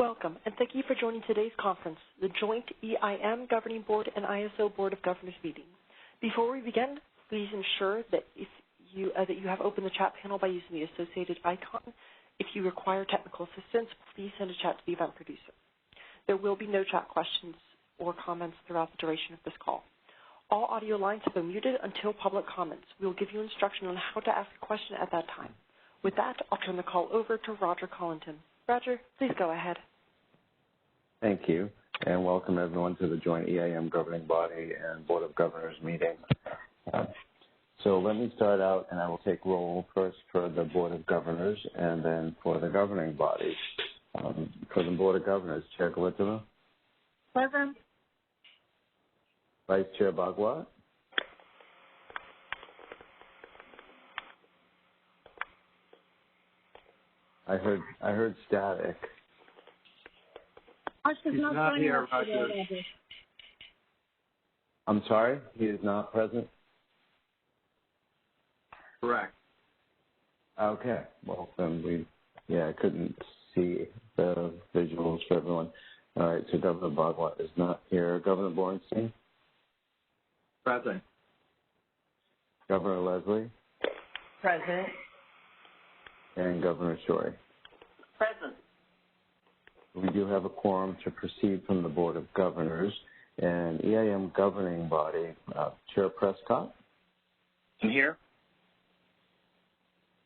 Welcome, and thank you for joining today's conference, the Joint EIM Governing Board and ISO Board of Governors meeting. Before we begin, please ensure that you have opened the chat panel by using the associated icon. If you require technical assistance, please send a chat to the event producer. There will be no chat questions or comments throughout the duration of this call. All audio lines have been muted until public comments. We will give you instruction on how to ask a question at that time. With that, I'll turn the call over to Roger Collington. Roger, please go ahead. Thank you, and welcome everyone to the Joint EIM Governing Body and Board of Governors meeting. So let me start out, and I will take roll first for the Board of Governors and then for the governing body. For the Board of Governors, Chair Galitzova? Present. Vice Chair Bagwat? I heard static. He's not here, Roger. I'm sorry, he is not present? Correct. Okay, well then I couldn't see the visuals for everyone. All right, so Governor Bagwat is not here. Governor Bornstein? Present. Governor Leslie? Present. And Governor Shorey? Present. We do have a quorum to proceed from the Board of Governors and EIM governing body. Chair Prescott? I'm here.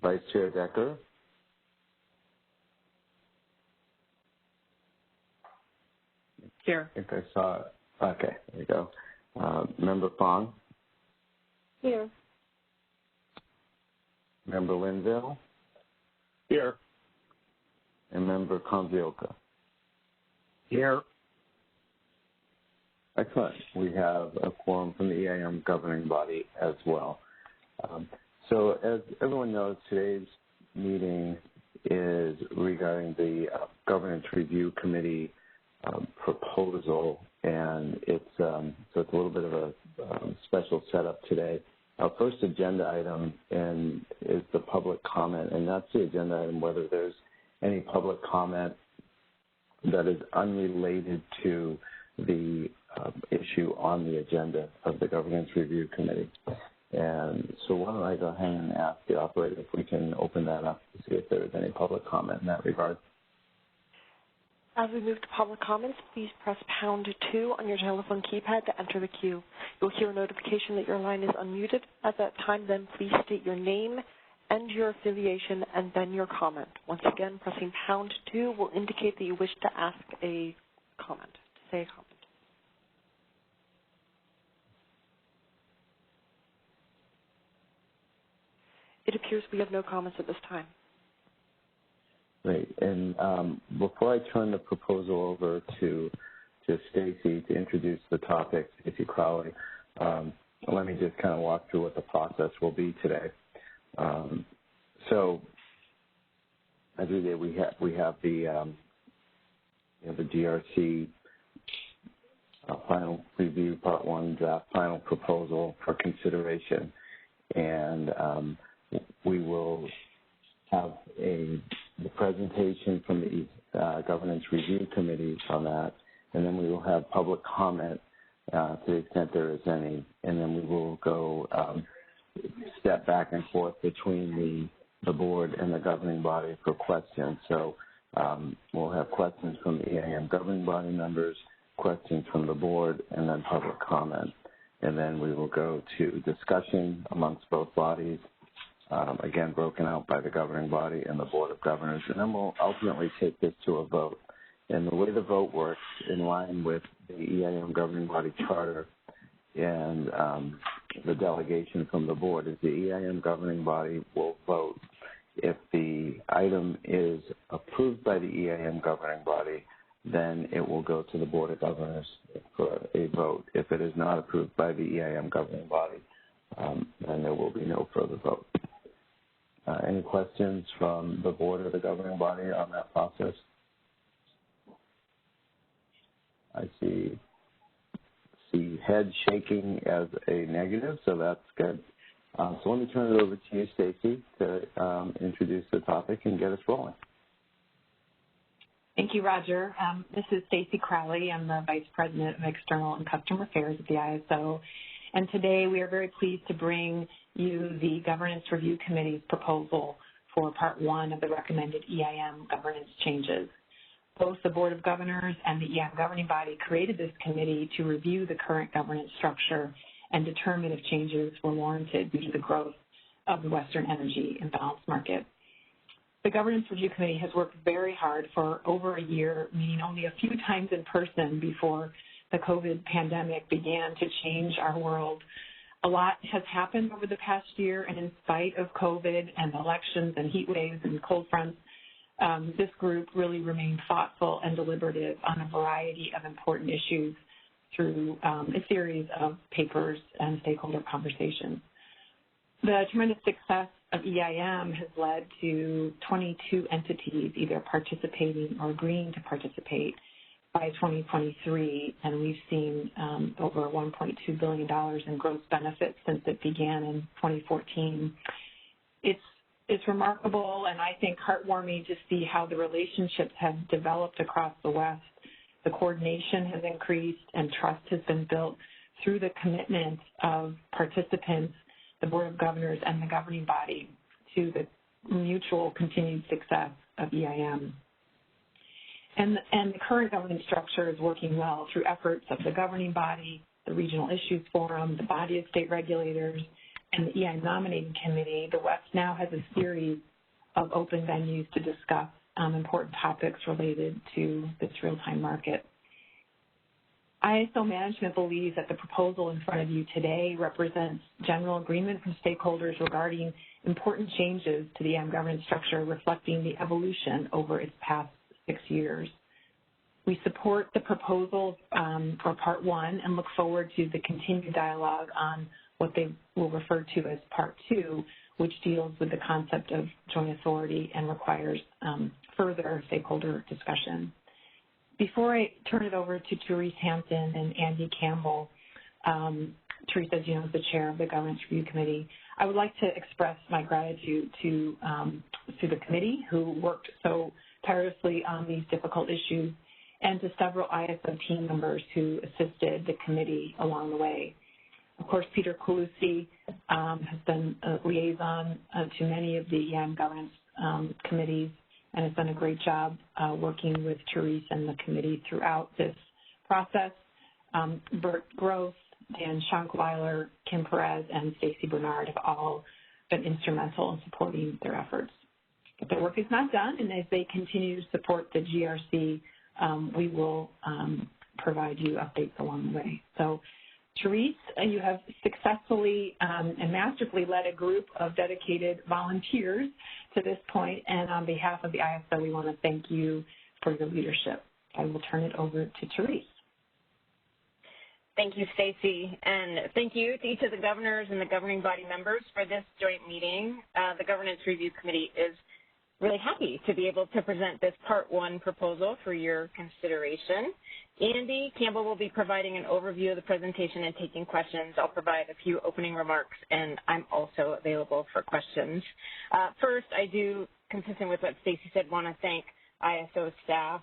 Vice Chair Decker? Here. I think I saw it. Okay, there you go. Member Fong? Here. Member Linville? Here. And Member Konzioka? Here. Excellent. We have a quorum from the EIM governing body as well. So as everyone knows, today's meeting is regarding the Governance Review Committee proposal, and it's a little bit of a special setup today. Our first agenda item is the public comment, and that's the agenda item whether there's any public comment that is unrelated to the issue on the agenda of the Governance Review Committee. And so why don't I go ahead and ask the operator if we can open that up to see if there is any public comment in that regard. As we move to public comments, please press #2 on your telephone keypad to enter the queue. You'll hear a notification that your line is unmuted. At that time, then please state your name and your affiliation and then your comment. Once again, pressing #2 will indicate that you wish to ask a comment, to say a comment. It appears we have no comments at this time. Great. And before I turn the proposal over to Stacy to introduce the topic, Stacy Crowley, let me just kind of walk through what the process will be today. So as we did, we have the DRC final review, part 1 draft final proposal for consideration, and we will have the presentation from the Governance Review Committee on that, and then we will have public comment to the extent there is any, and then we will go step back and forth between the board and the governing body for questions. So we'll have questions from the EIM governing body members, questions from the board, and then public comment. And then we will go to discussion amongst both bodies, again, broken out by the governing body and the Board of Governors. And then we'll ultimately take this to a vote. And the way the vote works, in line with the EIM governing body charter and the delegation from the board, is the EIM governing body will vote. If the item is approved by the EIM governing body, then it will go to the Board of Governors for a vote. If it is not approved by the EIM governing body, then there will be no further vote. Any questions from the board or the governing body on that process? I see head shaking as a negative, so that's good. So let me turn it over to you, Stacy, to introduce the topic and get us rolling. Thank you, Roger. This is Stacy Crowley. I'm the Vice President of External and Customer Affairs at the ISO. And today we are very pleased to bring you the Governance Review Committee's proposal for Part 1 of the recommended EIM governance changes. Both the Board of Governors and the EIM governing body created this committee to review the current governance structure and determine if changes were warranted due to the growth of the Western energy imbalance market. The Governance Review Committee has worked very hard for over a year, meeting only a few times in person before the COVID pandemic began to change our world. A lot has happened over the past year, and in spite of COVID and elections and heat waves and cold fronts, this group really remained thoughtful and deliberative on a variety of important issues through a series of papers and stakeholder conversations. The tremendous success of EIM has led to 22 entities either participating or agreeing to participate by 2023, and we've seen over $1.2 billion in gross benefits since it began in 2014. It's remarkable and I think heartwarming to see how the relationships have developed across the West. The coordination has increased and trust has been built through the commitment of participants, the Board of Governors, and the governing body to the mutual continued success of EIM. And the current governance structure is working well through efforts of the governing body, the Regional Issues Forum, the body of state regulators, and the EIM nominating committee. The West now has a series of open venues to discuss important topics related to this real-time market. ISO management believes that the proposal in front of you today represents general agreement from stakeholders regarding important changes to the EIM governance structure reflecting the evolution over its past 6 years. We support the proposal for Part 1 and look forward to the continued dialogue on what they will refer to as Part 2, which deals with the concept of joint authority and requires further stakeholder discussion. Before I turn it over to Therese Hampton and Andy Campbell, Therese, as you know, is the chair of the Governance Review Committee, I would like to express my gratitude to the committee who worked so tirelessly on these difficult issues and to several ISO team members who assisted the committee along the way. Of course, Peter Colucci has been a liaison to many of the EIM governance committees and has done a great job working with Therese and the committee throughout this process. Bert Gross, Dan Schonkweiler, Kim Perez, and Stacy Bernard have all been instrumental in supporting their efforts. But their work is not done, and as they continue to support the GRC, we will provide you updates along the way. So, Therese, you have successfully and masterfully led a group of dedicated volunteers to this point, and on behalf of the ISO, we want to thank you for your leadership. I will turn it over to Therese. Thank you, Stacy, and thank you to each of the governors and the governing body members for this joint meeting. The Governance Review Committee is really happy to be able to present this Part 1 proposal for your consideration. Andy Campbell will be providing an overview of the presentation and taking questions. I'll provide a few opening remarks, and I'm also available for questions. First, I do, consistent with what Stacy said, want to thank ISO staff,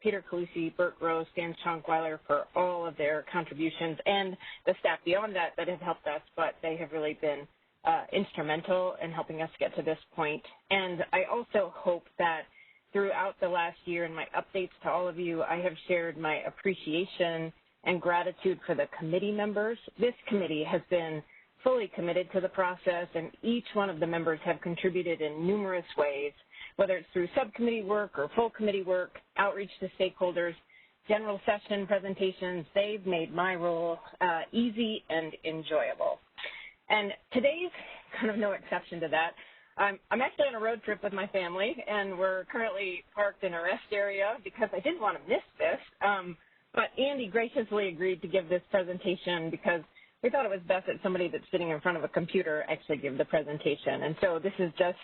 Peter Colucci, Bert Gross, Dan Schonkweiler for all of their contributions, and the staff beyond that have helped us, but they have really been instrumental in helping us get to this point. And I also hope that throughout the last year in my updates to all of you, I have shared my appreciation and gratitude for the committee members. This committee has been fully committed to the process, and each one of the members have contributed in numerous ways, whether it's through subcommittee work or full committee work, outreach to stakeholders, general session presentations. They've made my role easy and enjoyable. And today's kind of no exception to that. I'm actually on a road trip with my family, and we're currently parked in a rest area because I didn't want to miss this. But Andy graciously agreed to give this presentation because we thought it was best that somebody that's sitting in front of a computer actually give the presentation. And so this is just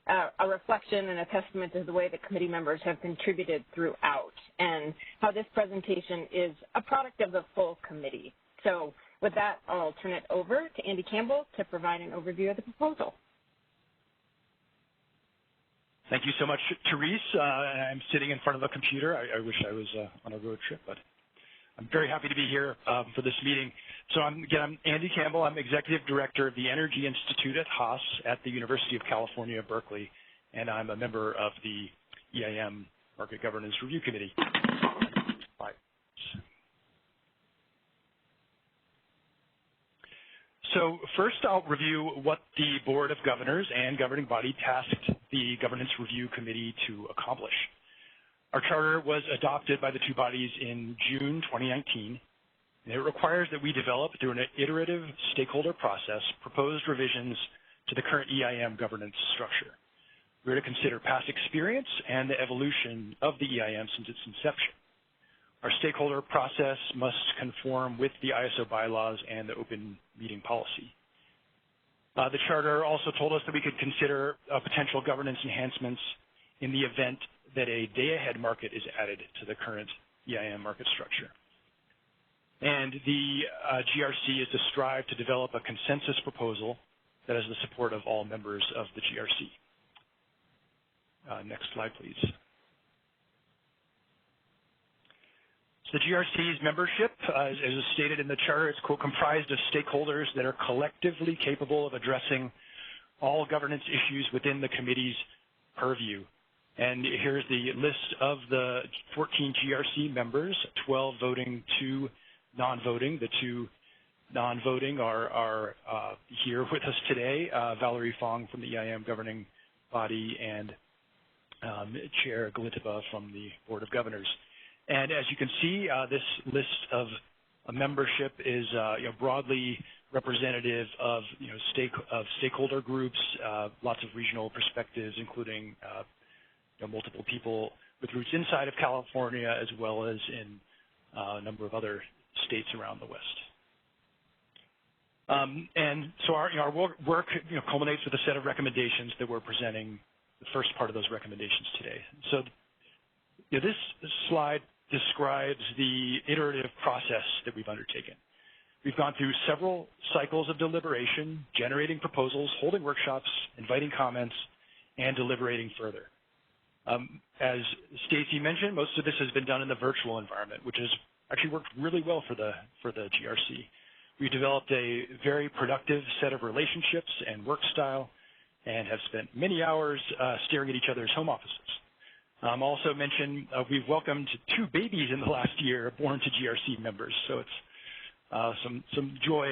a reflection and a testament to the way the committee members have contributed throughout and how this presentation is a product of the full committee. So with that, I'll turn it over to Andy Campbell to provide an overview of the proposal. Thank you so much, Therese. I'm sitting in front of a computer. I wish I was on a road trip, but I'm very happy to be here for this meeting. So I'm Andy Campbell. I'm Executive Director of the Energy Institute at Haas at the University of California, Berkeley, and I'm a member of the EIM Market Governance Review Committee. So first, I'll review what the Board of Governors and governing body tasked the Governance Review Committee to accomplish. Our charter was adopted by the two bodies in June 2019, and it requires that we develop, through an iterative stakeholder process, proposed revisions to the current EIM governance structure. We're to consider past experience and the evolution of the EIM since its inception. Our stakeholder process must conform with the ISO bylaws and the open meeting policy. The charter also told us that we could consider potential governance enhancements in the event that a day-ahead market is added to the current EIM market structure. And the GRC is to strive to develop a consensus proposal that has the support of all members of the GRC. Next slide, please. So the GRC's membership, as is stated in the charter, is, quote, comprised of stakeholders that are collectively capable of addressing all governance issues within the committee's purview. And here's the list of the 14 GRC members, 12 voting, 2 non-voting. The 2 non-voting are here with us today, Valerie Fong from the EIM governing body and Chair Galinteva from the Board of Governors. And as you can see, this list of membership is broadly representative of stakeholder groups, lots of regional perspectives, including multiple people with roots inside of California as well as in a number of other states around the West. And so our work culminates with a set of recommendations that we're presenting the first part of those recommendations today. So this slide describes the iterative process that we've undertaken. We've gone through several cycles of deliberation, generating proposals, holding workshops, inviting comments, and deliberating further. As Stacy mentioned, most of this has been done in the virtual environment, which has actually worked really well for the GRC. We developed a very productive set of relationships and work style and have spent many hours staring at each other's home offices. Also mentioned, we've welcomed 2 babies in the last year born to GRC members, so it's some joy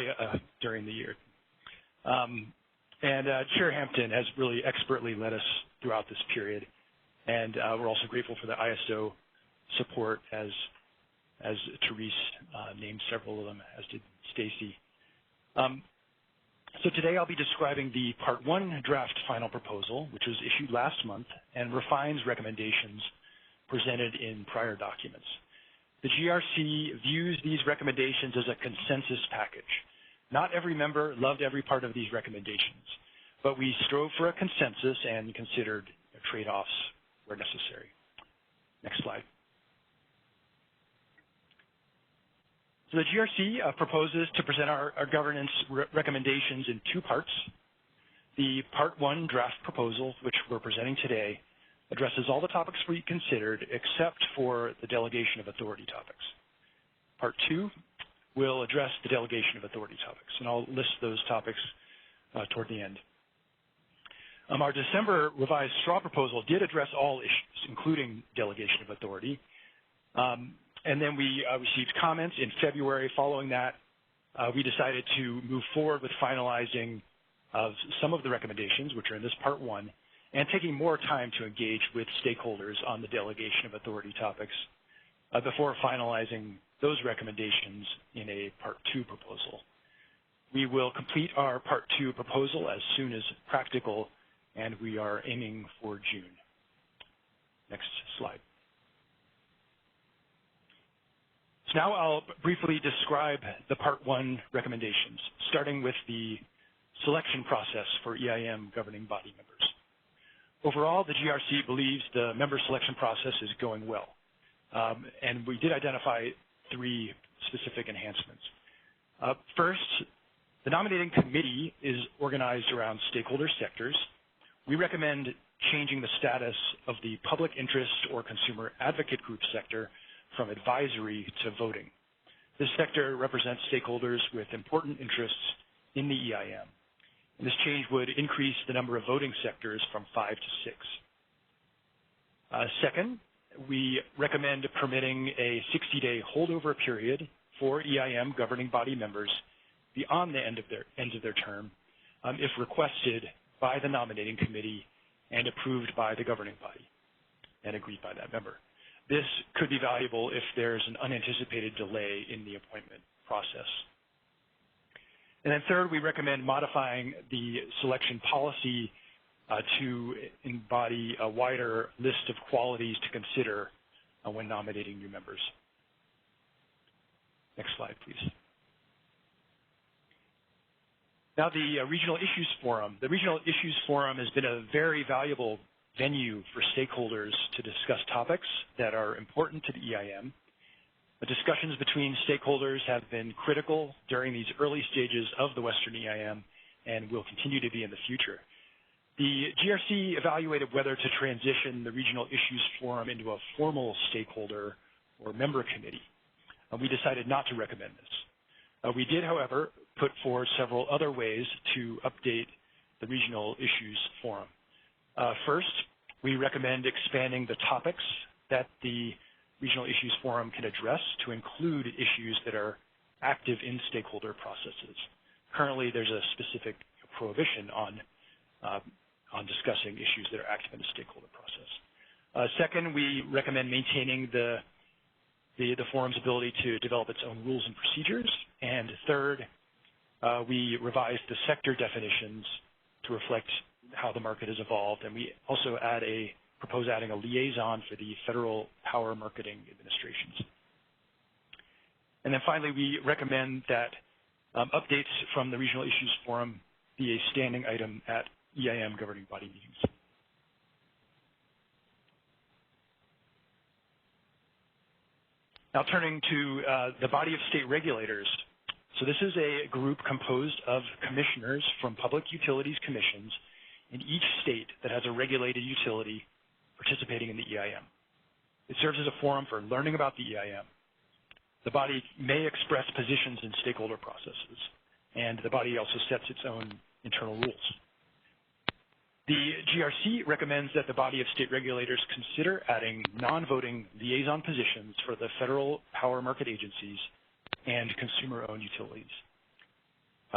during the year. And Chair Hampton has really expertly led us throughout this period, and we're also grateful for the ISO support, as Therese named several of them, as did Stacy. So today I'll be describing the Part 1 draft final proposal, which was issued last month and refines recommendations presented in prior documents. The GRC views these recommendations as a consensus package. Not every member loved every part of these recommendations, but we strove for a consensus and considered trade-offs where necessary. Next slide. So the GRC proposes to present our governance recommendations in 2 parts. The Part 1 draft proposal, which we're presenting today, addresses all the topics we considered except for the delegation of authority topics. Part 2 will address the delegation of authority topics, and I'll list those topics toward the end. Our December revised straw proposal did address all issues, including delegation of authority. And then we received comments in February. Following that, we decided to move forward with finalizing some of the recommendations, which are in this Part 1, and taking more time to engage with stakeholders on the delegation of authority topics before finalizing those recommendations in a Part 2 proposal. We will complete our Part 2 proposal as soon as practical, and we are aiming for June. Next slide. So now I'll briefly describe the Part 1 recommendations, starting with the selection process for EIM governing body members. Overall, the GRC believes the member selection process is going well, and we did identify 3 specific enhancements. First, the nominating committee is organized around stakeholder sectors. We recommend changing the status of the public interest or consumer advocate group sector from advisory to voting. This sector represents stakeholders with important interests in the EIM. And this change would increase the number of voting sectors from 5 to 6. Second, we recommend permitting a 60-day holdover period for EIM governing body members beyond the end of their term if requested by the nominating committee and approved by the governing body and agreed by that member. This could be valuable if there's an unanticipated delay in the appointment process. And then third, we recommend modifying the selection policy to embody a wider list of qualities to consider when nominating new members. Next slide, please. Now, the Regional Issues Forum. The Regional Issues Forum has been a very valuable venue for stakeholders to discuss topics that are important to the EIM. The discussions between stakeholders have been critical during these early stages of the Western EIM and will continue to be in the future. The GRC evaluated whether to transition the Regional Issues Forum into a formal stakeholder or member committee. We decided not to recommend this. We did, however, put forward several other ways to update the Regional Issues Forum. First, we recommend expanding the topics that the Regional Issues Forum can address to include issues that are active in stakeholder processes. Currently, there's a specific prohibition on discussing issues that are active in the stakeholder process. Second, we recommend maintaining the forum's ability to develop its own rules and procedures. And third, we revised the sector definitions to reflect how the market has evolved, and we also propose adding a liaison for the Federal Power Marketing Administrations. And then finally, we recommend that updates from the Regional Issues Forum be a standing item at EIM governing body meetings. Now turning to the body of state regulators. So this is a group composed of commissioners from public utilities commissions in each state that has a regulated utility participating in the EIM. It serves as a forum for learning about the EIM. The body may express positions in stakeholder processes, and the body also sets its own internal rules. The GRC recommends that the body of state regulators consider adding non-voting liaison positions for the federal power market agencies and consumer-owned utilities.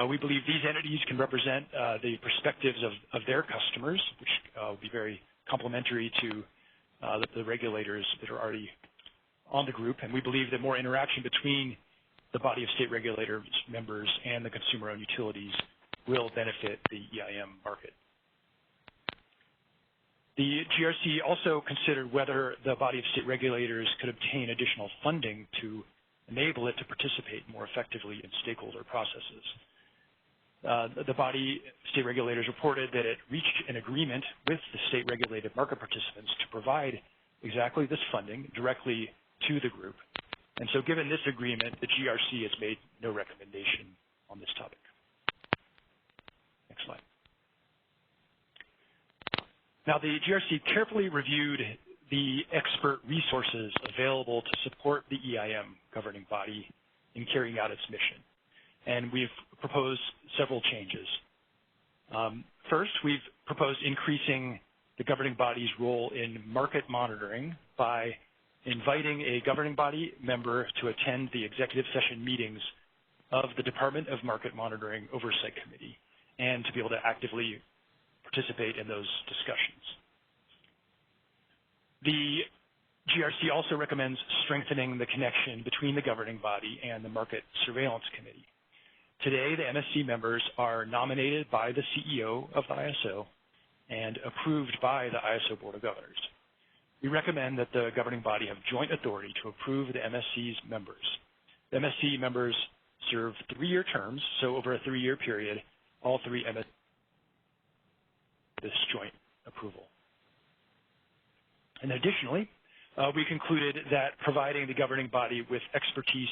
We believe these entities can represent the perspectives of their customers, which will be very complementary to the regulators that are already on the group, and we believe that more interaction between the body of state regulators members and the consumer-owned utilities will benefit the EIM market. The GRC also considered whether the body of state regulators could obtain additional funding to enable it to participate more effectively in stakeholder processes. The body state regulators reported that it reached an agreement with the state-regulated market participants to provide exactly this funding directly to the group. And so given this agreement, the GRC has made no recommendation on this topic. Next slide. Now, the GRC carefully reviewed the expert resources available to support the EIM governing body in carrying out its mission. And we've proposed several changes. First, we've proposed increasing the governing body's role in market monitoring by inviting a governing body member to attend the executive session meetings of the Department of Market Monitoring Oversight Committee and to be able to actively participate in those discussions. The GRC also recommends strengthening the connection between the governing body and the Market Surveillance Committee. Today, the MSC members are nominated by the CEO of the ISO and approved by the ISO Board of Governors. We recommend that the governing body have joint authority to approve the MSC's members. The MSC members serve 3-year terms, so over a 3-year period, all 3 MSC this joint approval. And additionally, we concluded that providing the governing body with expertise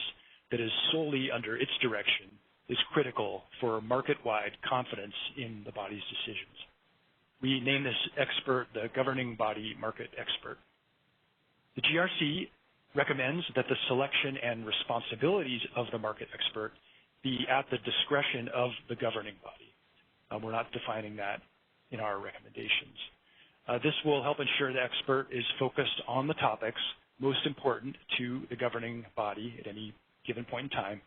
that is solely under its direction is critical for market-wide confidence in the body's decisions. we name this expert the governing body market expert. The GRC recommends that the selection and responsibilities of the market expert be at the discretion of the governing body. We're not defining that in our recommendations. This will help ensure the expert is focused on the topics most important to the governing body at any given point in time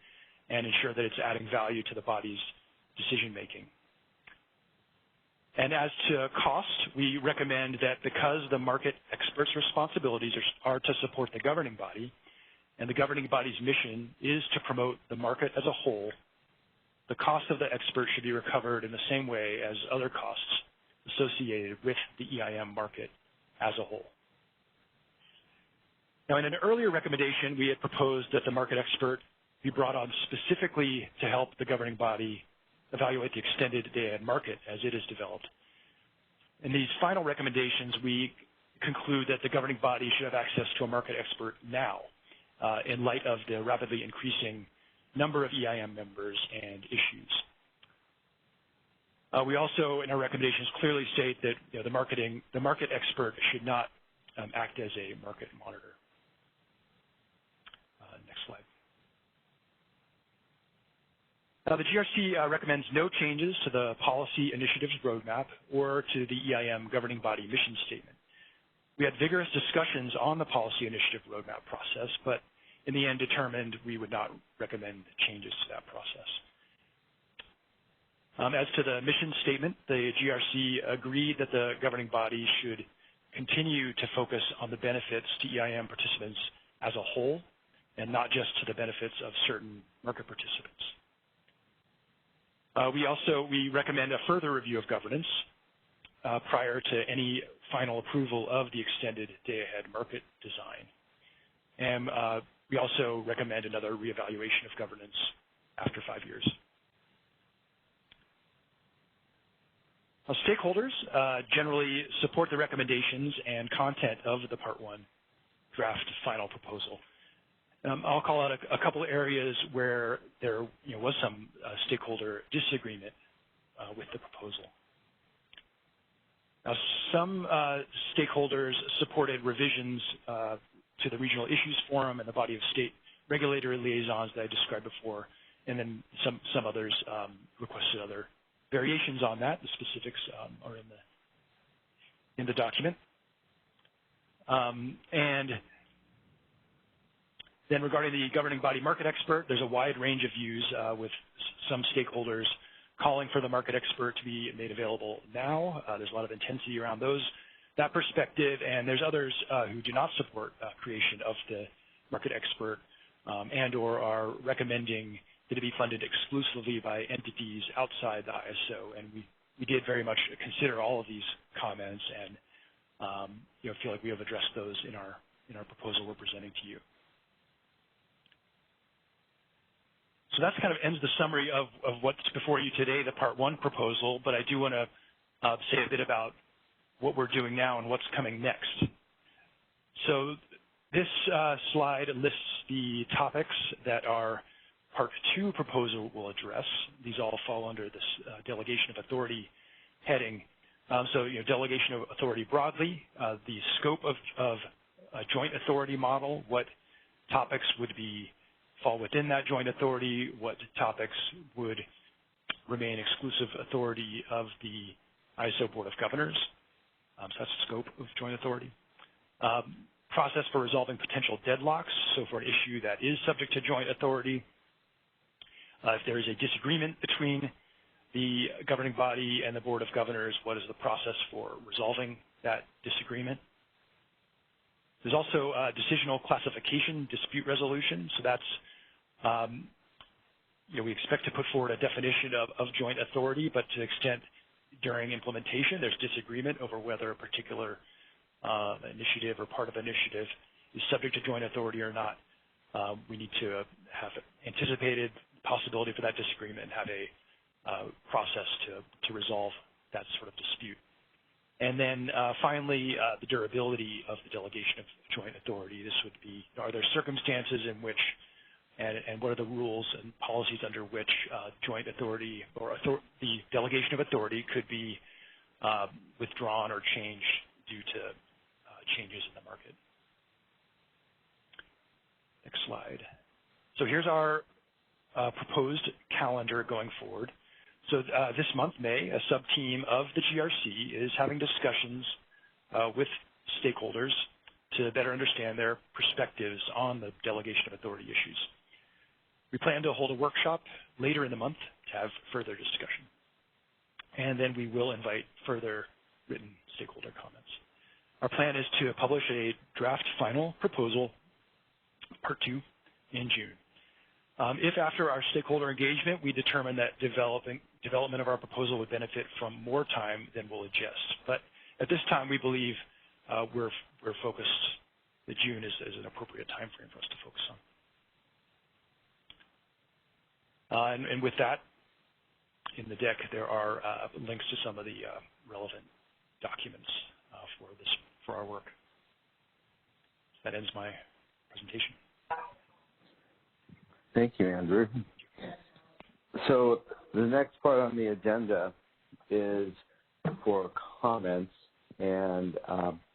and ensure that it's adding value to the body's decision making. And as to cost, we recommend that because the market expert's responsibilities are to support the governing body, and the governing body's mission is to promote the market as a whole, the cost of the expert should be recovered in the same way as other costs associated with the EIM market as a whole. Now, in an earlier recommendation, we had proposed that the market expert be brought on specifically to help the governing body evaluate the extended day-ahead market as it is developed. In these final recommendations, we conclude that the governing body should have access to a market expert now in light of the rapidly increasing number of EIM members and issues. We also, in our recommendations, clearly state that the market expert should not act as a market monitor. Next slide. The GRC recommends no changes to the policy initiatives roadmap or to the EIM governing body mission statement. We had vigorous discussions on the policy initiative roadmap process, but in the end determined we would not recommend changes to that process. As to the mission statement, the GRC agreed that the governing body should continue to focus on the benefits to EIM participants as a whole and not just to the benefits of certain market participants. We recommend a further review of governance prior to any final approval of the extended day-ahead market design. And we also recommend another reevaluation of governance after 5 years. Stakeholders generally support the recommendations and content of the Part 1 draft final proposal. I'll call out a couple of areas where there was some stakeholder disagreement with the proposal. Now, some stakeholders supported revisions to the Regional Issues Forum and the body of state regulatory liaisons that I described before, and then some others requested other variations on that. The specifics are in the document. And then regarding the governing body market expert, there's a wide range of views with some stakeholders calling for the market expert to be made available now. There's a lot of intensity around that perspective, and there's others who do not support creation of the market expert and or are recommending that it be funded exclusively by entities outside the ISO. And we did very much consider all of these comments and feel like we have addressed those in our proposal we're presenting to you. So that kind of ends the summary of what's before you today, the Part 1 proposal, but I do want to say a bit about what we're doing now and what's coming next. So this slide lists the topics that our Part 2 proposal will address. These all fall under this delegation of authority heading. So delegation of authority broadly, the scope of a joint authority model, what topics would fall within that joint authority, what topics would remain exclusive authority of the ISO Board of Governors. So that's the scope of joint authority. Process for resolving potential deadlocks, so for an issue that is subject to joint authority. If there is a disagreement between the governing body and the Board of Governors, what is the process for resolving that disagreement? There's also decisional classification dispute resolution. So that's, we expect to put forward a definition of joint authority, but to the extent during implementation there's disagreement over whether a particular initiative or part of initiative is subject to joint authority or not, we need to have anticipated possibility for that disagreement and have a process to resolve that sort of dispute. And then finally, the durability of the delegation of joint authority. This would be, are there circumstances in which, and what are the rules and policies under which joint authority or the delegation of authority could be withdrawn or changed due to changes in the market. Next slide. So here's our proposed calendar going forward. So this month, May, a sub-team of the GRC is having discussions with stakeholders to better understand their perspectives on the delegation of authority issues. We plan to hold a workshop later in the month to have further discussion. And then we will invite further written stakeholder comments. Our plan is to publish a draft final proposal, part 2, in June. If after our stakeholder engagement we determine that development of our proposal would benefit from more time, then we'll adjust. But at this time, we believe we're focused that June is an appropriate time frame for us to focus on. And with that, in the deck, there are links to some of the relevant documents for our work. That ends my presentation. Thank you, Andrew. So the next part on the agenda is for comments, and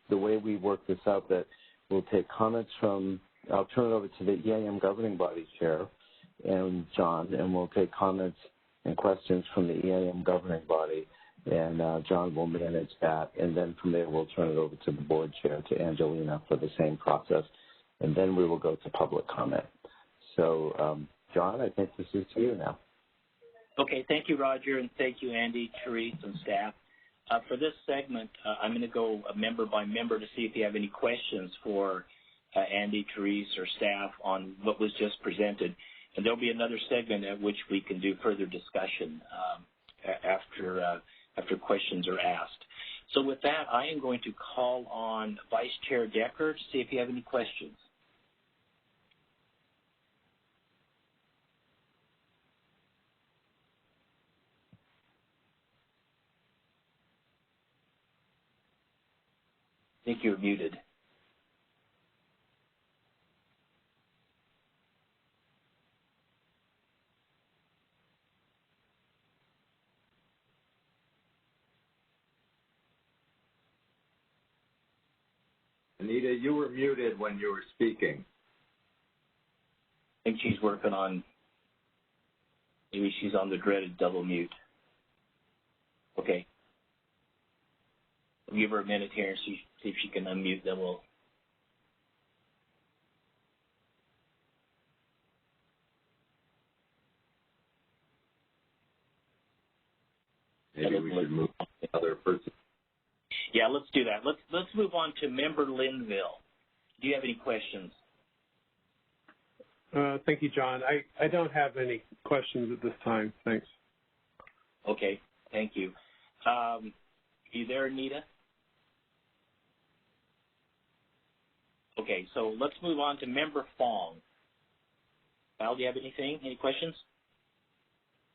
the way we work this out, that we'll take comments from, I'll turn it over to the EIM governing body chair and John, and we'll take comments and questions from the EIM governing body, and John will manage that, and then from there we'll turn it over to the board chair, to Angelina, for the same process, and then we will go to public comment. So, John, I think this is to you now. Okay, thank you, Roger, and thank you, Andy, Therese, and staff. For this segment, I'm going to go member by member to see if you have any questions for Andy, Therese, or staff on what was just presented. And there'll be another segment at which we can do further discussion after questions are asked. So with that, I am going to call on Vice Chair Decker to see if you have any questions. I think you're muted. Anita, you were muted when you were speaking. I think she's working on, maybe she's on the dreaded double mute. Okay. We'll give her a minute here and see if she can unmute, then we'll. Maybe we should move on to another person. Yeah, let's do that. Let's move on to Member Linville. Do you have any questions? Thank you, John. I don't have any questions at this time. Thanks. Okay, thank you. You there, Anita? Okay, so let's move on to Member Fong. Val, do you have anything? Any questions?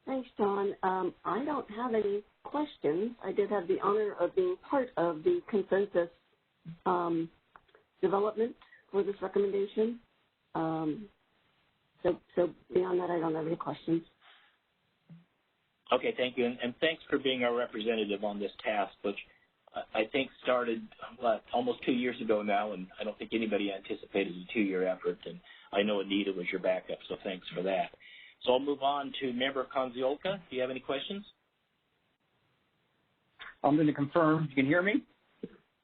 Thanks, John. I don't have any questions. I did have the honor of being part of the consensus development for this recommendation. So beyond that, I don't have any questions. Okay, thank you, and thanks for being our representative on this task, which I think started almost 2 years ago now, and I don't think anybody anticipated a 2-year effort, and I know Anita was your backup, so thanks for that. So I'll move on to Member Konziolka. Do you have any questions? I'm going to confirm. You can hear me?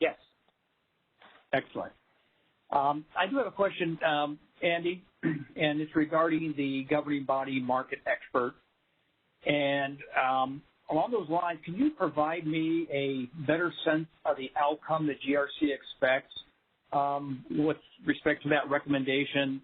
Yes. Excellent. I do have a question, Andy, and it's regarding the governing body market expert. And along those lines, can you provide me a better sense of the outcome that GRC expects with respect to that recommendation?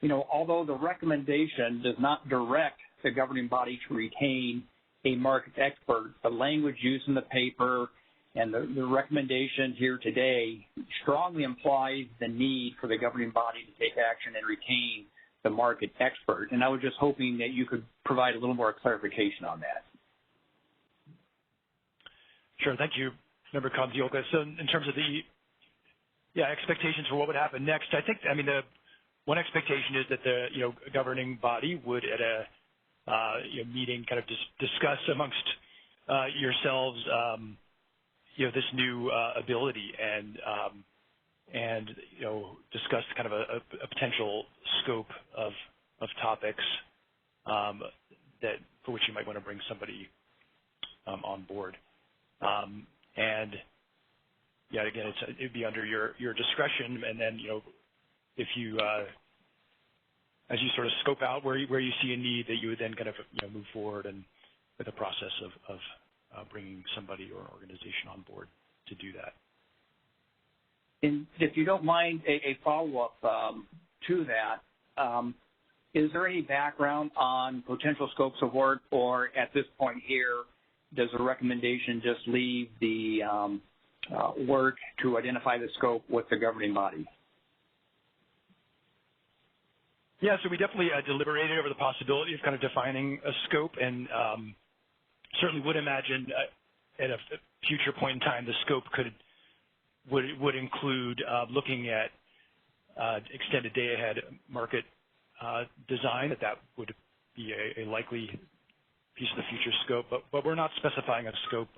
Although the recommendation does not direct the governing body to retain a market expert, the language used in the paper and the recommendation here today strongly implies the need for the governing body to take action and retain the market expert. And I was just hoping that you could provide a little more clarification on that. Sure. Thank you, Member Konziolka. So in terms of the expectations for what would happen next, the one expectation is that the governing body would at a meeting kind of discuss amongst yourselves, this new ability and discuss kind of a potential scope of topics that for which you might want to bring somebody on board. Again, it'd be under your discretion, and then if you as you sort of scope out where you see a need, that you would then kind of move forward and with a process of bringing somebody or organization on board to do that. And if you don't mind a follow-up to that, is there any background on potential scopes of work, or at this point here, does the recommendation just leave the work to identify the scope with the governing body? Yeah, so we definitely deliberated over the possibility of kind of defining a scope, and certainly would imagine at a future point in time the scope would include looking at extended day-ahead market design. That would be a likely piece of the future scope, but we're not specifying a scope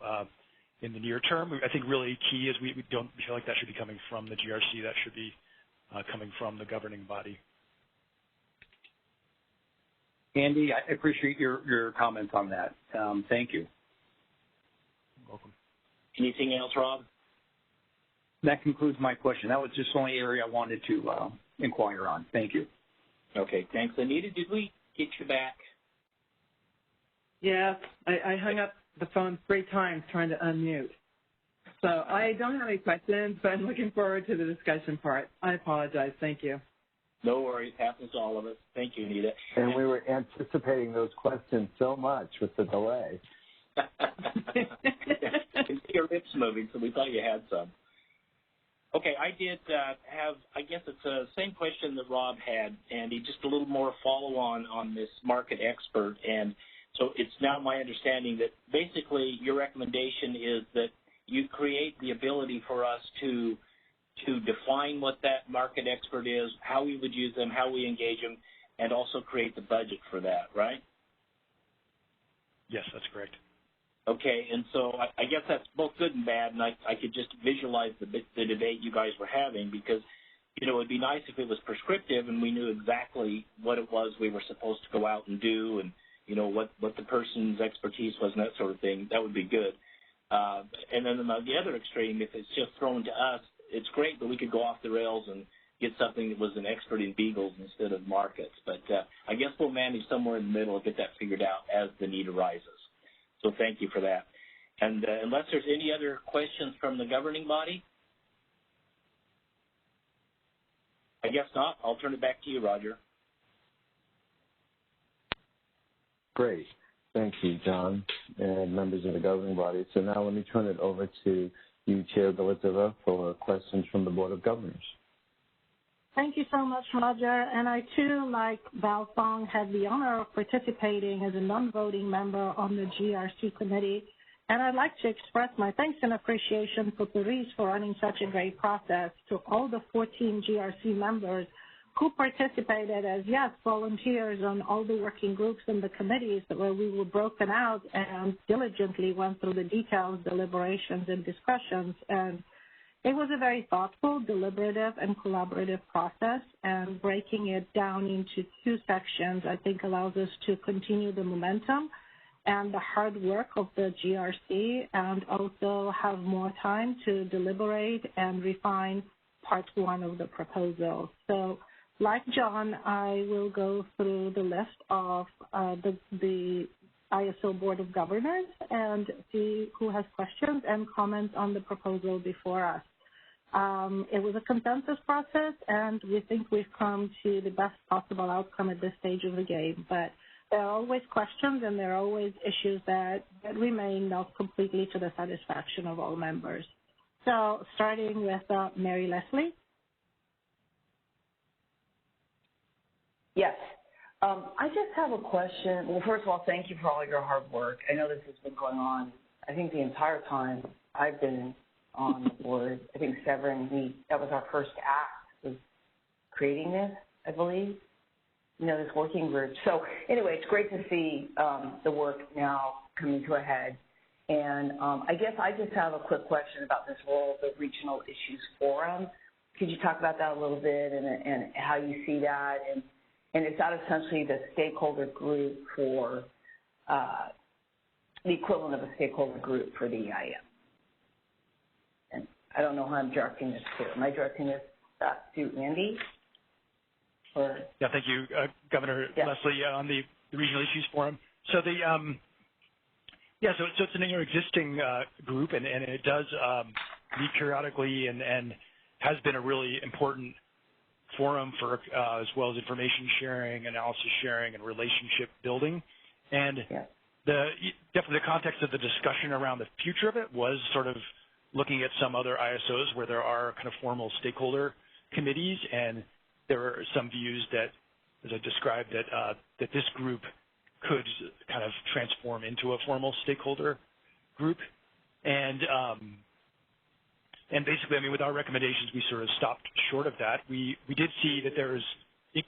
in the near term. I think really key is we don't feel like that should be coming from the GRC. That should be coming from the governing body. Andy, I appreciate your comments on that. Thank you. You're welcome. Anything else, Rob? That concludes my question. That was just the only area I wanted to inquire on. Thank you. Okay, thanks. Anita, did we get you back? Yes, I hung up the phone 3 times trying to unmute. So I don't have any questions, but I'm looking forward to the discussion part. I apologize. Thank you. No worries. Happens to all of us. Thank you, Anita. And we were anticipating those questions so much with the delay. Your lips moving, so we thought you had some. Okay, I did have, I guess it's the same question that Rob had, Andy, just a little more follow-on on this market expert. And so it's now my understanding that basically your recommendation is that you create the ability for us to define what that market expert is, how we would use them, how we engage them, and also create the budget for that, right? Yes, that's correct. Okay, and so I guess that's both good and bad, and I could just visualize the debate you guys were having, because, it would be nice if it was prescriptive and we knew exactly what it was we were supposed to go out and do, and, what the person's expertise was and that sort of thing. That would be good. And then on the other extreme, if it's just thrown to us, it's great, but we could go off the rails and get something that was an expert in beagles instead of markets. But I guess we'll manage somewhere in the middle and get that figured out as the need arises. So thank you for that. And unless there's any other questions from the governing body? I guess not. I'll turn it back to you, Roger. Great. Thank you, John, and members of the governing body. So now let me turn it over to you, Chair Galizova, for questions from the Board of Governors. Thank you so much, Roger. And I, too, like Val Fong, had the honor of participating as a non-voting member on the GRC committee. And I'd like to express my thanks and appreciation for Paris for running such a great process, to all the 14 GRC members who participated as, yes, volunteers on all the working groups and the committees where we were broken out and diligently went through the details, deliberations, and discussions. And it was a very thoughtful, deliberative, and collaborative process, and breaking it down into 2 sections, I think, allows us to continue the momentum and the hard work of the GRC, and also have more time to deliberate and refine part 1 of the proposal. So, like John, I will go through the list of the ISO Board of Governors and see who has questions and comments on the proposal before us. It was a consensus process, and we think we've come to the best possible outcome at this stage of the game. But there are always questions, and there are always issues that remain not completely to the satisfaction of all members. So starting with Mary Leslie. Yes. I just have a question. Well, first of all, thank you for all your hard work. I know this has been going on, I think, the entire time I've been on the board. I think Severin, that was our first act, was creating this, I believe, this working group. So anyway, it's great to see the work now coming to a head. And I guess I just have a quick question about this role of the Regional Issues Forum. Could you talk about that a little bit and how you see that? And is that essentially the stakeholder group for the equivalent of a stakeholder group for the EIM? And I don't know how I'm directing this to. Am I directing this back to Andy? Or? Yeah, thank you, Governor Leslie, on the Regional Issues Forum. So the so it's an existing group, and it does meet periodically, and has been a really important forum for as well as information sharing, analysis sharing, and relationship building. And definitely the context of the discussion around the future of it was sort of looking at some other ISOs where there are kind of formal stakeholder committees, and there are some views that, as I described, that this group could kind of transform into a formal stakeholder group. And basically, I mean, with our recommendations, we sort of stopped short of that. We did see that it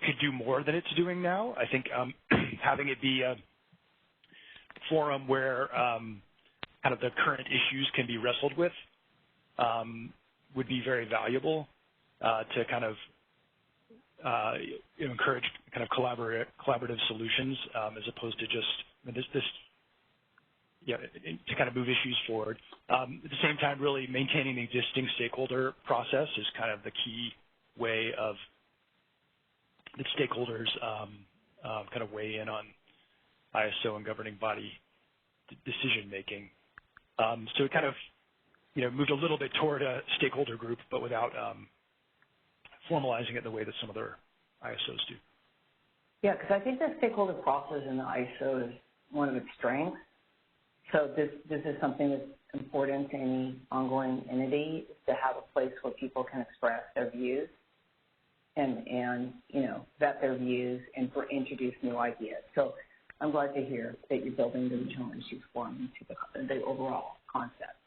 could do more than it's doing now. I think having it be a forum where kind of the current issues can be wrestled with would be very valuable to kind of encourage kind of collaborative solutions as opposed to just to kind of move issues forward. At the same time, really maintaining the existing stakeholder process is kind of the key way of the stakeholders kind of weigh in on ISO and governing body decision making. So it kind of moved a little bit toward a stakeholder group, but without formalizing it the way that some other ISOs do. Yeah, because I think the stakeholder process in the ISO is one of its strengths. So this is something that's important to any ongoing entity, is to have a place where people can express their views and vet their views and introduce new ideas. So I'm glad to hear that you're building the Regional Issues Forum into the overall concept.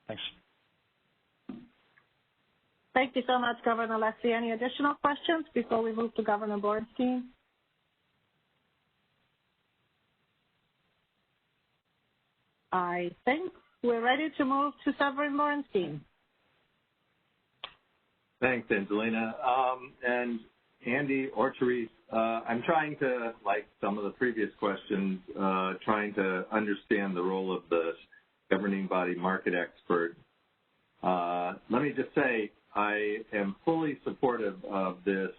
Thanks. Thank you so much, Governor Leslie. Any additional questions before we move to Governor Bornstein? I think we're ready to move to Severin Bornstein. Thanks, Angelina. And Andy or Therese, I'm trying to, like some of the previous questions, trying to understand the role of the governing body market expert. Let me just say, I am fully supportive of this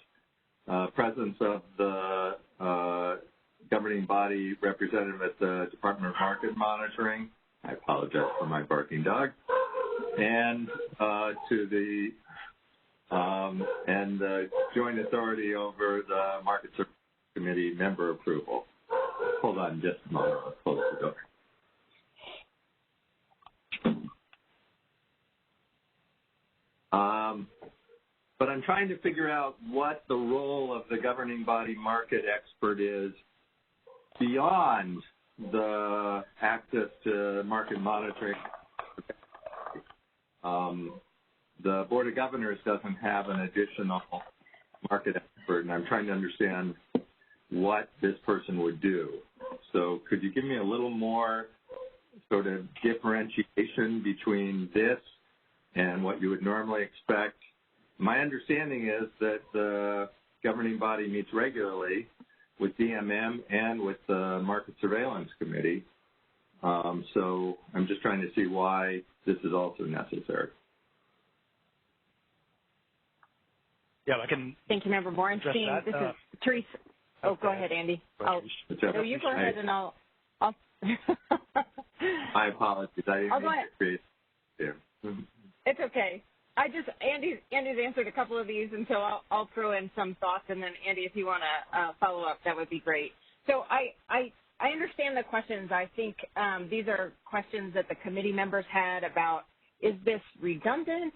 presence of the governing body representative at the Department of Market Monitoring. I apologize for my barking dog. And to the joint authority over the Market Services Committee member approval. Hold on just a moment. I'll close the door. But I'm trying to figure out what the role of the governing body market expert is beyond the access to market monitoring. The Board of Governors doesn't have an additional market expert, and I'm trying to understand what this person would do. So could you give me a little more sort of differentiation between this and what you would normally expect? My understanding is that the governing body meets regularly with DMM and with the Market Surveillance Committee. So I'm just trying to see why this is also necessary. Yeah, I can. Thank you, Member Bornstein. This is Therese. Oh, go ahead, Andy. No, you go ahead, and I'll I apologize. I'll go ahead. It's okay. Andy's answered a couple of these, and so I'll throw in some thoughts, and then Andy, if you want to follow up, that would be great. So I understand the questions. I think these are questions that the committee members had about, is this redundant?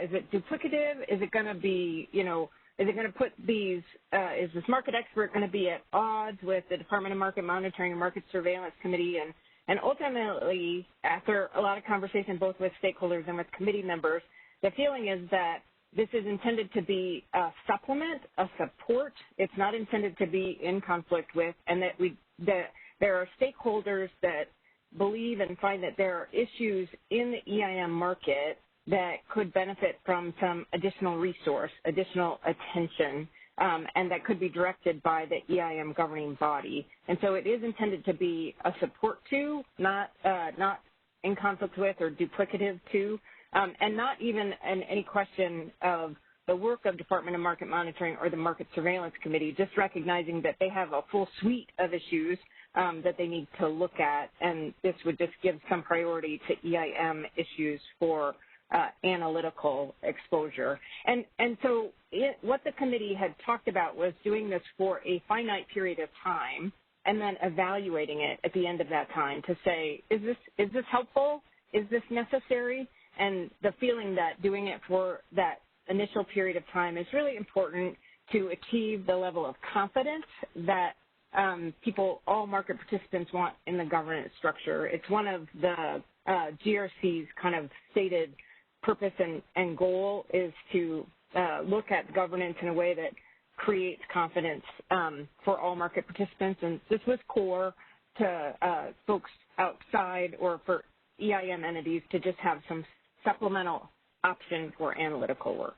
Is it duplicative? Is it going to be, is it going to put these, is this market expert going to be at odds with the Department of Market Monitoring and Market Surveillance Committee? And ultimately, after a lot of conversation both with stakeholders and with committee members, the feeling is that this is intended to be a supplement, a support. It's not intended to be in conflict with, and that we there are stakeholders that believe and find that there are issues in the EIM market that could benefit from some additional resource, additional attention, and that could be directed by the EIM governing body. And so it is intended to be a support to, not in conflict with or duplicative to, and not even any question of the work of Department of Market Monitoring or the Market Surveillance Committee, just recognizing that they have a full suite of issues that they need to look at, and this would just give some priority to EIM issues for analytical exposure. And so what the committee had talked about was doing this for a finite period of time and then evaluating it at the end of that time to say, is this helpful? Is this necessary? And the feeling that doing it for that initial period of time is really important to achieve the level of confidence that all market participants want in the governance structure. It's one of the GRC's kind of stated purpose and goal is to look at governance in a way that creates confidence for all market participants. And this was core to folks outside or for EIM entities to just have some supplemental option for analytical work.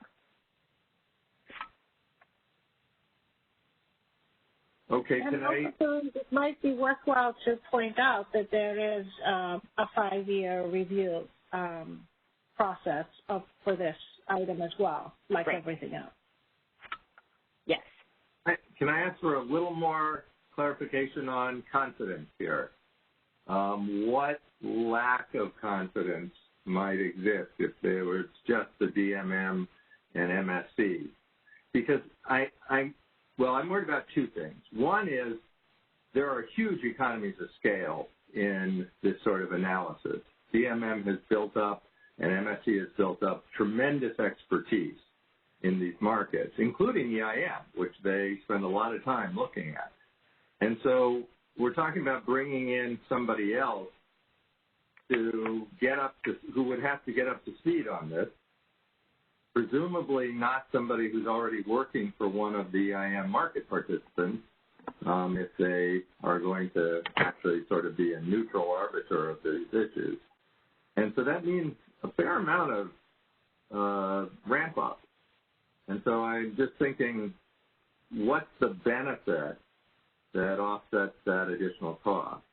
Okay, and also, it might be worthwhile to point out that there is a 5-year review process for this item as well, like everything else. Yes. Can I ask for a little more clarification on confidence here? What lack of confidence might exist if there was just the DMM and MSC? Because I'm worried about two things. One is there are huge economies of scale in this sort of analysis. DMM has built up and MSC has built up tremendous expertise in these markets, including EIM, which they spend a lot of time looking at. And so we're talking about bringing in somebody else who would have to get up to speed on this, presumably not somebody who's already working for one of the EIM market participants, if they are going to actually sort of be a neutral arbiter of these issues. And so that means a fair amount of ramp up. And so I'm just thinking, what's the benefit that offsets that additional cost?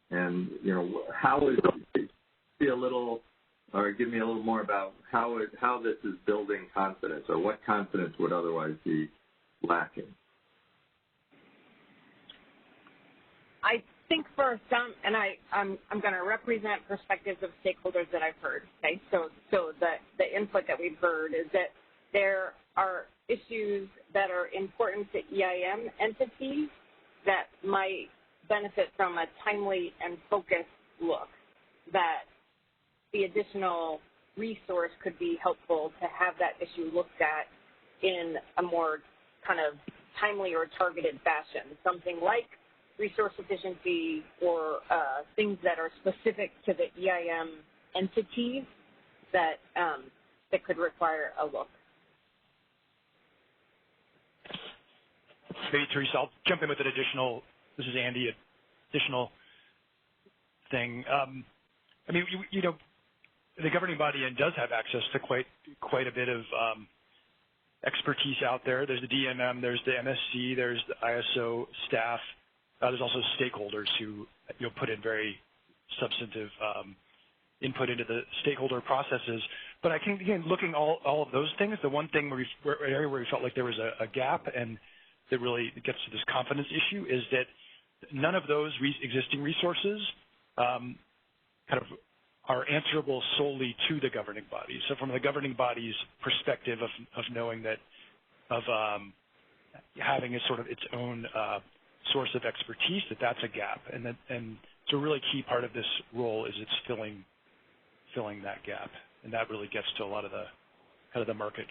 And, how is it, give me a little more about how this is building confidence, or what confidence would otherwise be lacking? I think for some, and I'm going to represent perspectives of stakeholders that I've heard. Okay, so the input that we've heard is that there are issues that are important to EIM entities that might benefit from a timely and focused look, that the additional resource could be helpful to have that issue looked at in a more kind of timely or targeted fashion, something like resource efficiency or things that are specific to the EIM entities that could require a look. Maybe, Teresa, I'll jump in with an additional, this is Andy, additional thing. The governing body does have access to quite a bit of expertise out there. There's the DMM, there's the MSC, there's the ISO staff. There's also stakeholders who put in very substantive input into the stakeholder processes. But I think, again, looking all of those things, the one thing where we felt like there was a gap, and that really gets to this confidence issue, is that none of those existing resources kind of are answerable solely to the governing body. So from the governing body's perspective of knowing that, of having a sort of its own source of expertise, that's a gap, and so a really key part of this role is it's filling that gap, and that really gets to a lot of the kind of the market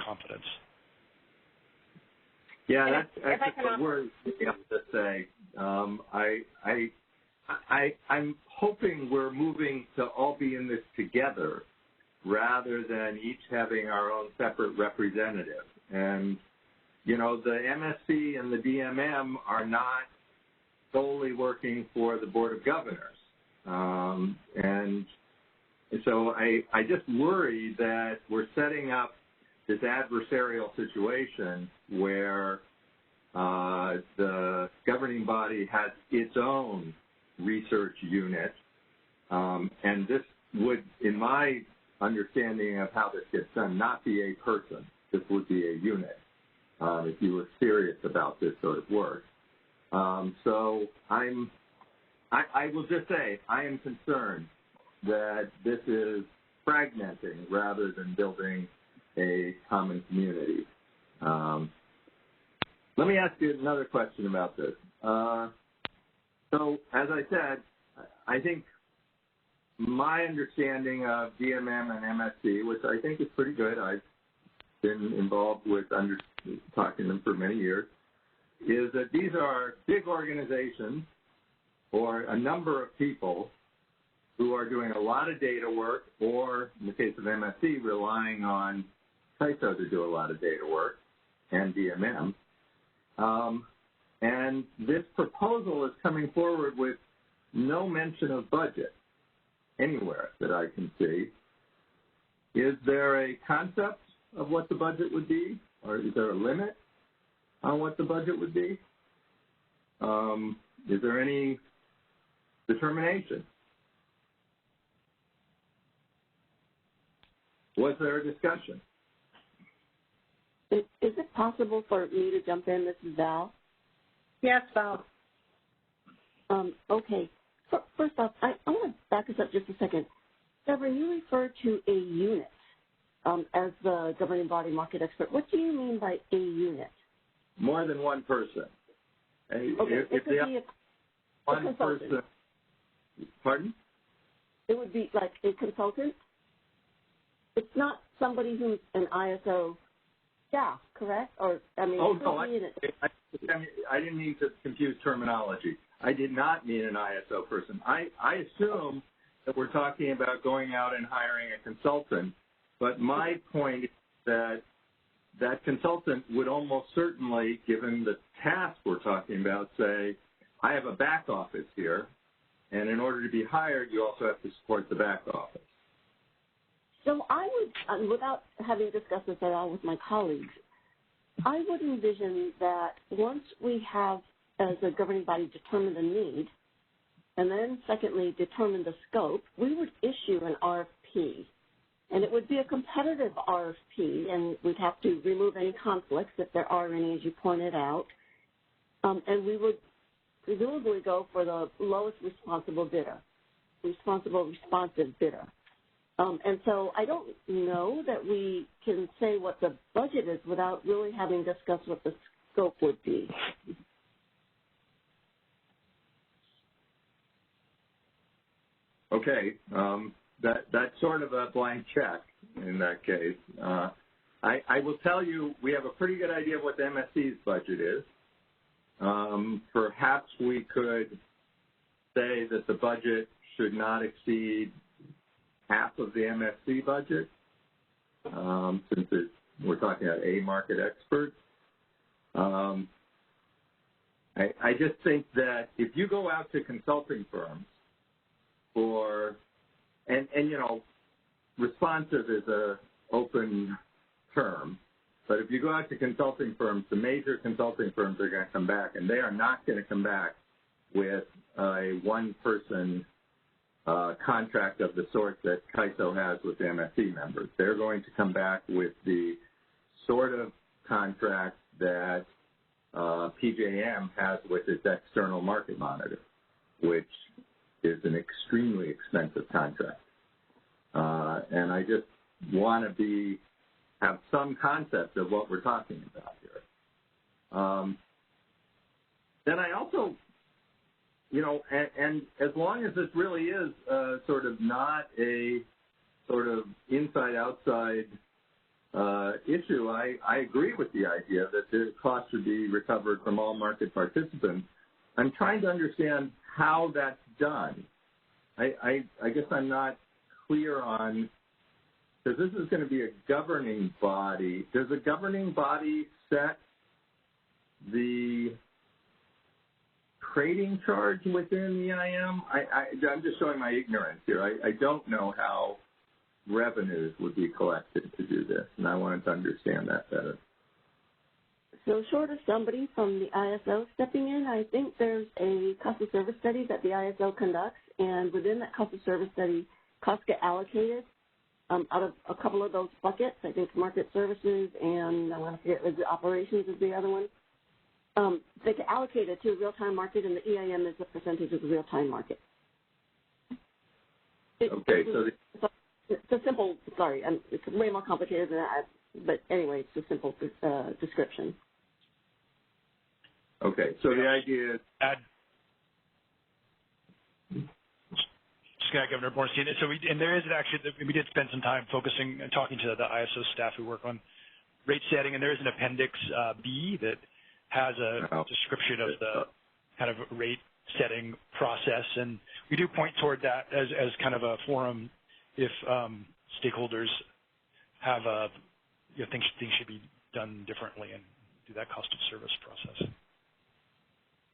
confidence. Yeah, that's what we're able to say. I'm hoping we're moving to all be in this together rather than each having our own separate representative. And you know, the MSC and the DMM are not solely working for the Board of Governors. And so I just worry that we're setting up this adversarial situation where the governing body has its own research unit, and this would, in my understanding of how this gets done, not be a person. This would be a unit, if you were serious about this sort of work. So I will just say I am concerned that this is fragmenting rather than building a common community. Let me ask you another question about this. So, as I said, I think my understanding of DMM and MSC, which I think is pretty good, I've been involved with talking to them for many years, is that these are big organizations or a number of people who are doing a lot of data work, or in the case of MSC, relying on CISO to do a lot of data work, and DMM. And this proposal is coming forward with no mention of budget anywhere that I can see. Is there a concept of what the budget would be, or is there a limit on what the budget would be? Is there any determination? Was there a discussion? Is it possible for me to jump in? This is Val. Yes, Val. Okay. First off, I want to back us up just a second. Deborah, you refer to a unit as the governing body market expert. What do you mean by a unit? More than one person. Okay, if it could be a consultant. Person, pardon? It would be like a consultant. It's not somebody who's an ISO staff, correct? Or I mean, oh no, I didn't mean to confuse terminology. I did not mean an ISO person. I assume that we're talking about going out and hiring a consultant, but my point is that that consultant would almost certainly, given the task we're talking about, say, I have a back office here, and in order to be hired, you also have to support the back office. So I would, without having discussed this at all with my colleagues, I would envision that once we have, as a governing body, determined the need, and then secondly, determine the scope, we would issue an RFP. And it would be a competitive RFP, and we'd have to remove any conflicts if there are any, as you pointed out. And we would presumably go for the lowest responsive bidder. And so I don't know that we can say what the budget is without really having discussed what the scope would be. Okay, that's sort of a blank check in that case. I will tell you we have a pretty good idea of what the MSC's budget is. Perhaps we could say that the budget should not exceed half of the MSC budget, since we're talking about a market expert. I just think that if you go out to consulting firms and you know, responsive is a open term, but if you go out to consulting firms, the major consulting firms are going to come back, and they are not going to come back with a one-person contract of the sort that CISO has with the MSC members. They're going to come back with the sort of contract that PJM has with its external market monitor, which is an extremely expensive contract. And I just want to have some concept of what we're talking about here. Then I also, you know, and as long as this really is sort of not a sort of inside-outside issue, I agree with the idea that the cost should be recovered from all market participants. I'm trying to understand how that's done. I guess I'm not clear on, because this is going to be a governing body. Does a governing body set the trading charge within the EIM? I'm just showing my ignorance here. I don't know how revenues would be collected to do this, and I wanted to understand that better. So short of somebody from the ISO stepping in, I think there's a cost of service study that the ISO conducts, and within that cost of service study, costs get allocated out of a couple of those buckets. I think market services and I want to forget, was it operations is the other one. They get allocated to a real-time market, and the EIM is a percentage of the real-time market. It's a simple, sorry, it's way more complicated than that, but anyway, it's a simple description. Okay, so the idea is... Governor Bornstein. So there is actually, we did spend some time focusing and talking to the ISO staff who work on rate setting, and there is an Appendix B that has a description of the kind of rate setting process, and we do point toward that as kind of a forum if stakeholders have things should be done differently and do that cost of service process.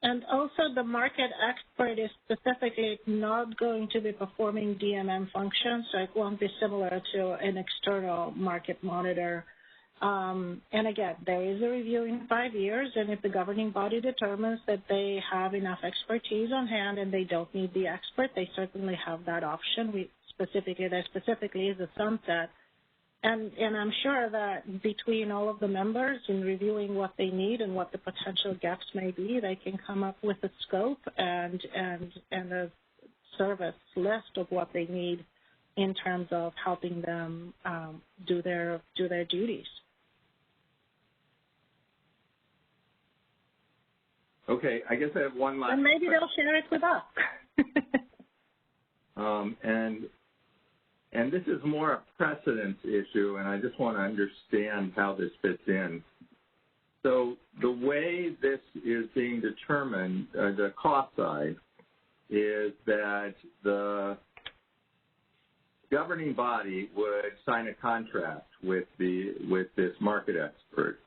And also the market expert is specifically not going to be performing DMM functions, so it won't be similar to an external market monitor. And again, there is a review in 5 years, and if the governing body determines that they have enough expertise on hand and they don't need the expert, they certainly have that option. There specifically is a sunset. And I'm sure that between all of the members in reviewing what they need and what the potential gaps may be, they can come up with a scope and a service list of what they need in terms of helping them do their duties. Okay, I guess I have one last. And maybe they'll share it with us. And this is more a precedence issue, and I just want to understand how this fits in. So the way this is being determined, the cost side, is that the governing body would sign a contract with this market expert,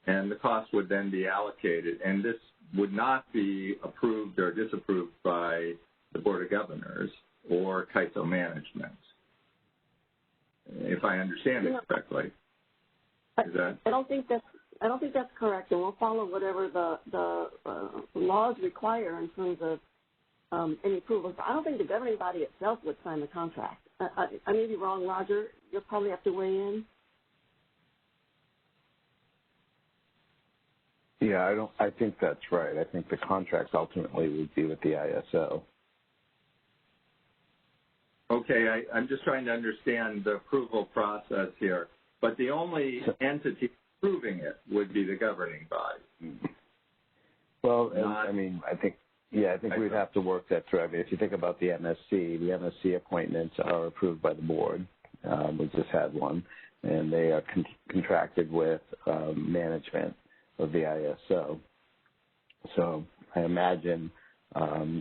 and the cost would then be allocated, and this would not be approved or disapproved by the Board of Governors or CAISO management, if I understand it correctly. Is that? I don't think that's correct, and we'll follow whatever the laws require in terms of any approvals. I don't think the governing body itself would sign the contract. I may be wrong, Roger. You'll probably have to weigh in. Yeah, I think that's right. I think the contracts ultimately would be with the ISO. Okay, I'm just trying to understand the approval process here. But the only entity approving it would be the governing body. Well, I think we'd have to work that through. I mean, if you think about the MSC appointments are approved by the board. We just had one, and they are contracted with management of the ISO. So I imagine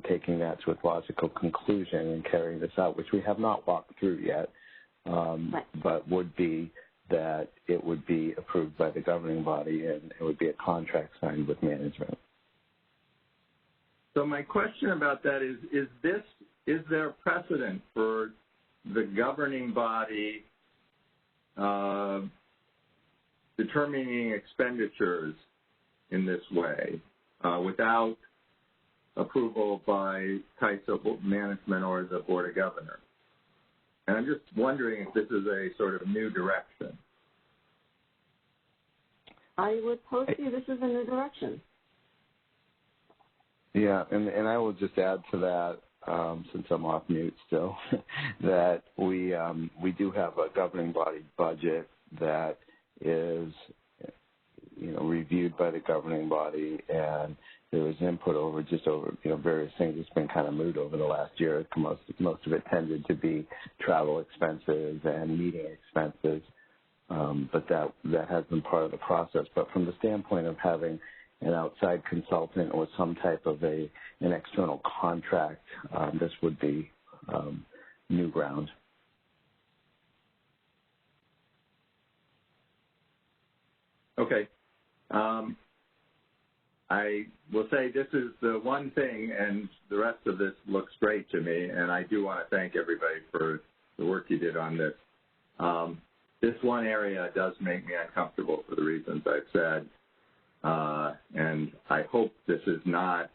taking that to its logical conclusion and carrying this out, which we have not walked through yet, but would be that it would be approved by the governing body and it would be a contract signed with management. So my question about that is there precedent for the governing body determining expenditures in this way without approval by CAISO management or the Board of Governors? And I'm just wondering if this is a sort of new direction. I would pose to you this is a new direction. Yeah, and I will just add to that, since I'm off mute still, that we do have a governing body budget that is, reviewed by the governing body, and there was input over various things. It's been kind of moot over the last year. Most of it tended to be travel expenses and meeting expenses, but that has been part of the process. But from the standpoint of having an outside consultant or some type of an external contract, this would be new ground. Okay. I will say this is the one thing, and the rest of this looks great to me, and I do want to thank everybody for the work you did on this. This one area does make me uncomfortable for the reasons I've said, and I hope this is not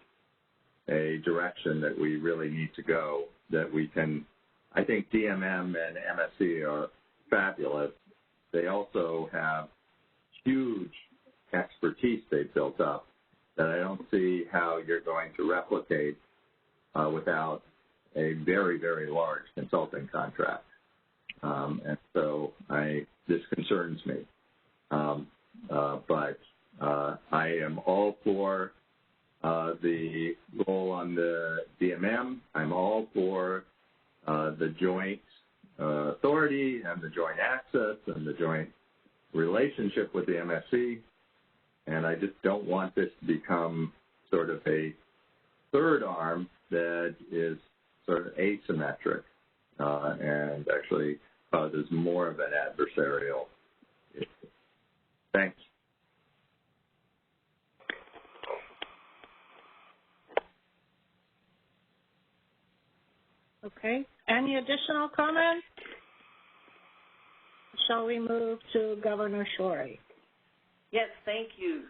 a direction that we really need to go, that we can, I think DMM and MSC are fabulous. They also have huge expertise they've built up that I don't see how you're going to replicate without a very, very large consulting contract. And so this concerns me. But I am all for the role on the DMM. I'm all for the joint authority and the joint access and the joint relationship with the MSC. And I just don't want this to become sort of a third arm that is sort of asymmetric and actually causes more of an adversarial issue. Thanks. Okay. Any additional comments? Shall we move to Governor Shorey? Yes, thank you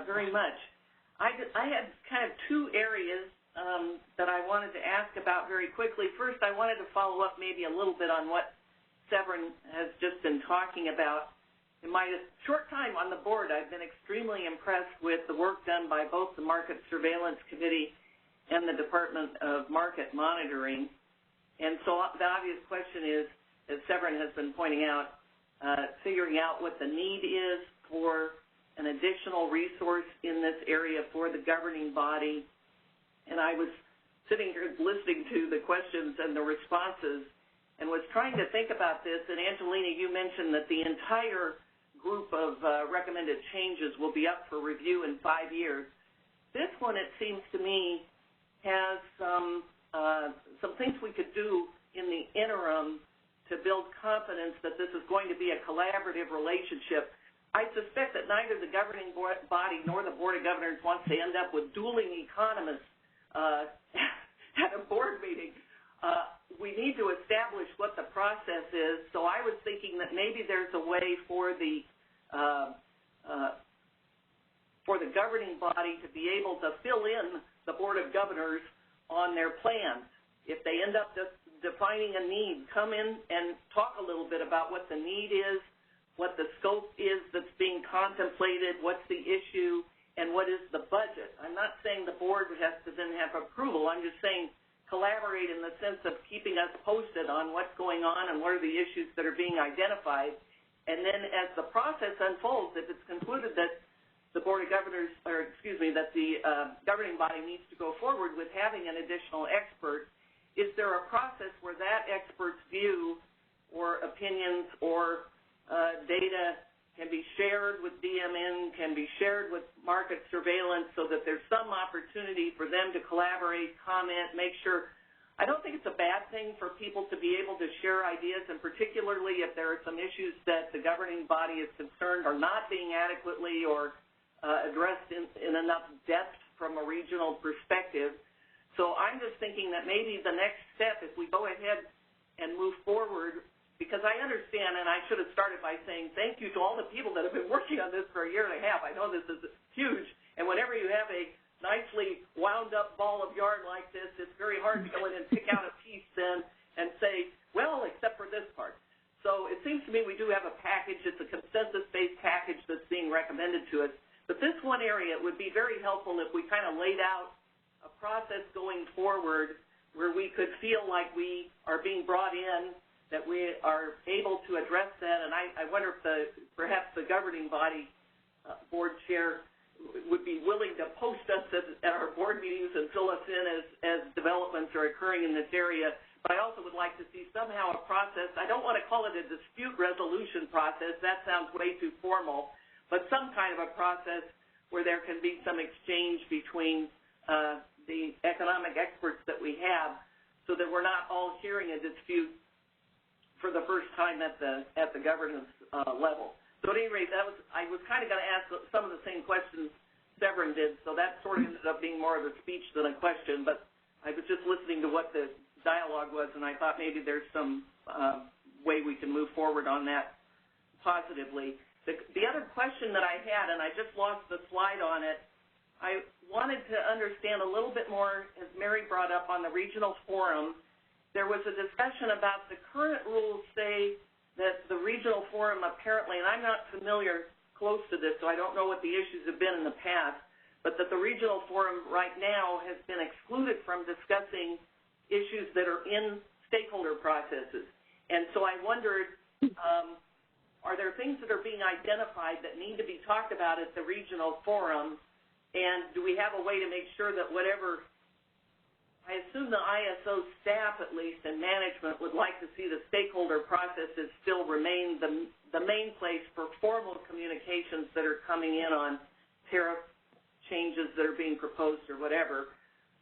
very much. I had kind of two areas that I wanted to ask about very quickly. First, I wanted to follow up maybe a little bit on what Severin has just been talking about. In my short time on the board, I've been extremely impressed with the work done by both the Market Surveillance Committee and the Department of Market Monitoring. And so the obvious question is, as Severin has been pointing out, figuring out what the need is for an additional resource in this area for the governing body. And I was sitting here listening to the questions and the responses and was trying to think about this. And Angelina, you mentioned that the entire group of recommended changes will be up for review in 5 years. This one, it seems to me, has some things we could do in the interim to build confidence that this is going to be a collaborative relationship. I suspect that neither the governing body nor the Board of Governors wants to end up with dueling economists at a board meeting. We need to establish what the process is. So I was thinking that maybe there's a way for the governing body to be able to fill in the Board of Governors on their plans. If they end up just defining a need, come in and talk a little bit about what the need is, what the scope is that's being contemplated, what's the issue, and what is the budget. I'm not saying the board has to then have approval. I'm just saying collaborate in the sense of keeping us posted on what's going on and what are the issues that are being identified. And then as the process unfolds, if it's concluded that the Board of Governors, or excuse me, that the governing body needs to go forward with having an additional expert, is there a process where that expert's view or opinions or data can be shared with DMN, can be shared with market surveillance so that there's some opportunity for them to collaborate, comment, make sure. I don't think it's a bad thing for people to be able to share ideas, and particularly if there are some issues that the governing body is concerned are not being adequately or addressed in enough depth from a regional perspective. So I'm just thinking that maybe the next step, if we go ahead and move forward, because I understand, and I should have started by saying thank you to all the people that have been working on this for a year and a half. I know this is huge, and whenever you have a nicely wound up ball of yarn like this, it's very hard to go in and pick out a piece then and say, well, except for this part. So it seems to me we do have a package. It's a consensus-based package that's being recommended to us. But this one area, it would be very helpful if we kind of laid out a process going forward where we could feel like we are being brought in, that we are able to address that. And I wonder if perhaps the governing body board chair would be willing to post us at our board meetings and fill us in as developments are occurring in this area. But I also would like to see somehow a process. I don't want to call it a dispute resolution process. That sounds way too formal. But some kind of a process where there can be some exchange between the economic experts that we have so that we're not all hearing a dispute for the first time at the governance level. So at any rate, I was kind of going to ask some of the same questions Severin did, so that sort of ended up being more of a speech than a question, but I was just listening to what the dialogue was, and I thought maybe there's some way we can move forward on that positively. The other question that I had, and I just lost the slide on it, I wanted to understand a little bit more, as Mary brought up on the regional forum. There was a discussion about the current rules say that the regional forum apparently, and I'm not familiar close to this, so I don't know what the issues have been in the past, but that the regional forum right now has been excluded from discussing issues that are in stakeholder processes. And so I wondered, are there things that are being identified that need to be talked about at the regional forum, and do we have a way to make sure that whatever, I assume the ISO staff at least and management would like to see the stakeholder processes still remain the main place for formal communications that are coming in on tariff changes that are being proposed or whatever.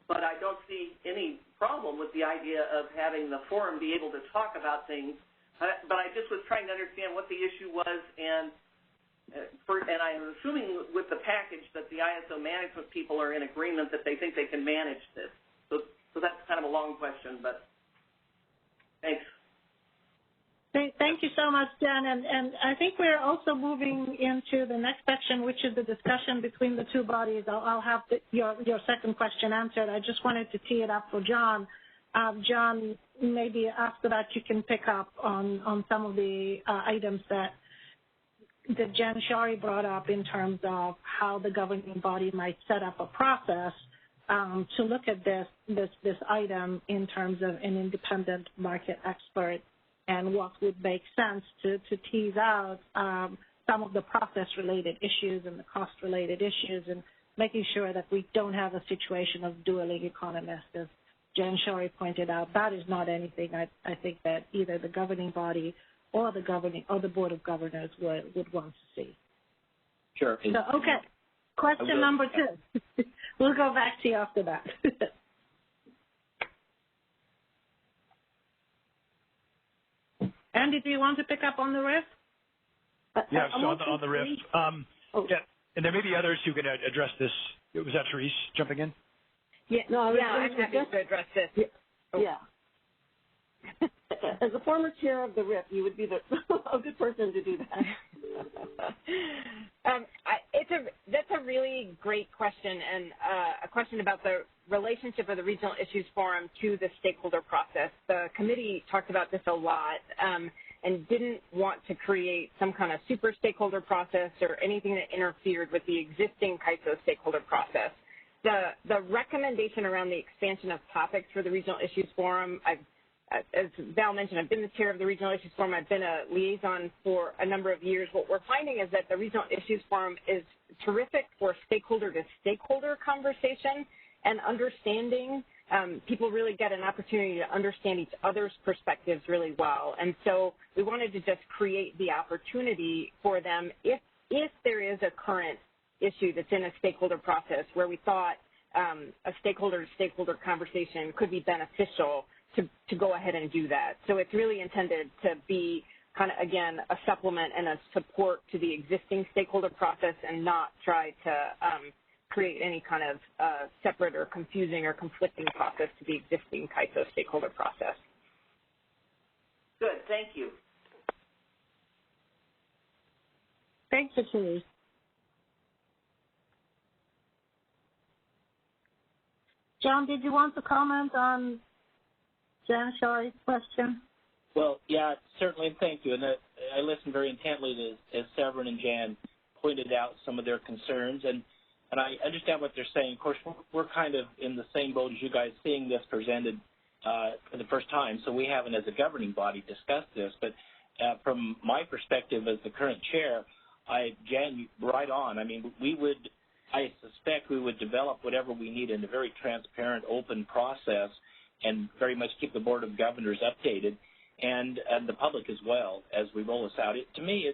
But I don't see any problem with the idea of having the forum be able to talk about things. But I just was trying to understand what the issue was, and I'm assuming with the package that the ISO management people are in agreement that they think they can manage this. So that's kind of a long question, but thanks. Thank you so much, Jen. And I think we're also moving into the next section, which is the discussion between the two bodies. I'll have your second question answered. I just wanted to tee it up for John. John, maybe after that you can pick up on some of the items that Jen Shari brought up in terms of how the governing body might set up a process to look at this item in terms of an independent market expert and what would make sense to tease out some of the process-related issues and the cost-related issues, and making sure that we don't have a situation of dueling economists. As Jen Shari pointed out, that is not anything I think that either the governing body or the Board of Governors would want to see. Sure. So, okay. Question number 2. We'll go back to you after that. Andy, do you want to pick up on the RIF? Yeah, so on the RIF. Yeah, and there may be others who can address this. Was that Therese jumping in? Yeah, I'm happy to address this. Yeah. As a former chair of the RIF, you would be a good person to do that. That's a really great question, and a question about the relationship of the Regional Issues Forum to the stakeholder process. The committee talked about this a lot and didn't want to create some kind of super stakeholder process or anything that interfered with the existing CAISO stakeholder process. The recommendation around the expansion of topics for the Regional Issues Forum, as Val mentioned, I've been the chair of the Regional Issues Forum. I've been a liaison for a number of years. What we're finding is that the Regional Issues Forum is terrific for stakeholder-to-stakeholder conversation and understanding. People really get an opportunity to understand each other's perspectives really well. And so we wanted to just create the opportunity for them if there is a current issue that's in a stakeholder process where we thought a stakeholder-to-stakeholder conversation could be beneficial to go ahead and do that. So it's really intended to be kind of, again, a supplement and a support to the existing stakeholder process and not try to create any kind of separate or confusing or conflicting process to the existing CAISO stakeholder process. Good, thank you. Thanks, Therese. John, did you want to comment on Jen Shari's question? Well, yeah, certainly, thank you. And I listened very intently as Severin and Jan pointed out some of their concerns, and I understand what they're saying. Of course, we're kind of in the same boat as you guys, seeing this presented for the first time, so we haven't, as a governing body, discussed this. But from my perspective as the current chair, Jan, right on. I mean, I suspect we would develop whatever we need in a very transparent, open process and very much keep the Board of Governors updated and the public as well as we roll this out. To me,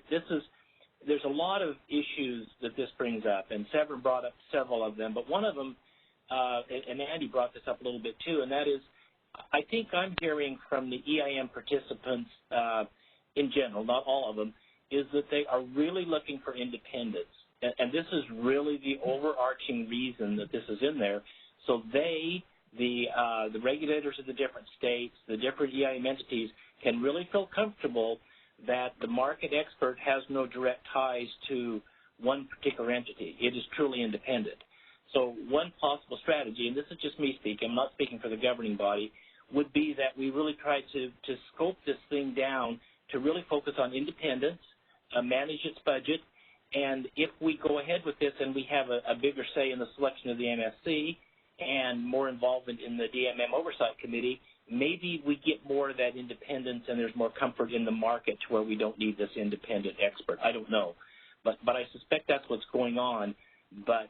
there's a lot of issues that this brings up, and Severin brought up several of them, but one of them, and Andy brought this up a little bit too, and that is I think I'm hearing from the EIM participants in general, not all of them, is that they are really looking for independence. and this is really the overarching reason that this is in there, so the regulators of the different states, the different EIM entities, can really feel comfortable that the market expert has no direct ties to one particular entity. It is truly independent. So one possible strategy, and this is just me speaking, I'm not speaking for the governing body, would be that we really try to scope this thing down to really focus on independence, manage its budget, and if we go ahead with this and we have a bigger say in the selection of the MSC and more involvement in the DMM Oversight Committee, maybe we get more of that independence and there's more comfort in the market to where we don't need this independent expert. I don't know. But I suspect that's what's going on. But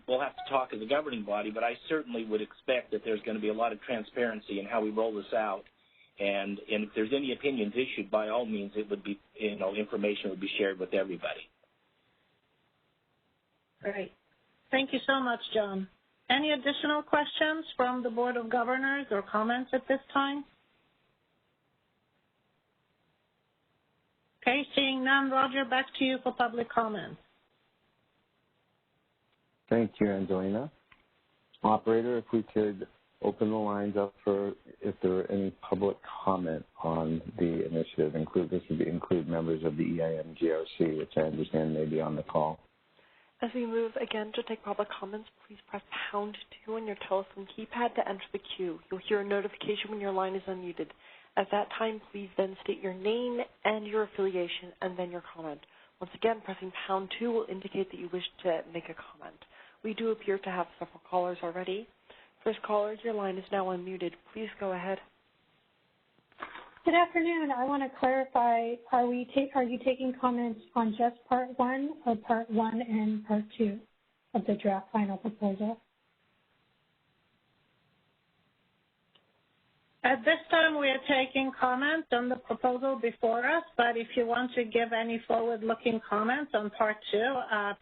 we'll have to talk as a governing body, but I certainly would expect that there's going to be a lot of transparency in how we roll this out. And if there's any opinions issued, by all means, it would be, information would be shared with everybody. Great. Thank you so much, John. Any additional questions from the Board of Governors or comments at this time? Okay, seeing none, Roger, back to you for public comments. Thank you, Angelina. Operator, if we could open the lines up for if there are any public comment on the initiative. This would include members of the EIM GRC, which I understand may be on the call. As we move again to take public comments, please press #2 on your telephone keypad to enter the queue. You'll hear a notification when your line is unmuted. At that time, please then state your name and your affiliation and then your comment. Once again, pressing #2 will indicate that you wish to make a comment. We do appear to have several callers already. First caller, your line is now unmuted. Please go ahead. Good afternoon. I want to clarify, are you taking comments on just Part 1 or Part 1 and Part 2 of the draft final proposal? At this time, we are taking comments on the proposal before us, but if you want to give any forward-looking comments on Part 2,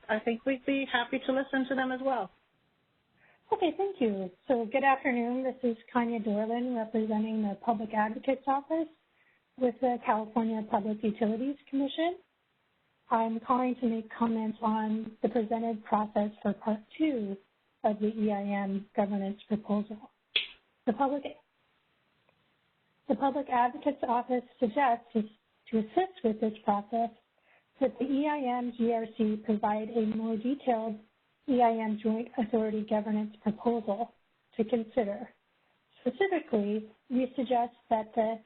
I think we'd be happy to listen to them as well. Okay, thank you. So good afternoon. This is Kanya Dorlin representing the Public Advocate's Office with the California Public Utilities Commission. I'm calling to make comments on the presented process for Part 2 of the EIM governance proposal. The Public Advocate's Office suggests to assist with this process that the EIM GRC provide a more detailed EIM Joint Authority Governance proposal to consider. Specifically, we suggest that the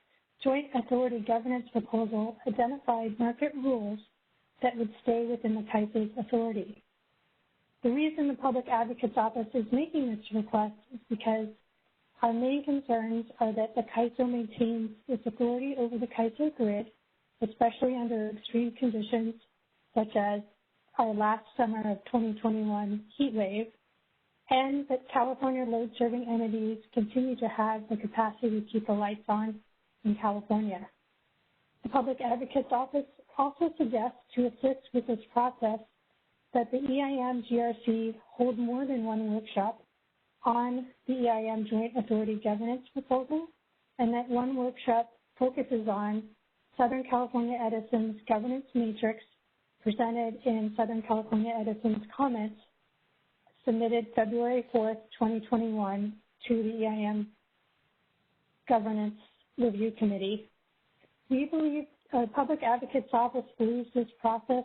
Joint Authority Governance proposal identified market rules that would stay within the CAISO's authority. The reason the Public Advocate's Office is making this request is because our main concerns are that the CAISO maintains its authority over the CAISO grid, especially under extreme conditions such as our last summer of 2021 heat wave, and that California load-serving entities continue to have the capacity to keep the lights on in California. The Public Advocate's Office also suggests to assist with this process that the EIM GRC hold more than one workshop on the EIM Joint Authority Governance proposal, and that one workshop focuses on Southern California Edison's governance matrix presented in Southern California Edison's comments submitted February 4th, 2021 to the EIM Governance Review Committee. We believe the Public Advocate's Office believes this process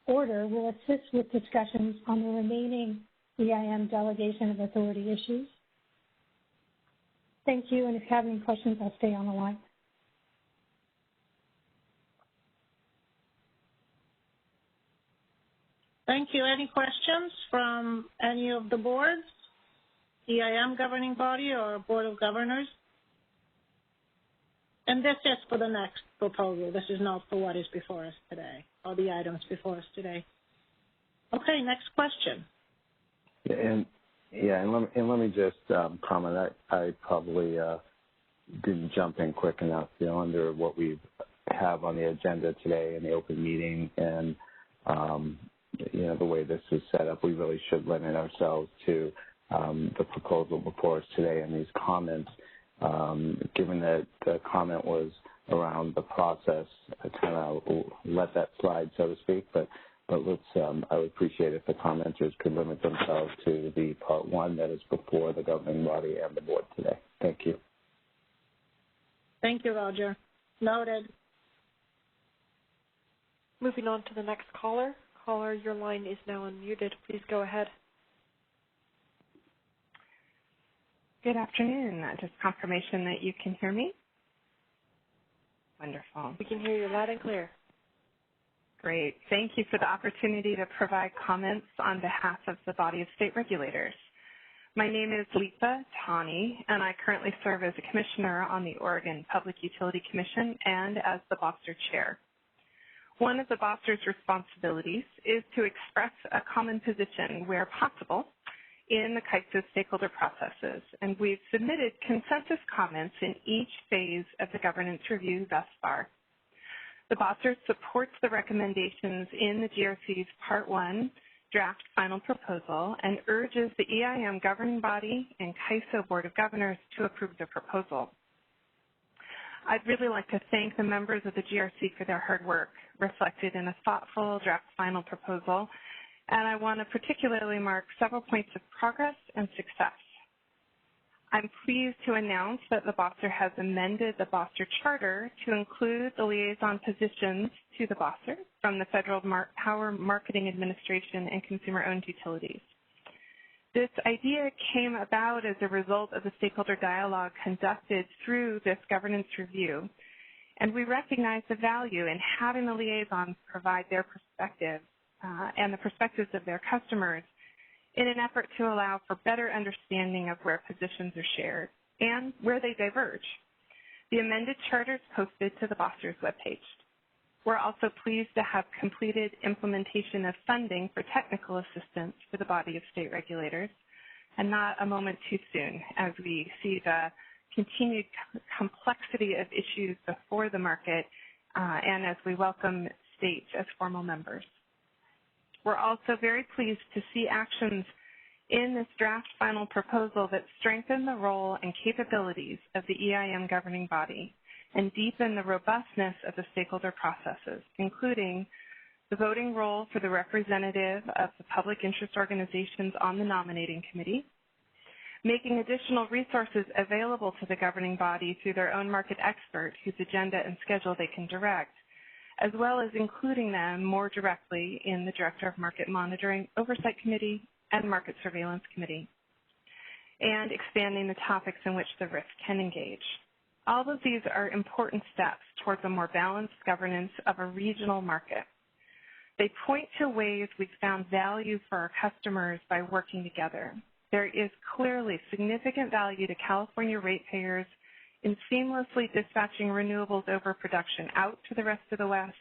order will assist with discussions on the remaining EIM delegation of authority issues. Thank you, and if you have any questions, I'll stay on the line. Thank you. Any questions from any of the boards, EIM governing body or Board of Governors? And this is for the next proposal. This is not for what is before us today, or the items before us today. Okay, next question. And let me just comment. I probably didn't jump in quick enough, under what we have on the agenda today in the open meeting, and the way this is set up, we really should limit ourselves to the proposal before us today and these comments. Given that the comment was around the process, I kind of let that slide, so to speak, but but I would appreciate if the commenters could limit themselves to the part one that is before the governing body and the board today. Thank you. Thank you, Roger. Noted. Moving on to the next caller. Caller, your line is now unmuted. Please go ahead. Good afternoon. Just confirmation that you can hear me? Wonderful. We can hear you loud and clear. Great. Thank you for the opportunity to provide comments on behalf of the body of state regulators. My name is Lisa Tawney, and I currently serve as a commissioner on the Oregon Public Utility Commission and as the BOSTER chair. One of the BOSTER's responsibilities is to express a common position where possible in the CAISO stakeholder processes, and we've submitted consensus comments in each phase of the governance review thus far. The BOSTER supports the recommendations in the GRC's Part 1 draft final proposal and urges the EIM governing body and CAISO Board of Governors to approve the proposal. I'd really like to thank the members of the GRC for their hard work reflected in a thoughtful draft final proposal, and I want to particularly mark several points of progress and success. I'm pleased to announce that the BOSTER has amended the BOSTER Charter to include the liaison positions to the BOSTER from the Federal Power Marketing Administration and consumer-owned utilities. This idea came about as a result of the stakeholder dialogue conducted through this governance review, and we recognize the value in having the liaisons provide their perspective and the perspectives of their customers in an effort to allow for better understanding of where positions are shared and where they diverge. The amended charter is posted to the BOSTER's webpage. We're also pleased to have completed implementation of funding for technical assistance for the body of state regulators, and not a moment too soon as we see the continued complexity of issues before the market and as we welcome states as formal members. We're also very pleased to see actions in this draft final proposal that strengthen the role and capabilities of the EIM governing body and deepen the robustness of the stakeholder processes, including the voting role for the representative of the public interest organizations on the nominating committee, making additional resources available to the governing body through their own market expert whose agenda and schedule they can direct, as well as including them more directly in the Director of Market Monitoring Oversight Committee and Market Surveillance Committee, and expanding the topics in which the RIF can engage. All of these are important steps towards a more balanced governance of a regional market. They point to ways we've found value for our customers by working together. There is clearly significant value to California ratepayers in seamlessly dispatching renewables over production out to the rest of the West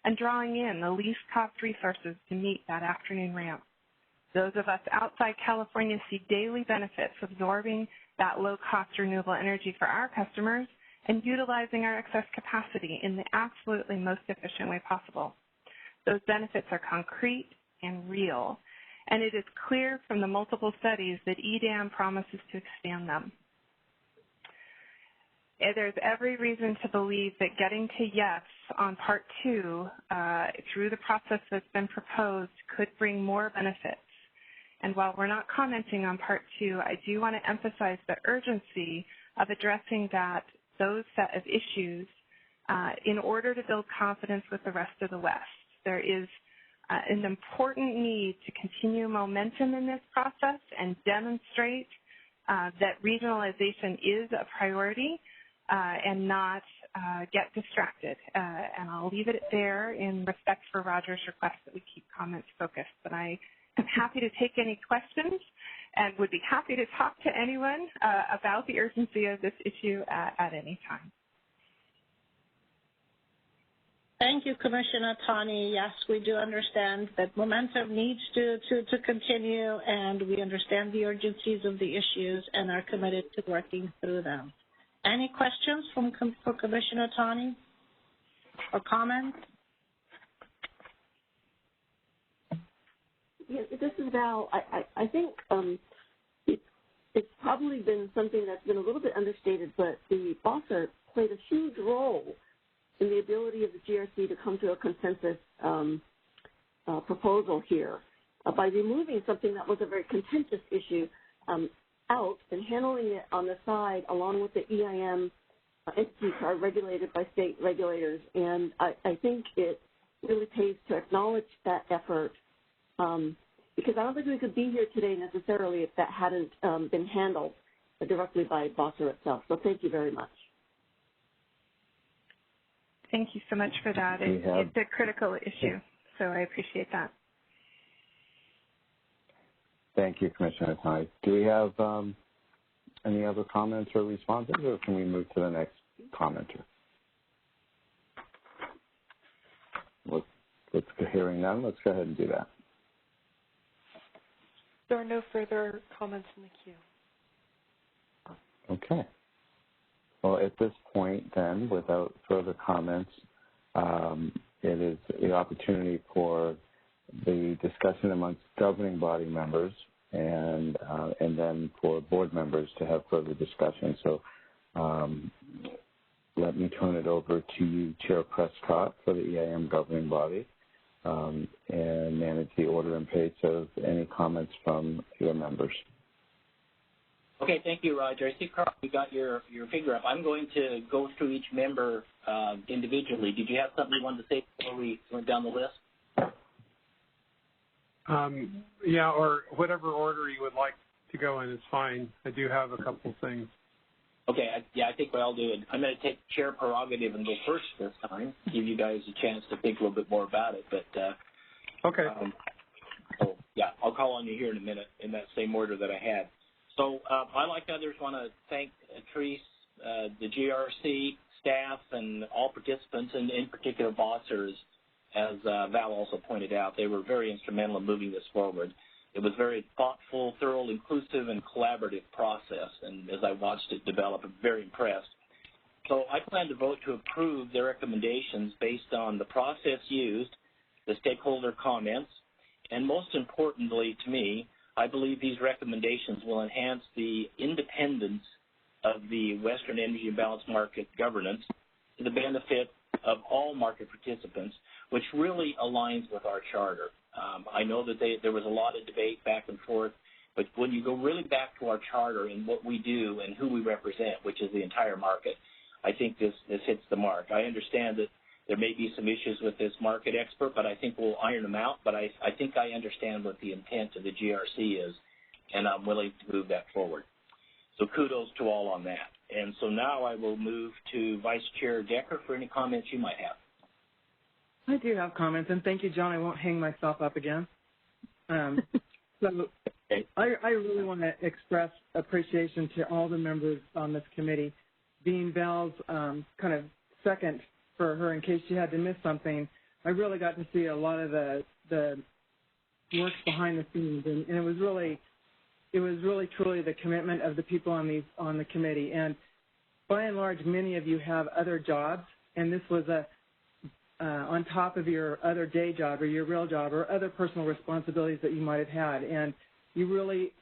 and drawing in the least cost resources to meet that afternoon ramp. Those of us outside California see daily benefits absorbing that low-cost renewable energy for our customers and utilizing our excess capacity in the absolutely most efficient way possible. Those benefits are concrete and real, and it is clear from the multiple studies that EDAM promises to expand them. There's every reason to believe that getting to yes on Part 2 through the process that's been proposed could bring more benefits. And while we're not commenting on Part 2, I do want to emphasize the urgency of addressing those set of issues in order to build confidence with the rest of the West. There is an important need to continue momentum in this process and demonstrate that regionalization is a priority and not get distracted. And I'll leave it there in respect for Roger's request that we keep comments focused. But I am happy to take any questions and would be happy to talk to anyone about the urgency of this issue at any time. Thank you, Commissioner Tawney. Yes, we do understand that momentum needs to continue, and we understand the urgencies of the issues and are committed to working through them. Any questions for Commissioner Tawney or comments? Yeah, this is Val. I think it's probably been something that's been a little bit understated, but the BOSTER played a huge role in the ability of the GRC to come to a consensus proposal here by removing something that was a very contentious issue out and handling it on the side along with the EIM entities are regulated by state regulators. And I think it really pays to acknowledge that effort because I don't think we could be here today necessarily if that hadn't been handled directly by BOSSR itself. So thank you very much. Thank you so much for that. It's a critical issue, so I appreciate that. Thank you, Commissioner Tani. Do we have any other comments or responses, or can we move to the next commenter? Hearing none, let's go ahead and do that. There are no further comments in the queue. Okay. Well, at this point, then, without further comments, it is the opportunity for the discussion amongst governing body members and then for board members to have further discussion. So let me turn it over to you, Chair Prescott, for the EIM governing body, and manage the order and pace of any comments from your members. Okay, thank you, Roger. I see, Carl, you got your finger up. I'm going to go through each member individually. Did you have something you wanted to say before we went down the list? Yeah, or whatever order you would like to go in is fine. I do have a couple things. Okay, I think what I'll do is I'm going to take chair prerogative and go first this time, give you guys a chance to think a little bit more about it. But okay. So, yeah, I'll call on you here in a minute in that same order that I had. So I, like others, want to thank Therese, the GRC staff, and all participants, and in particular BOSSRs, as Val also pointed out. They were very instrumental in moving this forward. It was a very thoughtful, thorough, inclusive, and collaborative process, and as I watched it develop, I'm very impressed. So I plan to vote to approve their recommendations based on the process used, the stakeholder comments, and most importantly to me, I believe these recommendations will enhance the independence of the Western Energy Imbalance Market governance to the benefit of all market participants, which really aligns with our charter. I know that there was a lot of debate back and forth, but when you go really back to our charter and what we do and who we represent, which is the entire market, I think this hits the mark. I understand that there may be some issues with this market expert, but I think we'll iron them out. But I think I understand what the intent of the GRC is, and I'm willing to move that forward. So kudos to all on that. And so now I will move to Vice Chair Decker for any comments you might have. I do have comments, and thank you, John. I won't hang myself up again. So I really want to express appreciation to all the members on this committee. Being Val's kind of second for her in case she had to miss something, I really got to see a lot of the work behind the scenes, and it was really truly the commitment of the people on the committee. And by and large, many of you have other jobs, and this was on top of your other day job or your real job or other personal responsibilities that you might have had. And you really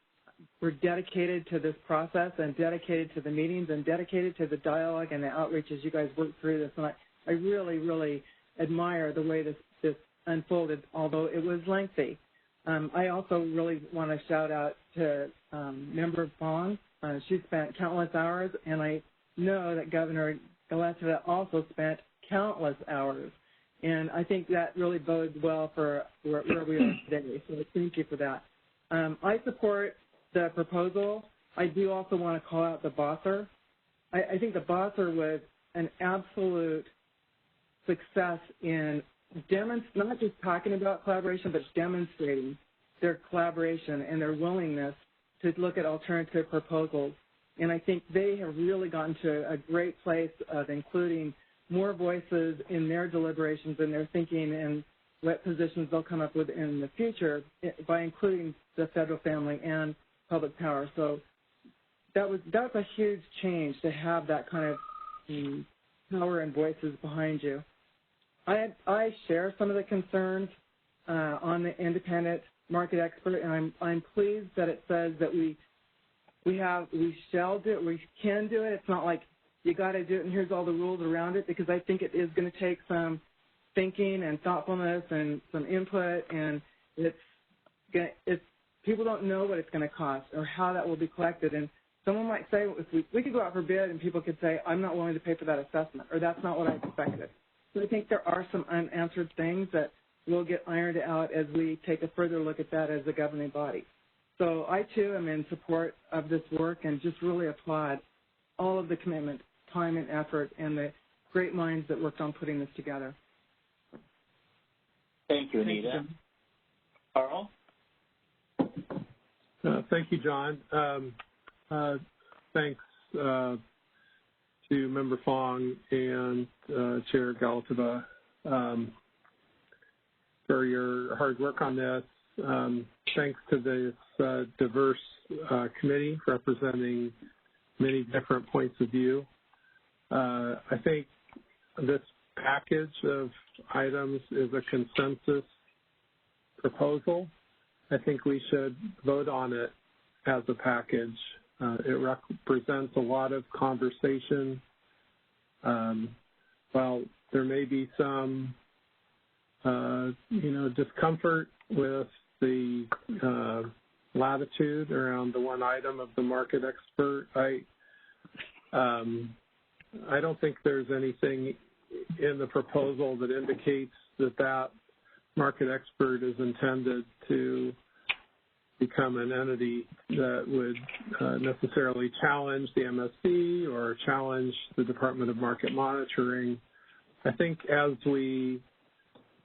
were dedicated to this process and dedicated to the meetings and dedicated to the dialogue and the outreach as you guys worked through this. And I really, really admire the way this unfolded, although it was lengthy. I also really want to shout out to Member Fong. She spent countless hours, and I know that Governor Gillespie also spent countless hours. And I think that really bodes well for where we are today. So thank you for that. I support the proposal. I do also want to call out the BOSSR. I think the BOSSR was an absolute success in not just talking about collaboration, but demonstrating their collaboration and their willingness to look at alternative proposals. And I think they have really gotten to a great place of including more voices in their deliberations and their thinking and what positions they'll come up with in the future by including the federal family and public power. So that's a huge change to have that kind of power and voices behind you. I share some of the concerns on the independent market expert, and I'm pleased that it says that we shall do it, we can do it. It's not like you got to do it and here's all the rules around it, because I think it is going to take some thinking and thoughtfulness and some input, and it's people don't know what it's going to cost or how that will be collected. And someone might say, if we could go out for bid and people could say, I'm not willing to pay for that assessment, or that's not what I expected. So I think there are some unanswered things that will get ironed out as we take a further look at that as a governing body. So I, too, am in support of this work and just really applaud all of the commitment, time, and effort, and the great minds that worked on putting this together. Thank you, Anita. Carl? Thank you, John. Thanks to Member Fong and Chair Galataba for your hard work on this. Thanks to this diverse committee representing many different points of view. I think this package of items is a consensus proposal. I think we should vote on it as a package. It represents a lot of conversation. While there may be some, discomfort with the latitude around the one item of the market expert, I don't think there's anything in the proposal that indicates that market expert is intended to become an entity that would necessarily challenge the MSC or challenge the Department of Market Monitoring. I think as we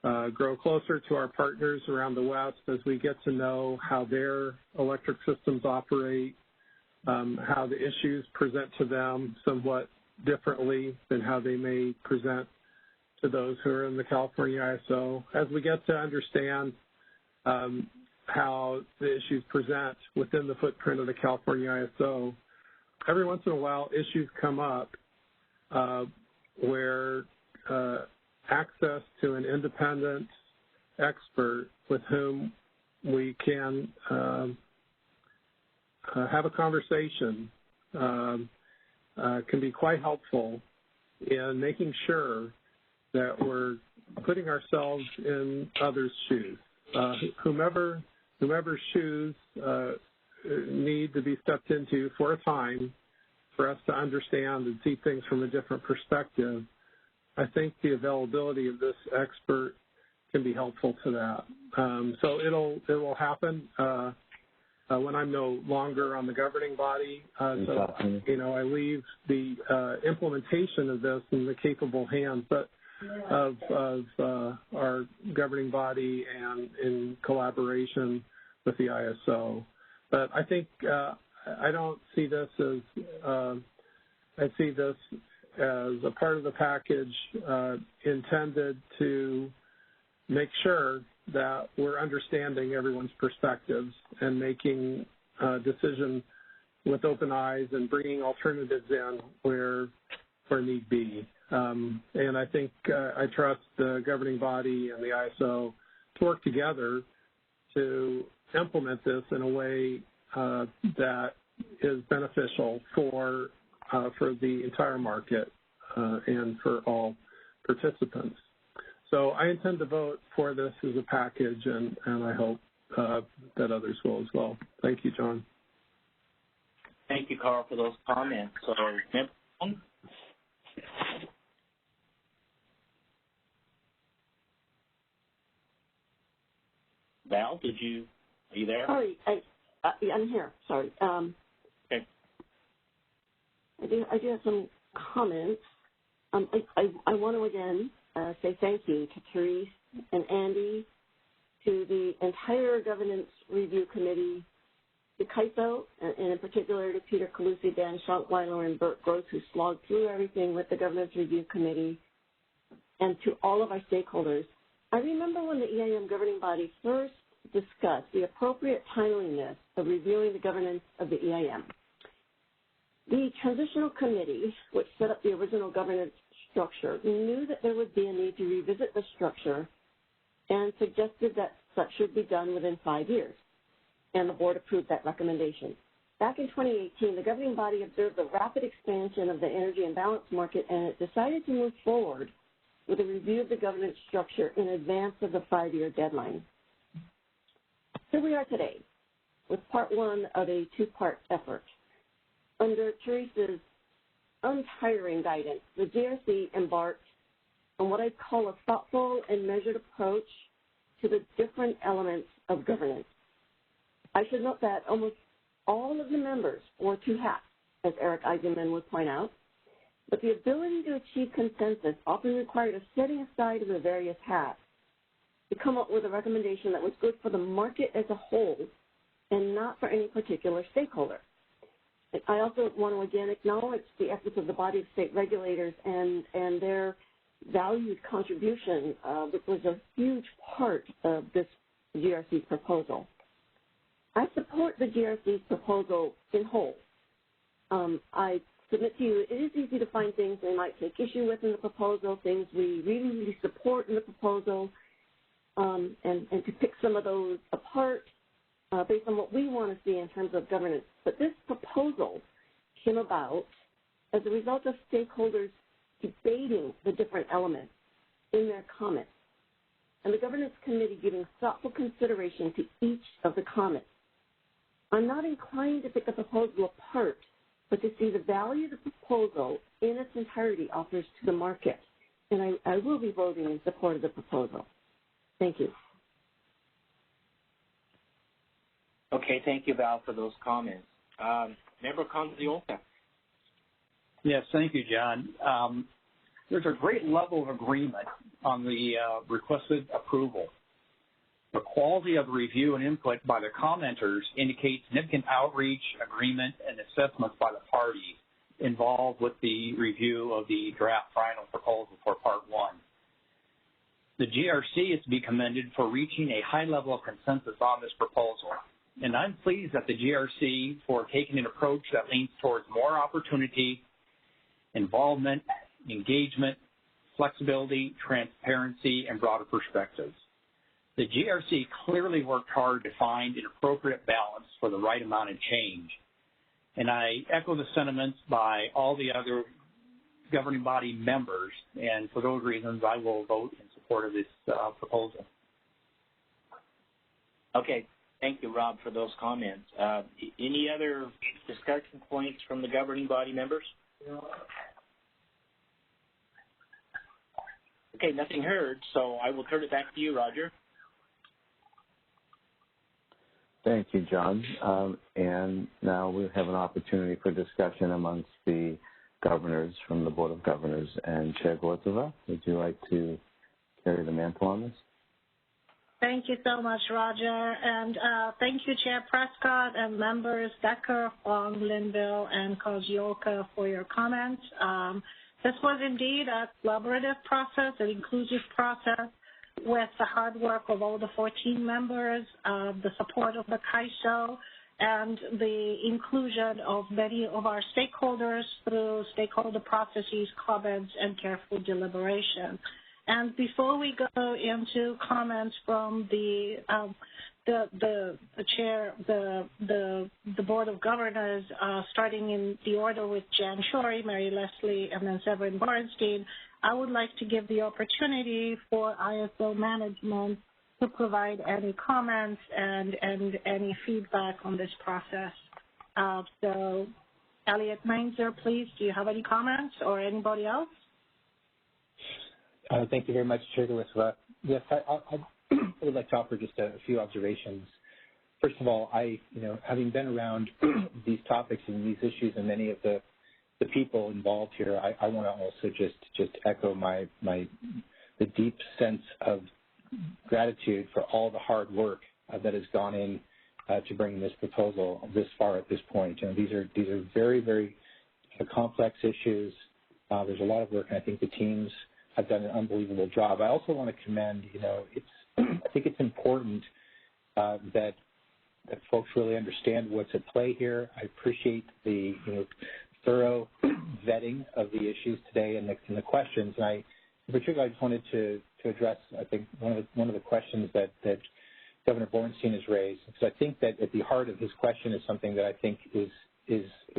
grow closer to our partners around the West, as we get to know how their electric systems operate, how the issues present to them somewhat differently than how they may present to those who are in the California ISO, as we get to understand how the issues present within the footprint of the California ISO, every once in a while issues come up where access to an independent expert with whom we can have a conversation can be quite helpful in making sure that we're putting ourselves in others' shoes. Whomever's shoes need to be stepped into for a time for us to understand and see things from a different perspective, I think the availability of this expert can be helpful to that. So it will happen when I'm no longer on the governing body. So I leave the implementation of this in the capable hands, of our governing body and in collaboration with the ISO. But I think I don't see this as I see this as a part of the package intended to make sure that we're understanding everyone's perspectives and making a decision with open eyes and bringing alternatives in where need be. And I think I trust the governing body and the ISO to work together to implement this in a way that is beneficial for the entire market and for all participants. So I intend to vote for this as a package, and I hope that others will as well. Thank you, John. Thank you, Carl, for those comments. So, Val, are you there? Sorry, I'm here. Sorry. Okay. I do have some comments. I want to again say thank you to Therese and Andy, to the entire Governance Review Committee, to CAISO, and in particular to Peter Calusi, Dan Schonkweiler, and Bert Gross, who slogged through everything with the Governance Review Committee, and to all of our stakeholders. I remember when the EIM governing body first discussed the appropriate timeliness of reviewing the governance of the EIM. The Transitional Committee, which set up the original governance structure, knew that there would be a need to revisit the structure and suggested that such should be done within 5 years, and the board approved that recommendation. Back in 2018, the governing body observed the rapid expansion of the energy imbalance market, and it decided to move forward with a review of the governance structure in advance of the 5-year deadline. Here we are today with part one of a two-part effort. Under Teresa's untiring guidance, the GRC embarked on what I call a thoughtful and measured approach to the different elements of governance. I should note that almost all of the members wore two hats, as Eric Eisenman would point out, but the ability to achieve consensus often required a setting aside of the various hats to come up with a recommendation that was good for the market as a whole and not for any particular stakeholder. I also want to again acknowledge the efforts of the body of state regulators and their valued contribution, which was a huge part of this GRC's proposal. I support the GRC's proposal in whole. I submit to you, it is easy to find things they might take issue with in the proposal, things we really, really support in the proposal, and to pick some of those apart based on what we want to see in terms of governance. But this proposal came about as a result of stakeholders debating the different elements in their comments, and the Governance Committee giving thoughtful consideration to each of the comments. I'm not inclined to pick the proposal apart, but to see the value the proposal in its entirety offers to the market. And I will be voting in support of the proposal. Thank you. Okay, thank you, Val, for those comments. Member Conzioka. Yes, thank you, John. There's a great level of agreement on the requested approval. The quality of the review and input by the commenters indicates significant outreach, agreement, and assessments by the parties involved with the review of the draft final proposal for Part 1. The GRC is to be commended for reaching a high level of consensus on this proposal, and I'm pleased at the GRC for taking an approach that leans towards more opportunity, involvement, engagement, flexibility, transparency, and broader perspectives. The GRC clearly worked hard to find an appropriate balance for the right amount of change. And I echo the sentiments by all the other governing body members, and for those reasons, I will vote in support of this proposal. Okay. Thank you, Rob, for those comments. Any other discussion points from the governing body members? Okay, nothing heard, so I will turn it back to you, Roger. Thank you, John. And now we have an opportunity for discussion amongst the governors from the Board of Governors. And Chair Gortova, would you like to carry the mantle on this? Thank you so much, Roger. And thank you, Chair Prescott and members Decker, Fong, Linville, and Kozioka for your comments. This was indeed a collaborative process, an inclusive process, with the hard work of all the 14 members, the support of the CAISO, and the inclusion of many of our stakeholders through stakeholder processes, comments, and careful deliberation. And before we go into comments from the chair, the Board of Governors, starting in the order with Jan Shorey, Mary Leslie, and then Severin Borenstein, I would like to give the opportunity for ISO management to provide any comments and any feedback on this process. So, Elliot Mainzer, please, do you have any comments, or anybody else? Thank you very much, Chair Gortova. Yes, I would like to offer just a few observations. First of all, having been around these topics and these issues and many of the people involved here, I want to also just echo the deep sense of gratitude for all the hard work that has gone in to bring this proposal this far at this point. These are very, very complex issues. There's a lot of work, and I think the teams have done an unbelievable job. I also want to commend, I think it's important that folks really understand what's at play here. I appreciate the thorough vetting of the issues today and the questions. And in particular, I just wanted to address, I think, one of the questions that Governor Borenstein has raised, because I think that at the heart of his question is something that I think is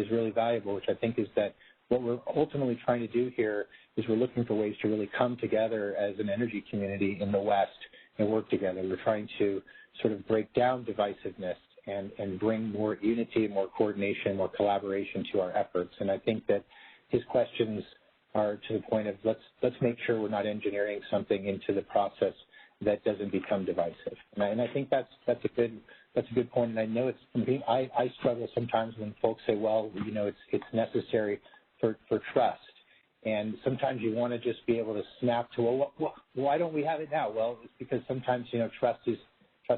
really valuable, which I think is that what we're ultimately trying to do here is we're looking for ways to really come together as an energy community in the West and work together. We're trying to sort of break down divisiveness and bring more unity, more coordination, more collaboration to our efforts. And I think that his questions are to the point of let's make sure we're not engineering something into the process that doesn't become divisive. And I think that's a good point. And I know I struggle sometimes when folks say, well, you know, it's necessary for trust. And sometimes you want to just be able to snap to, well, why don't we have it now? Well, it's because sometimes, you know, trust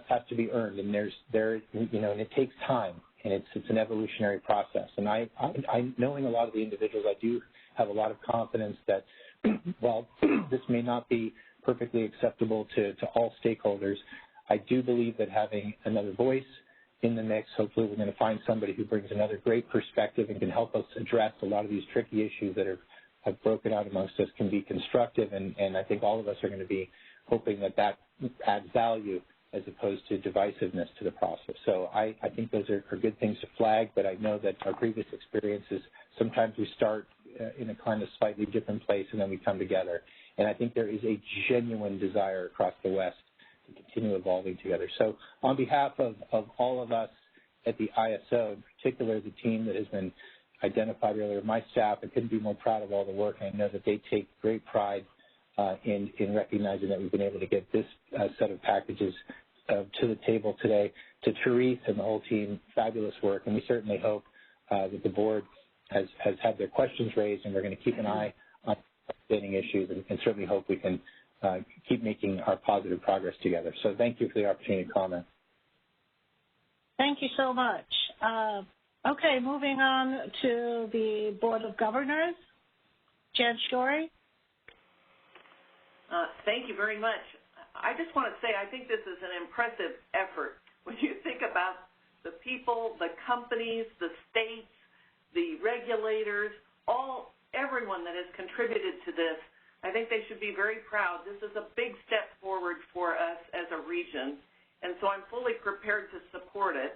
has to be earned, and and it takes time, and it's an evolutionary process. And I knowing a lot of the individuals, I do have a lot of confidence that while this may not be perfectly acceptable to all stakeholders, I do believe that having another voice in the mix, hopefully we're going to find somebody who brings another great perspective and can help us address a lot of these tricky issues that have broken out amongst us, can be constructive, and I think all of us are going to be hoping that adds value as opposed to divisiveness to the process. So I think those are good things to flag, but I know that our previous experiences, sometimes we start in a kind of slightly different place and then we come together. And I think there is a genuine desire across the West to continue evolving together. So on behalf of all of us at the ISO, in particular the team that has been identified earlier, my staff, I couldn't be more proud of all the work. I know that they take great pride in recognizing that we've been able to get this set of packages to the table today. To Therese and the whole team, fabulous work, and we certainly hope that the board has had their questions raised, and we're going to keep an eye on updating issues, and certainly hope we can keep making our positive progress together. So thank you for the opportunity to comment. Thank you so much. Okay, moving on to the Board of Governors. Jen Story. Thank you very much. I just want to say I think this is an impressive effort. When you think about the people, the companies, the states, the regulators, everyone that has contributed to this, I think they should be very proud. This is a big step forward for us as a region, and so I'm fully prepared to support it.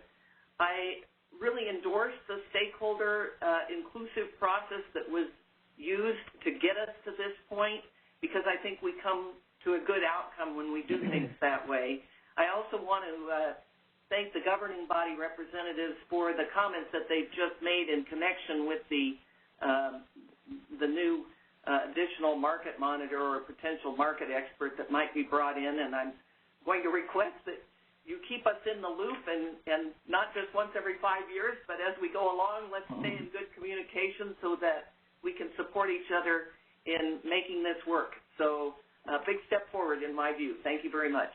I really endorse the stakeholder inclusive process that was used to get us to this point, because I think we come to a good outcome when we do things that way. I also want to thank the governing body representatives for the comments that they've just made in connection with the new additional market monitor or potential market expert that might be brought in, and I'm going to request that you keep us in the loop, and not just once every 5 years, but as we go along, let's stay in good communication so that we can support each other in making this work. So a big step forward in my view. Thank you very much.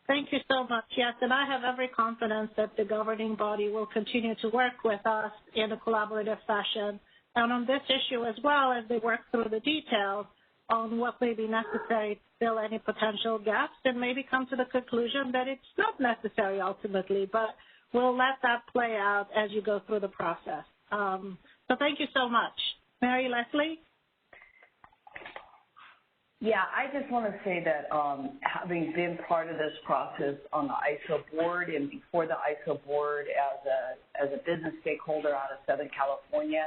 Thank you so much. Yes, and I have every confidence that the governing body will continue to work with us in a collaborative fashion, and on this issue as well, as they work through the details on what may be necessary to fill any potential gaps, and maybe come to the conclusion that it's not necessary ultimately, but we'll let that play out as you go through the process. So thank you so much. Mary Leslie? Yeah, I just want to say that having been part of this process on the ISO board and before the ISO board as a business stakeholder out of Southern California,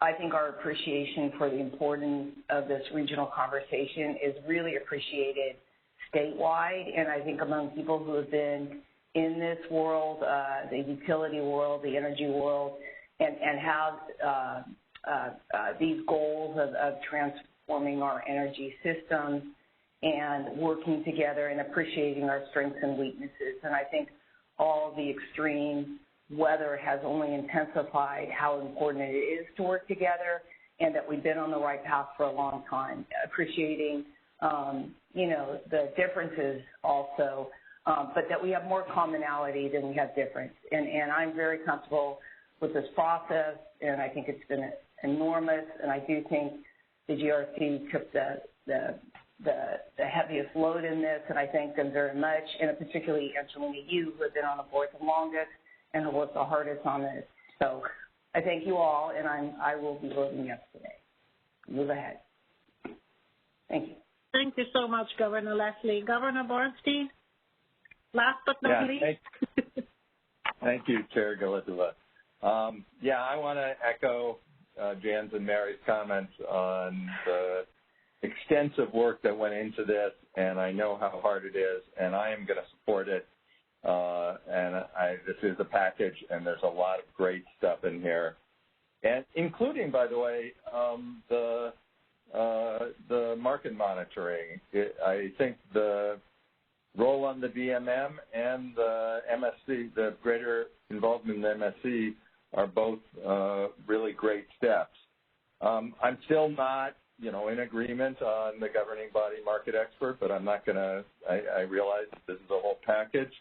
I think our appreciation for the importance of this regional conversation is really appreciated statewide, and I think among people who have been in this world, the utility world, the energy world, and have these goals of transforming our energy systems and working together and appreciating our strengths and weaknesses. And I think all the extreme weather has only intensified how important it is to work together, and that we've been on the right path for a long time. Appreciating, the differences also, but that we have more commonality than we have difference. And I'm very comfortable with this process, and I think it's been enormous, and I do think the GRC took the heaviest load in this, and I thank them very much, and particularly Angelina, you, who have been on the board the longest and have worked the hardest on this. So I thank you all, and I will be voting yes today. Move ahead. Thank you. Thank you so much, Governor Leslie. Governor Bornstein, last but not least. Thank you, Chair Galitova. I want to echo Jan's and Mary's comments on the extensive work that went into this, and I know how hard it is, and I am going to support it. This is a package, and there's a lot of great stuff in here, and including, by the way, the market monitoring. I think the role on the DMM and the MSC, the greater involvement in the MSC, are both really great steps. I'm still not, in agreement on the governing body market expert, but I'm not going to. I realize that this is a whole package.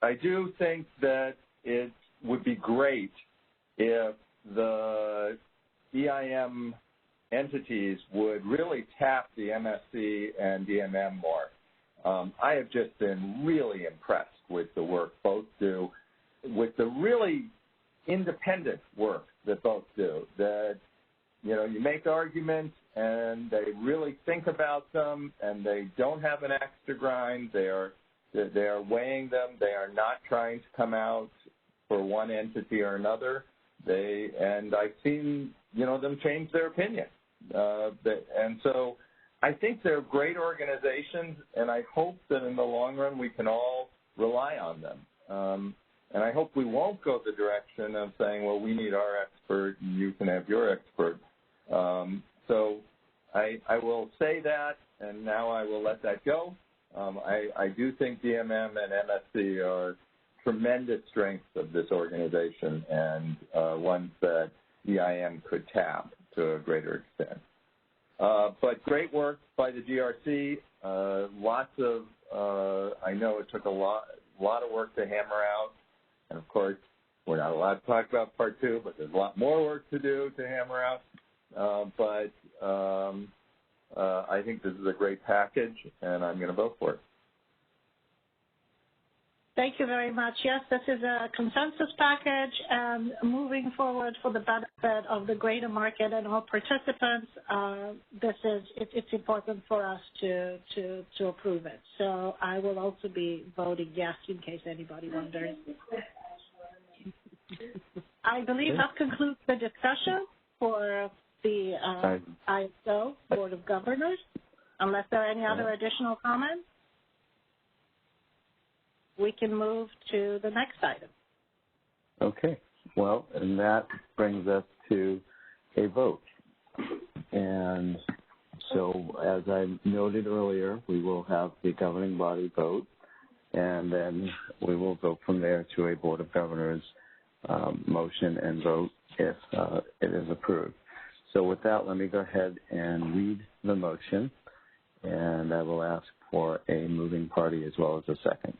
I do think that it would be great if the EIM entities would really tap the MSC and DMM more. I have just been really impressed with the work both do, with the really independent work that both do. That, you make arguments and they really think about them and they don't have an axe to grind. They are weighing them. They are not trying to come out for one entity or another. And I've seen, them change their opinion. And so I think they're great organizations, and I hope that in the long run we can all rely on them. And I hope we won't go the direction of saying, well, we need our expert and you can have your expert. So I will say that, and now I will let that go. I do think DMM and MSC are tremendous strengths of this organization and ones that EIM could tap to a greater extent. But great work by the GRC. Lots of, I know it took a lot of work to hammer out. And, of course, we're not allowed to talk about Part 2, but there's a lot more work to do to hammer out. But I think this is a great package, and I'm going to vote for it. Thank you very much. Yes, this is a consensus package, and moving forward for the benefit of the greater market and all participants, it's important for us to approve it. So I will also be voting yes in case anybody wonders. I believe that concludes the discussion for the ISO Board of Governors, unless there are any other additional comments. We can move to the next item. Okay. Well, and that brings us to a vote. And so, as I noted earlier, we will have the governing body vote, and then we will go from there to a Board of Governors motion and vote if it is approved. So with that, let me go ahead and read the motion, and I will ask for a moving party as well as a second.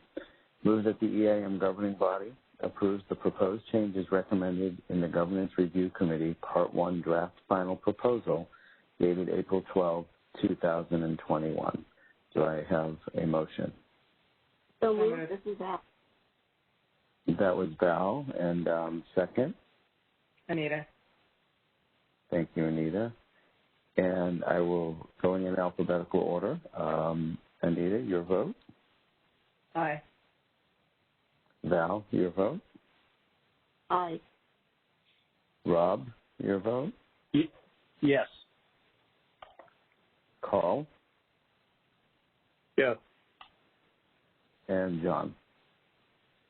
Move that the EIM governing body approves the proposed changes recommended in the Governance Review Committee Part 1 Draft Final Proposal dated April 12, 2021. Do I have a motion? So moved. This is Val. That was Val. And second? Anita. Thank you, Anita. And I will go in alphabetical order. Anita, your vote? Aye. Val, your vote? Aye. Rob, your vote? Yes. Carl? Yes. And John?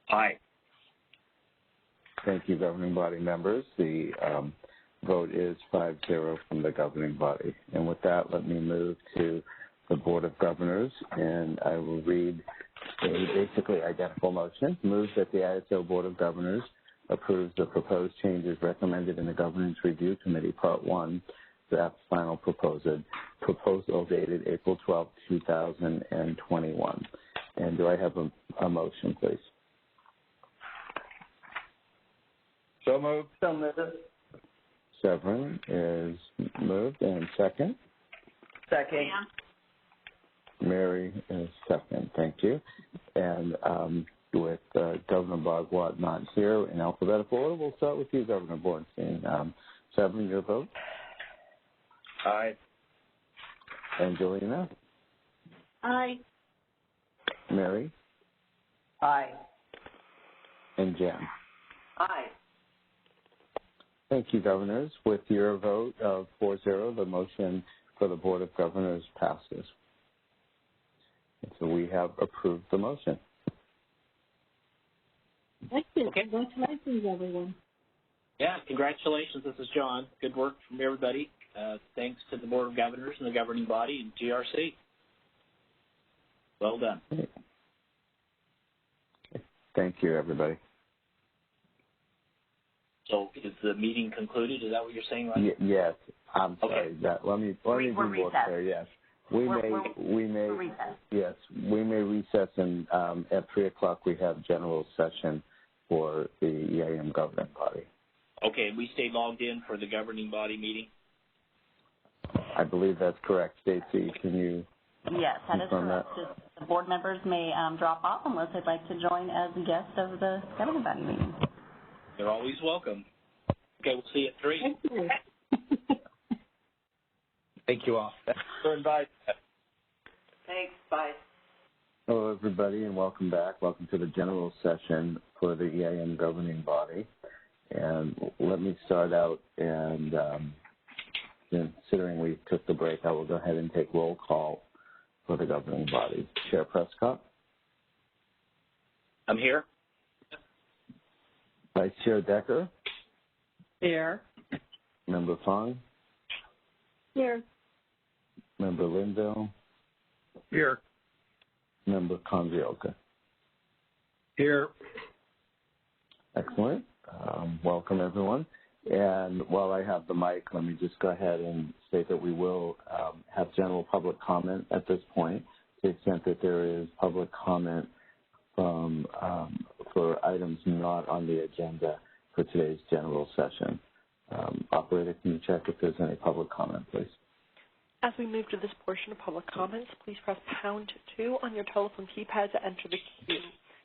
Aye. Thank you, governing body members. The vote is 5-0 from the governing body. And with that, let me move to the Board of Governors, and I will read a basically identical motion. Move that the ISO Board of Governors approves the proposed changes recommended in the Governance Review Committee Part 1 Draft Final Proposal dated April 12, 2021. And do I have a motion, please? So moved. So moved. Severin is moved. And second? Second. Mary is second. Thank you. And with Governor Bogwat not here in alphabetical order, we'll start with you, Governor Bornstein. Severin, your vote? Aye. Angelina? Aye. Mary? Aye. And Jan? Aye. Thank you, Governors. With your vote of 4-0, the motion for the Board of Governors passes. And so we have approved the motion. Thank you. Okay. Congratulations, everyone. Yeah, congratulations. This is John. Good work from everybody. Thanks to the Board of Governors and the governing body and GRC. Well done. Thank you, everybody. So is the meeting concluded? Is that what you're saying, right? Yes. I'm sorry. Okay. Let me be more clear. Yes. We may recess, and at 3 o'clock we have general session for the EIM governing body. Okay, we stay logged in for the governing body meeting? I believe that's correct. Stacy, can you Yes, that is confirm correct. that? Just the board members may drop off unless they'd like to join as a guest of the governing body meeting. They're always welcome. Okay, we'll see you at 3. Thank you. Thank you all. Thanks for inviting us. Thanks. Bye. Hello, everybody, and welcome back. Welcome to the general session for the EIM governing body. And let me start out, and considering we took the break, I will go ahead and take roll call for the governing body. Chair Prescott? I'm here. Vice Chair Decker? Here. Member Fong? Here. Member Linville? Here. Member Convioka? Here. Excellent. Welcome, everyone. And while I have the mic, let me just go ahead and state that we will have general public comment at this point, to the extent that there is public comment from for items not on the agenda for today's general session. Operator, can you check if there's any public comment, please? As we move to this portion of public comments, please press #2 on your telephone keypad to enter the queue.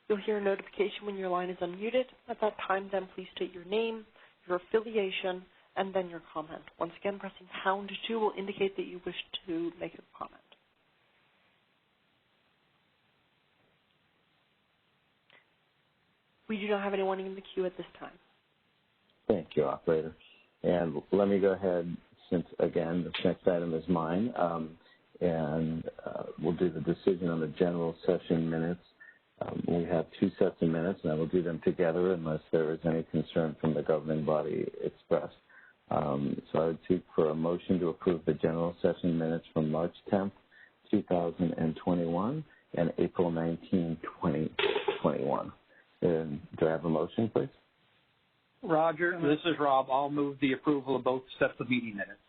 You'll hear a notification when your line is unmuted. At that time, then please state your name, your affiliation, and then your comment. Once again, pressing #2 will indicate that you wish to make a comment. We do not have anyone in the queue at this time. Thank you, Operator. And let me go ahead, since, again, this next item is mine, and we'll do the decision on the general session minutes. We have 2 sets of minutes, and I will do them together unless there is any concern from the governing body expressed. So I would seek for a motion to approve the general session minutes from March 10th, 2021, and April 19, 2021. And do I have a motion, please? Roger, this is Rob. I'll move the approval of both sets of meeting minutes.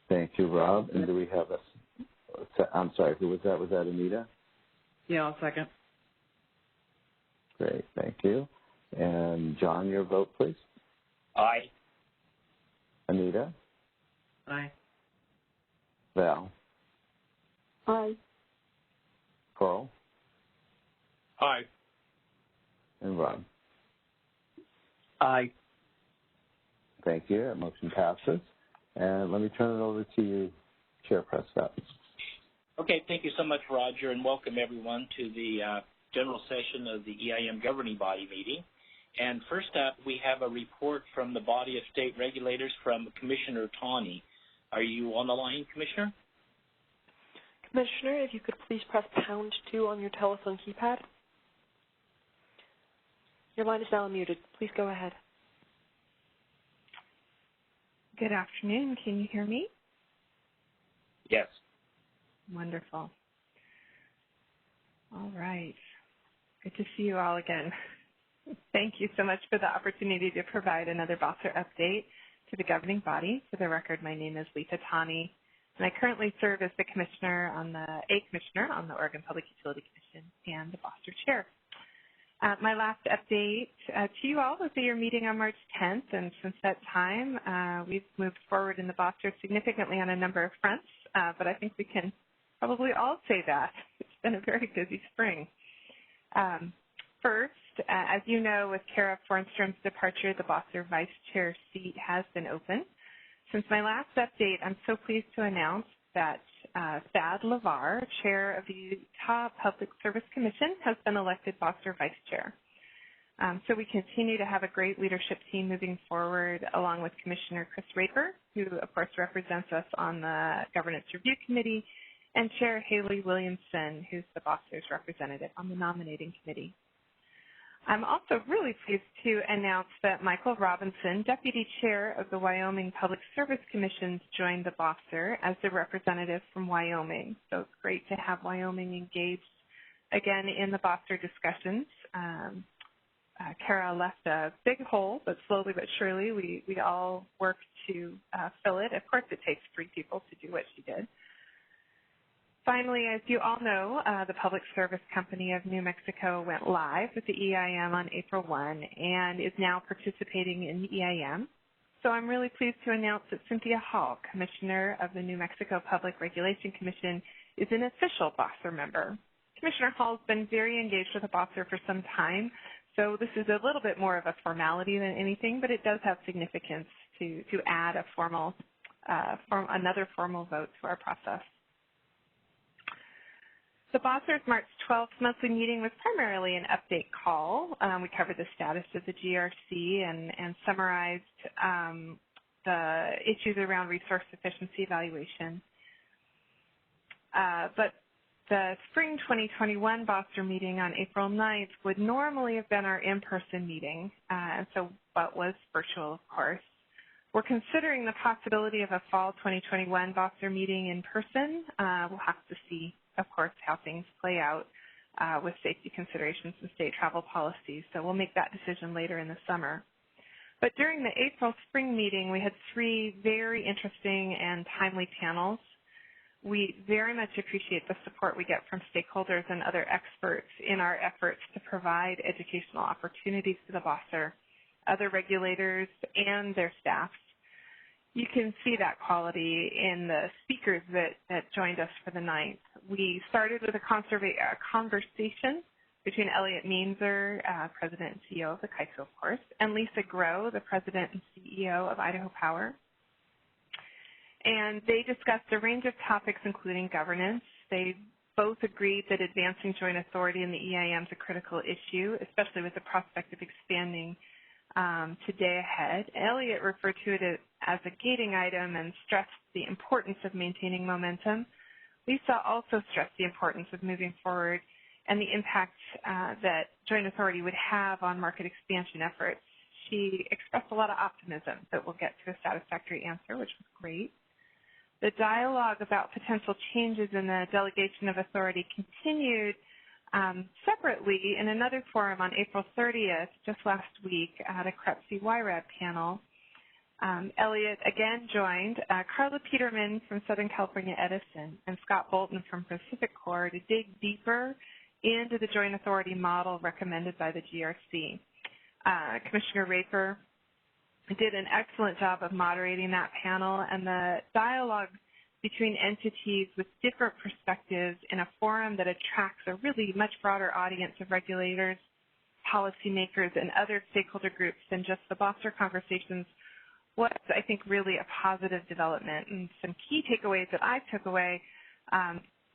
Thank you, Rob. And do we have I'm sorry, who was that? Was that Anita? Yeah, I'll second. Great, thank you. And John, your vote, please. Aye. Anita? Aye. Val? Aye. Carl? Aye. And Rob? Aye. Thank you. That motion passes. And let me turn it over to you, Chair Prescott. Okay, thank you so much, Roger, and welcome everyone to the general session of the EIM governing body meeting. And first up, we have a report from the body of state regulators from Commissioner Tawney. Are you on the line, Commissioner? Commissioner, if you could please press #2 on your telephone keypad. Your line is now unmuted. Please go ahead. Good afternoon. Can you hear me? Yes. Wonderful. All right. Good to see you all again. Thank you so much for the opportunity to provide another BOSSR update to the governing body. For the record, my name is Lisa Tawney, and I currently serve as the commissioner on the Oregon Public Utility Commission and the BOSSR chair. My last update to you all was at your meeting on March 10th, and since that time, we've moved forward in the BOSSR significantly on a number of fronts, but I think we can probably all say that. It's been a very busy spring. First, as you know, with Kara Fornstrom's departure, the BOSSR vice chair seat has been open. Since my last update, I'm so pleased to announce that Thad LeVar, chair of the Utah Public Service Commission, has been elected BOSSR vice chair. So we continue to have a great leadership team moving forward, along with Commissioner Chris Raper, who, of course, represents us on the Governance Review Committee, and Chair Haley Williamson, who's the BOSSER's representative on the Nominating Committee. I'm also really pleased to announce that Michael Robinson, Deputy Chair of the Wyoming Public Service Commission, joined the BOSSER as the representative from Wyoming. So it's great to have Wyoming engaged again in the BOSSER discussions. Kara left a big hole, but slowly but surely we all work to fill it. Of course, it takes 3 people to do what she did. Finally, as you all know, the Public Service Company of New Mexico went live with the EIM on April 1 and is now participating in the EIM. So I'm really pleased to announce that Cynthia Hall, Commissioner of the New Mexico Public Regulation Commission, is an official BOSSER member. Commissioner Hall has been very engaged with the BOSSER for some time, so this is a little bit more of a formality than anything, but it does have significance to add a another formal vote to our process. The BOSSER's March 12th monthly meeting was primarily an update call. We covered the status of the GRC and summarized the issues around resource efficiency evaluation. But the spring 2021 BOSSER meeting on April 9th would normally have been our in-person meeting, but was virtual, of course. We're considering the possibility of a fall 2021 BOSSER meeting in person. We'll have to see, of course, how things play out with safety considerations and state travel policies. So we'll make that decision later in the summer. But during the April spring meeting, we had 3 very interesting and timely panels. We very much appreciate the support we get from stakeholders and other experts in our efforts to provide educational opportunities to the BOSSER, other regulators, and their staffs. You can see that quality in the speakers that joined us for the 9th. We started with a conversation between Elliot Meanzer, President and CEO of the CAISO, of course, and Lisa Groh, the President and CEO of Idaho Power. And they discussed a range of topics, including governance. They both agreed that advancing joint authority in the EIM is a critical issue, especially with the prospect of expanding today ahead. Elliot referred to it as a gating item and stressed the importance of maintaining momentum. Lisa also stressed the importance of moving forward and the impact that joint authority would have on market expansion efforts. She expressed a lot of optimism that we'll get to a satisfactory answer, which was great. The dialogue about potential changes in the delegation of authority continued separately in another forum on April 30th, just last week, at a CREPC-YRAB panel. Elliot again joined Carla Peterman from Southern California Edison and Scott Bolton from Pacific Core to dig deeper into the joint authority model recommended by the GRC. Commissioner Raper did an excellent job of moderating that panel, and the dialogue between entities with different perspectives in a forum that attracts a really much broader audience of regulators, policymakers, and other stakeholder groups than just the BOSSER conversations was, I think, really a positive development. And some key takeaways that I took away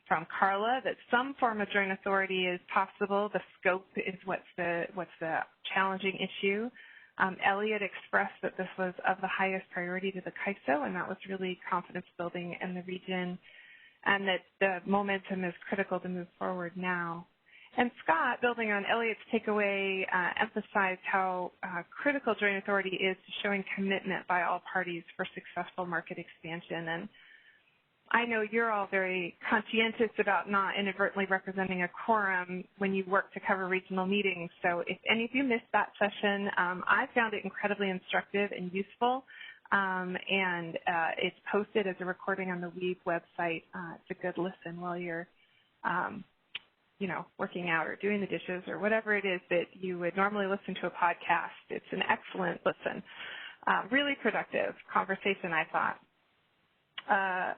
from Carla, that some form of joint authority is possible. The scope is what's the challenging issue. Elliot expressed that this was of the highest priority to the CAISO, and that was really confidence building in the region, and that the momentum is critical to move forward now. And Scott, building on Elliot's takeaway, emphasized how critical joint authority is to showing commitment by all parties for successful market expansion. And I know you're all very conscientious about not inadvertently representing a quorum when you work to cover regional meetings. So if any of you missed that session, I found it incredibly instructive and useful. And it's posted as a recording on the WEAV website. It's a good listen while you're working out or doing the dishes or whatever it is that you would normally listen to a podcast. It's an excellent listen. Really productive conversation, I thought.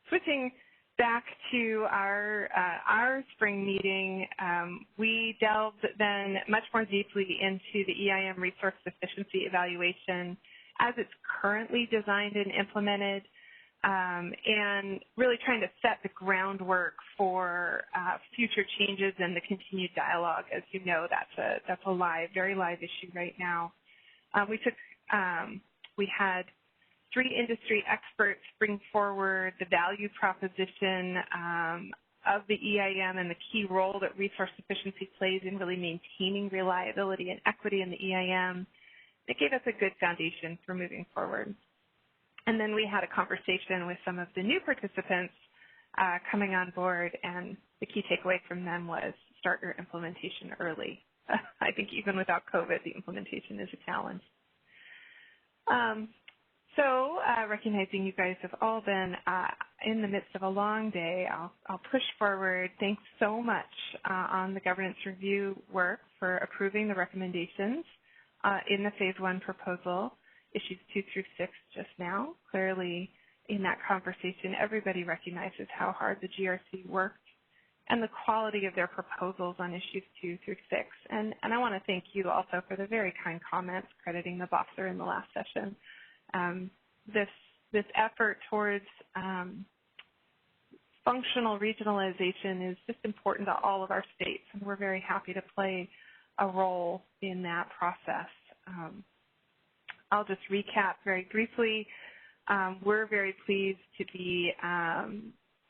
Switching back to our spring meeting, we delved then much more deeply into the EIM resource efficiency evaluation as it's currently designed and implemented. and really trying to set the groundwork for future changes and the continued dialogue. As you know, that's a live, very live issue right now. We had 3 industry experts bring forward the value proposition of the EIM and the key role that resource sufficiency plays in really maintaining reliability and equity in the EIM. It gave us a good foundation for moving forward. And then we had a conversation with some of the new participants coming on board, and the key takeaway from them was start your implementation early. I think even without COVID, the implementation is a challenge. So recognizing you guys have all been in the midst of a long day, I'll push forward. Thanks so much on the governance review work for approving the recommendations in the Phase 1 proposal, issues 2 through 6 just now. Clearly, in that conversation, everybody recognizes how hard the GRC worked and the quality of their proposals on issues 2 through 6. And I want to thank you also for the very kind comments crediting the BOSSer in the last session. This effort towards functional regionalization is just important to all of our states, and we're very happy to play a role in that process. I'll just recap very briefly. We're very pleased to be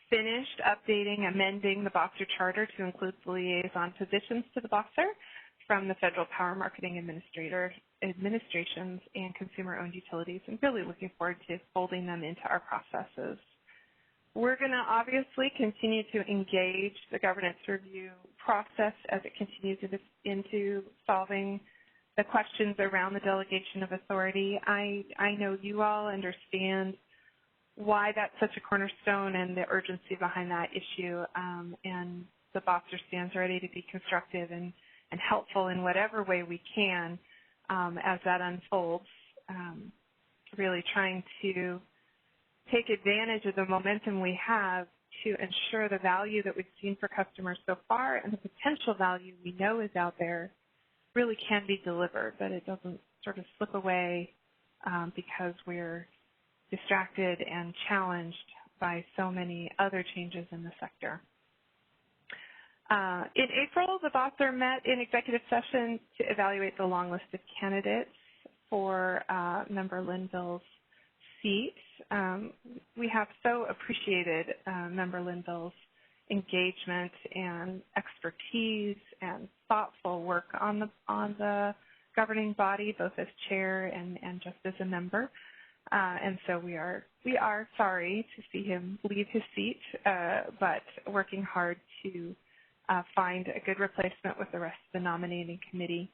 finished updating, amending the BOSSer Charter to include the liaison positions to the BOSSer from the Federal Power Marketing Administrations and consumer-owned utilities, and really looking forward to folding them into our processes. We're going to obviously continue to engage the governance review process as it continues into solving the questions around the delegation of authority. I know you all understand why that's such a cornerstone and the urgency behind that issue, and the BOSSer stands ready to be constructive and helpful in whatever way we can as that unfolds, really trying to take advantage of the momentum we have to ensure the value that we've seen for customers so far and the potential value we know is out there really can be delivered, but it doesn't sort of slip away because we're distracted and challenged by so many other changes in the sector. In April, the BOSSer met in executive session to evaluate the long list of candidates for Member Linville's seat. We have so appreciated Member Linville's engagement and expertise and thoughtful work on the governing body, both as chair and just as a member. And so we are sorry to see him leave his seat, but working hard to find a good replacement with the rest of the nominating committee.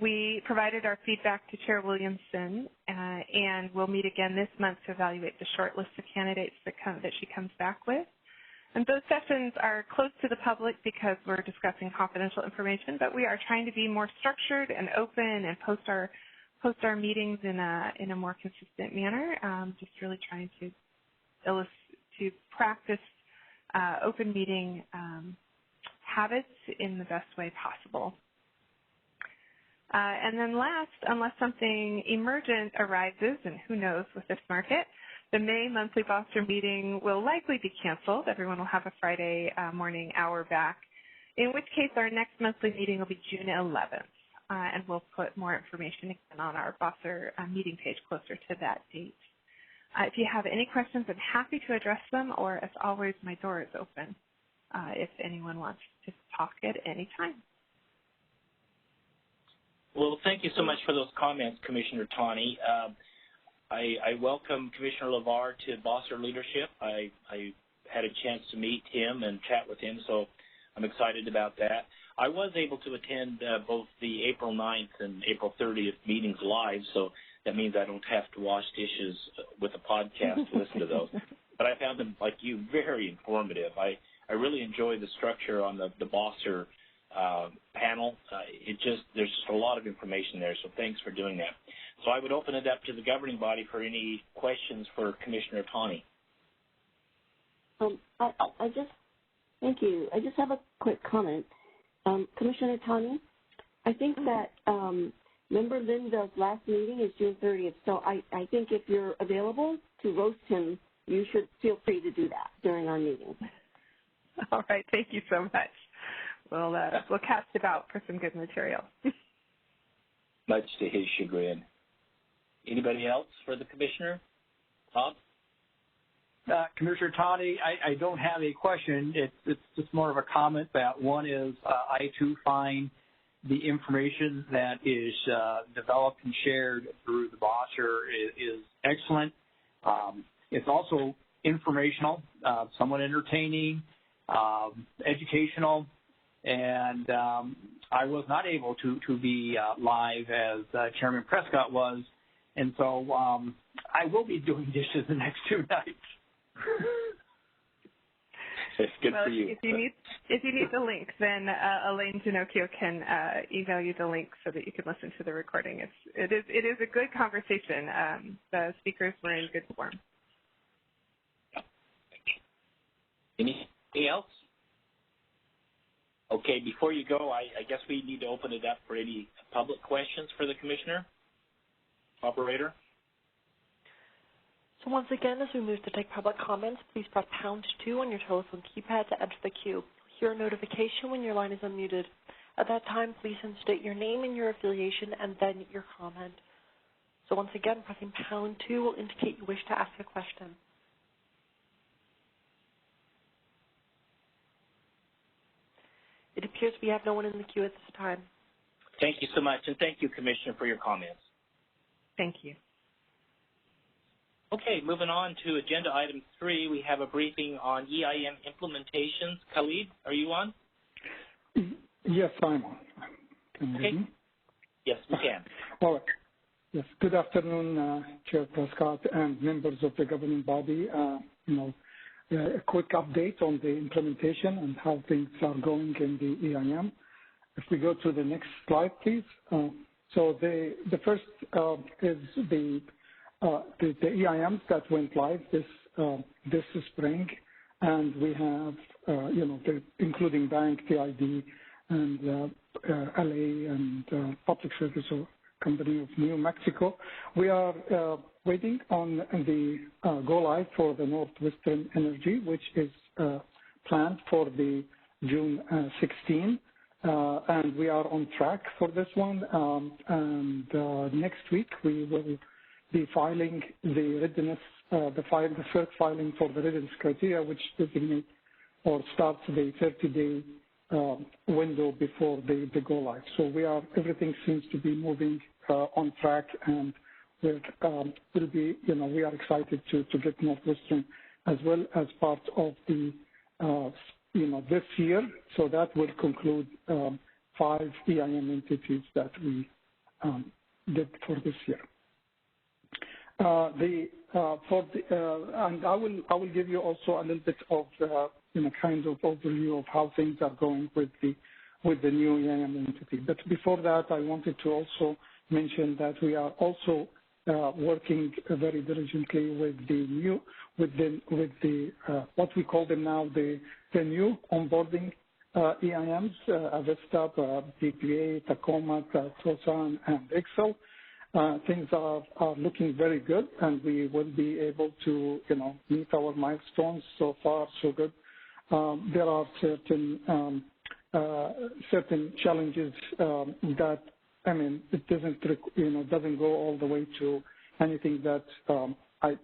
We provided our feedback to Chair Williamson, and we'll meet again this month to evaluate the short list of candidates that she comes back with. And those sessions are closed to the public because we're discussing confidential information, but we are trying to be more structured and open and post our meetings in a more consistent manner. Just really trying to practice open meeting habits in the best way possible. And then last, unless something emergent arises, and who knows with this market, the May monthly BOSSer meeting will likely be canceled. Everyone will have a Friday morning hour back, in which case our next monthly meeting will be June 11th, and we'll put more information again on our BOSSer meeting page closer to that date. If you have any questions, I'm happy to address them, or as always, my door is open if anyone wants to talk at any time. Well, thank you so much for those comments, Commissioner Tawney. I welcome Commissioner LeVar to BOSSer leadership. I had a chance to meet him and chat with him, so I'm excited about that. I was able to attend both the April 9th and April 30th meetings live, so that means I don't have to wash dishes with a podcast to listen to those. But I found them, like you, very informative. I really enjoyed the structure on the BOSSer panel. There's just a lot of information there, so thanks for doing that. So I would open it up to the governing body for any questions for Commissioner Tawney. Thank you. I just have a quick comment. Commissioner Tawney, I think that Member Linda's last meeting is June 30th, so I think if you're available to roast him, you should feel free to do that during our meeting. All right, thank you so much. We'll cast it out for some good material. Much to his chagrin. Anybody else for the commissioner? Bob? Commissioner Tani, I don't have a question. It's just more of a comment that one is I too find the information that is developed and shared through the Bosser is excellent. It's also informational, somewhat entertaining, educational, and I was not able to be live as Chairman Prescott was, and so I will be doing dishes the next 2 nights. It's good for you. If you need the link, then Elaine Ginocchio can email you the link so that you can listen to the recording. It is a good conversation. The speakers were in good form. Anything else? Okay, before you go, I guess we need to open it up for any public questions for the commissioner. Operator? So once again, as we move to take public comments, please press #2 on your telephone keypad to enter the queue. You'll hear a notification when your line is unmuted. At that time, please state your name and your affiliation and then your comment. So once again, pressing #2 will indicate you wish to ask a question. It appears we have no one in the queue at this time. Thank you so much, and thank you, Commissioner, for your comments. Thank you. Okay, moving on to agenda item 3, we have a briefing on EIM implementations. Khalid, are you on? Yes, I'm on. Can you hear me? Yes, we can. All right. Yes. Good afternoon, Chair Prescott and members of the governing body. A quick update on the implementation and how things are going in the EIM. If we go to the next slide, please. So the first is the EIMs that went live this spring, and we have including bank, TID, and LA and Public Service Company of New Mexico. We are waiting on the go live for the Northwestern Energy, which is planned for the June 16. And we are on track for this one. And next week we will be filing the readiness, the first filing for the readiness criteria, which designates or starts the 30-day window before the go live. So everything seems to be moving on track, and we are excited to get Northwestern as well as part of the this year. So that will conclude 5 EIM entities that we did for this year. And I will give you also a little bit of kind of overview of how things are going with the new EIM entity. But before that, I wanted to also mention that we are also working very diligently with the what we call them now the new onboarding EIMs, Avesta, DPA, Tacoma, Tucson, and Excel. Things are looking very good, and we will be able to meet our milestones. So far, so good. There are certain challenges that it doesn't go all the way to anything that I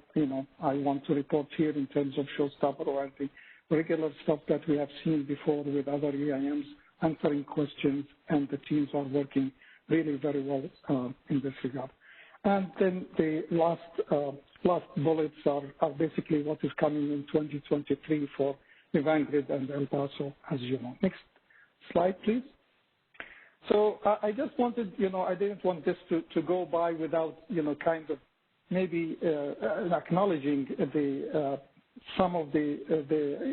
want to report here in terms of showstopper or the regular stuff that we have seen before with other EIMs, answering questions, and the teams are working really very well in this regard. And then the last bullets are basically what is coming in 2023 for Evangrid and El Paso, as you know. Next slide, please. So I just wanted, I didn't want this to go by without, kind of maybe acknowledging some of the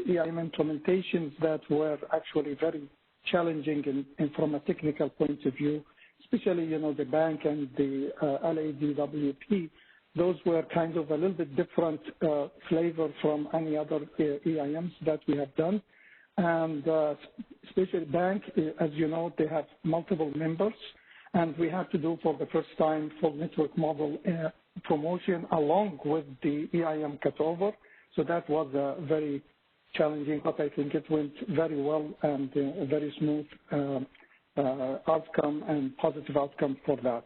EIM implementations that were actually very challenging and from a technical point of view, especially, the bank and the LADWP. Those were kind of a little bit different flavor from any other EIMs that we have done. And especially bank, as you know, they have multiple members, And we had to do for the first time full network model promotion along with the EIM cutover. So that was very challenging, but I think it went very well and a very smooth outcome and positive outcome for that.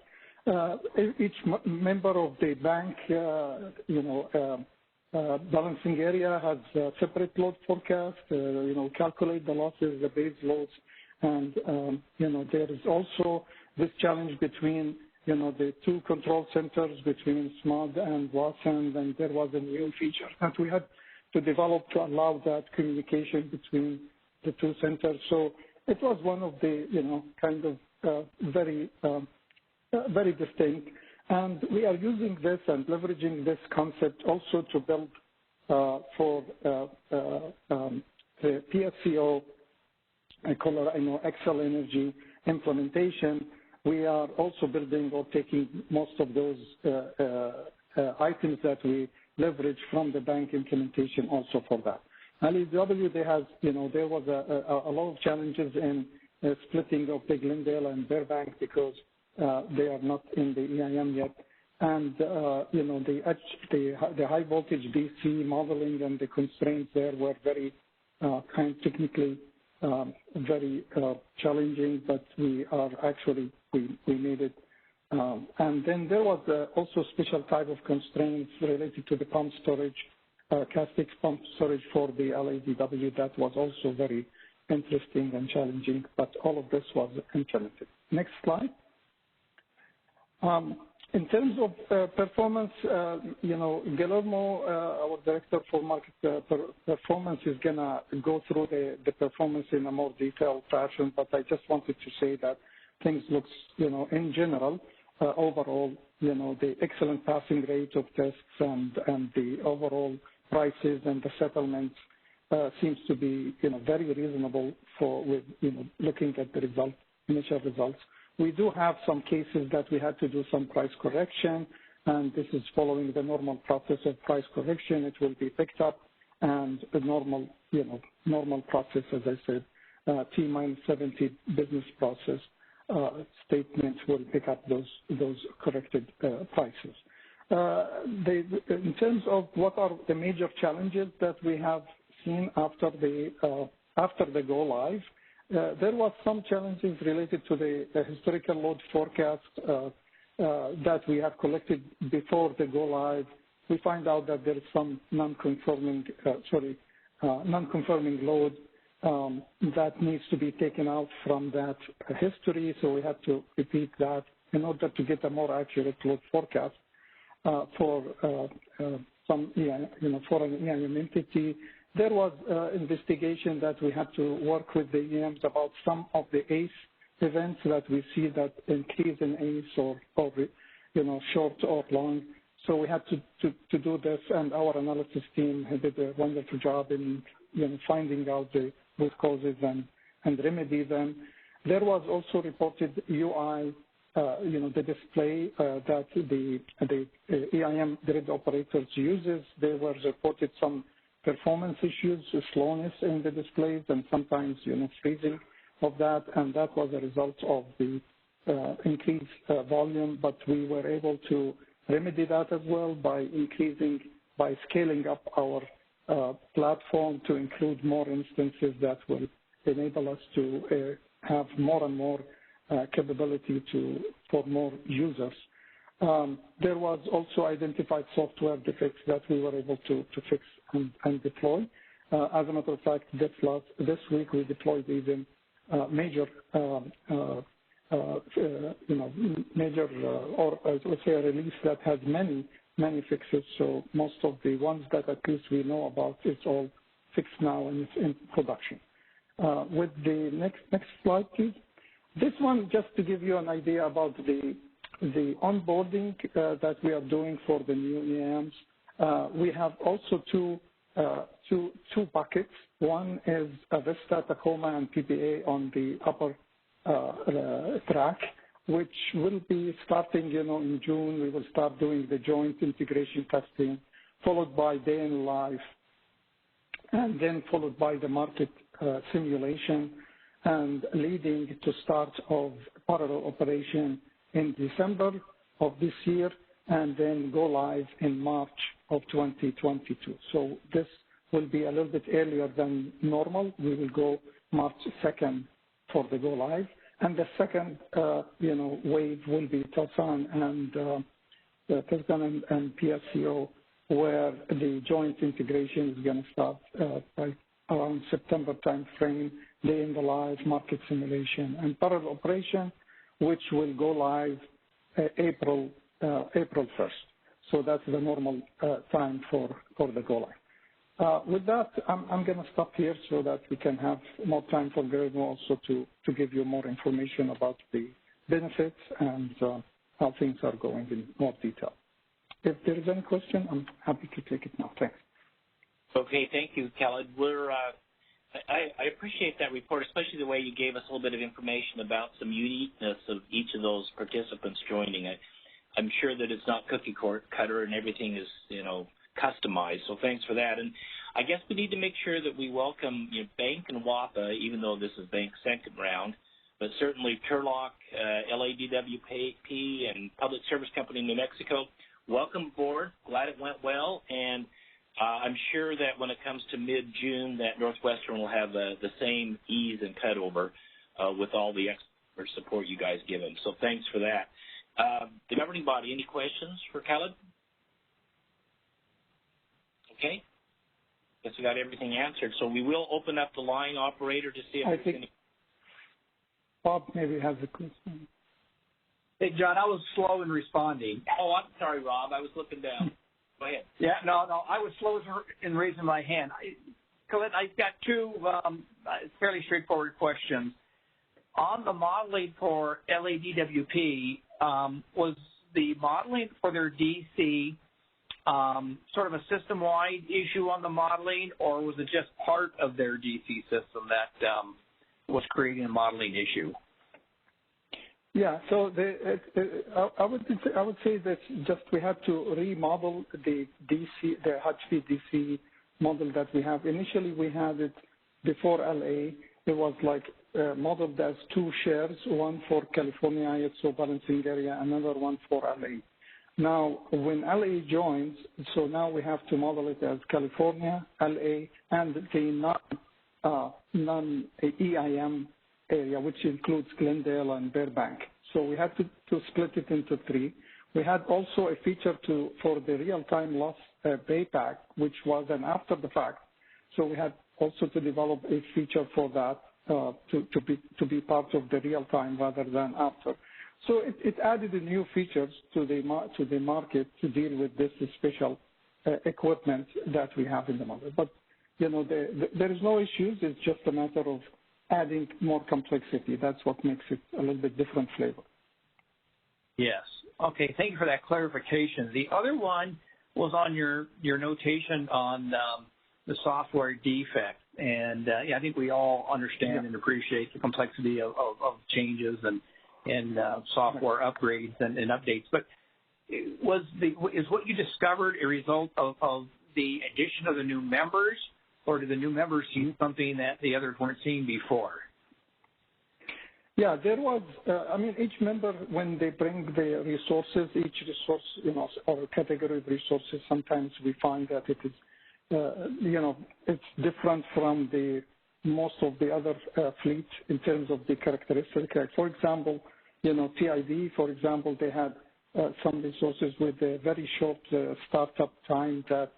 Each member of the bank, balancing area has a separate load forecast, calculate the losses, the base loads, and, there is also this challenge between, the two control centers between SMUD and WASM, and there was a new feature that we had to develop to allow that communication between the two centers. So it was one of the, kind of very, very distinct. And we are using this and leveraging this concept also to build for the PSCO, Excel Energy implementation. We are also building or taking most of those items that we leverage from the bank implementation also for that. LEW, there was a lot of challenges in splitting of the Glendale and Burbank because they are not in the EIM yet. And, the high voltage DC modeling and the constraints there were very technically very challenging, but we made it. And then there was also special type of constraints related to the pump storage, Castix pump storage for the LADW. That was also very interesting and challenging, but all of this was implemented. Next slide. In terms of performance, Guillermo, our director for market performance, is going to go through the performance in a more detailed fashion, but I just wanted to say that things looks, in general, overall, the excellent passing rate of tests and the overall prices and the settlements seems to be, very reasonable with looking at the initial results. We do have some cases that we had to do some price correction, and this is following the normal process of price correction. It will be picked up, and the normal process, as I said, T-70 business process statements will pick up those corrected prices. In terms of what are the major challenges that we have seen after the go live, there was some challenges related to the historical load forecast that we have collected before the go live. We find out that there is some non-conforming load that needs to be taken out from that history. So we have to repeat that in order to get a more accurate load forecast for some for an EIM entity. There was investigation that we had to work with the EIMs about some of the ACE events that we see that increase in ACE or short or long. So we had to do this, and our analysis team did a wonderful job in finding out the root causes and remedy them. There was also reported UI, the display that the EIM grid operators uses. There was reported some performance issues, slowness in the displays, and sometimes freezing of that, and that was a result of the increased volume. But we were able to remedy that as well by scaling up our platform to include more instances that will enable us to have more and more capability for more users. There was also identified software defects that we were able to fix and deploy. As a matter of fact, this week we deployed even major, or let's say a release that has many fixes. So most of the ones that at least we know about, it's all fixed now and it's in production. With the next slide, please. This one, just to give you an idea about the onboarding that we are doing for the new EIMs. We have also two buckets. One is Vista, Tacoma, and PPA on the upper track, which will be starting, in June. We will start doing the joint integration testing, followed by day in life, and then followed by the market simulation, and leading to start of parallel operation in December of this year, and then go live in March of 2022. So this will be a little bit earlier than normal. We will go March 2nd for the go live, and the second wave will be Telsan and PSCO, where the joint integration is going to start by around September timeframe, day in the live market simulation and parallel operation, which will go live April 1st. So that's the normal time for the go live. With that, I'm going to stop here so that we can have more time for Greg also to give you more information about the benefits and how things are going in more detail. If there is any question, I'm happy to take it now. Thanks. Okay, thank you, Khaled. I appreciate that report, especially the way you gave us a little bit of information about some uniqueness of each of those participants joining. I'm sure that it's not cookie cutter and everything is, customized. So thanks for that. And I guess we need to make sure that we welcome Bank and WAPA, even though this is Bank's second round, but certainly Turlock, LADWP, and Public Service Company New Mexico. Welcome aboard. Glad it went well. And I'm sure that when it comes to mid-June, that Northwestern will have the same ease and cutover with all the expert support you guys give them. So thanks for that. The governing body, any questions for Khaled? Okay. Guess we got everything answered. So we will open up the line, operator, to see if there's any. Bob maybe has a question. Hey, John, I was slow in responding. Oh, I'm sorry, Rob. I was looking down. Go ahead. Yeah, no, I was slow in raising my hand. Khaled, I've got two fairly straightforward questions. On the modeling for LADWP, was the modeling for their DC sort of a system-wide issue on the modeling, or was it just part of their DC system that was creating a modeling issue? Yeah, so I would say that just we had to remodel the HV DC model that we have. Initially, we had it before LA. It was like modeled as two shares, one for California ISO balancing area, another one for LA. Now, when LA joins, so now we have to model it as California, LA, and the non-EIM area, which includes Glendale and Burbank. So we had to split it into three. We had also a feature for the real-time loss payback, which was an after the fact. So we had also to develop a feature for that to be part of the real-time rather than after. So it added new features to the market to deal with this special equipment that we have in the model. But there is no issues. It's just a matter of adding more complexity. That's what makes it a little bit different flavor. Yes. Okay. Thank you for that clarification. The other one was on your notation on the software defect. And I think we all understand and appreciate the complexity of changes and software upgrades and updates. But is what you discovered a result of the addition of the new members, or do the new members see something that the others weren't seeing before? Yeah, there was, each member, when they bring the resources, each resource, or category of resources, sometimes we find that it is, it's different from most of the other fleet in terms of the characteristics. For example, TID, for example, they had some resources with a very short startup time that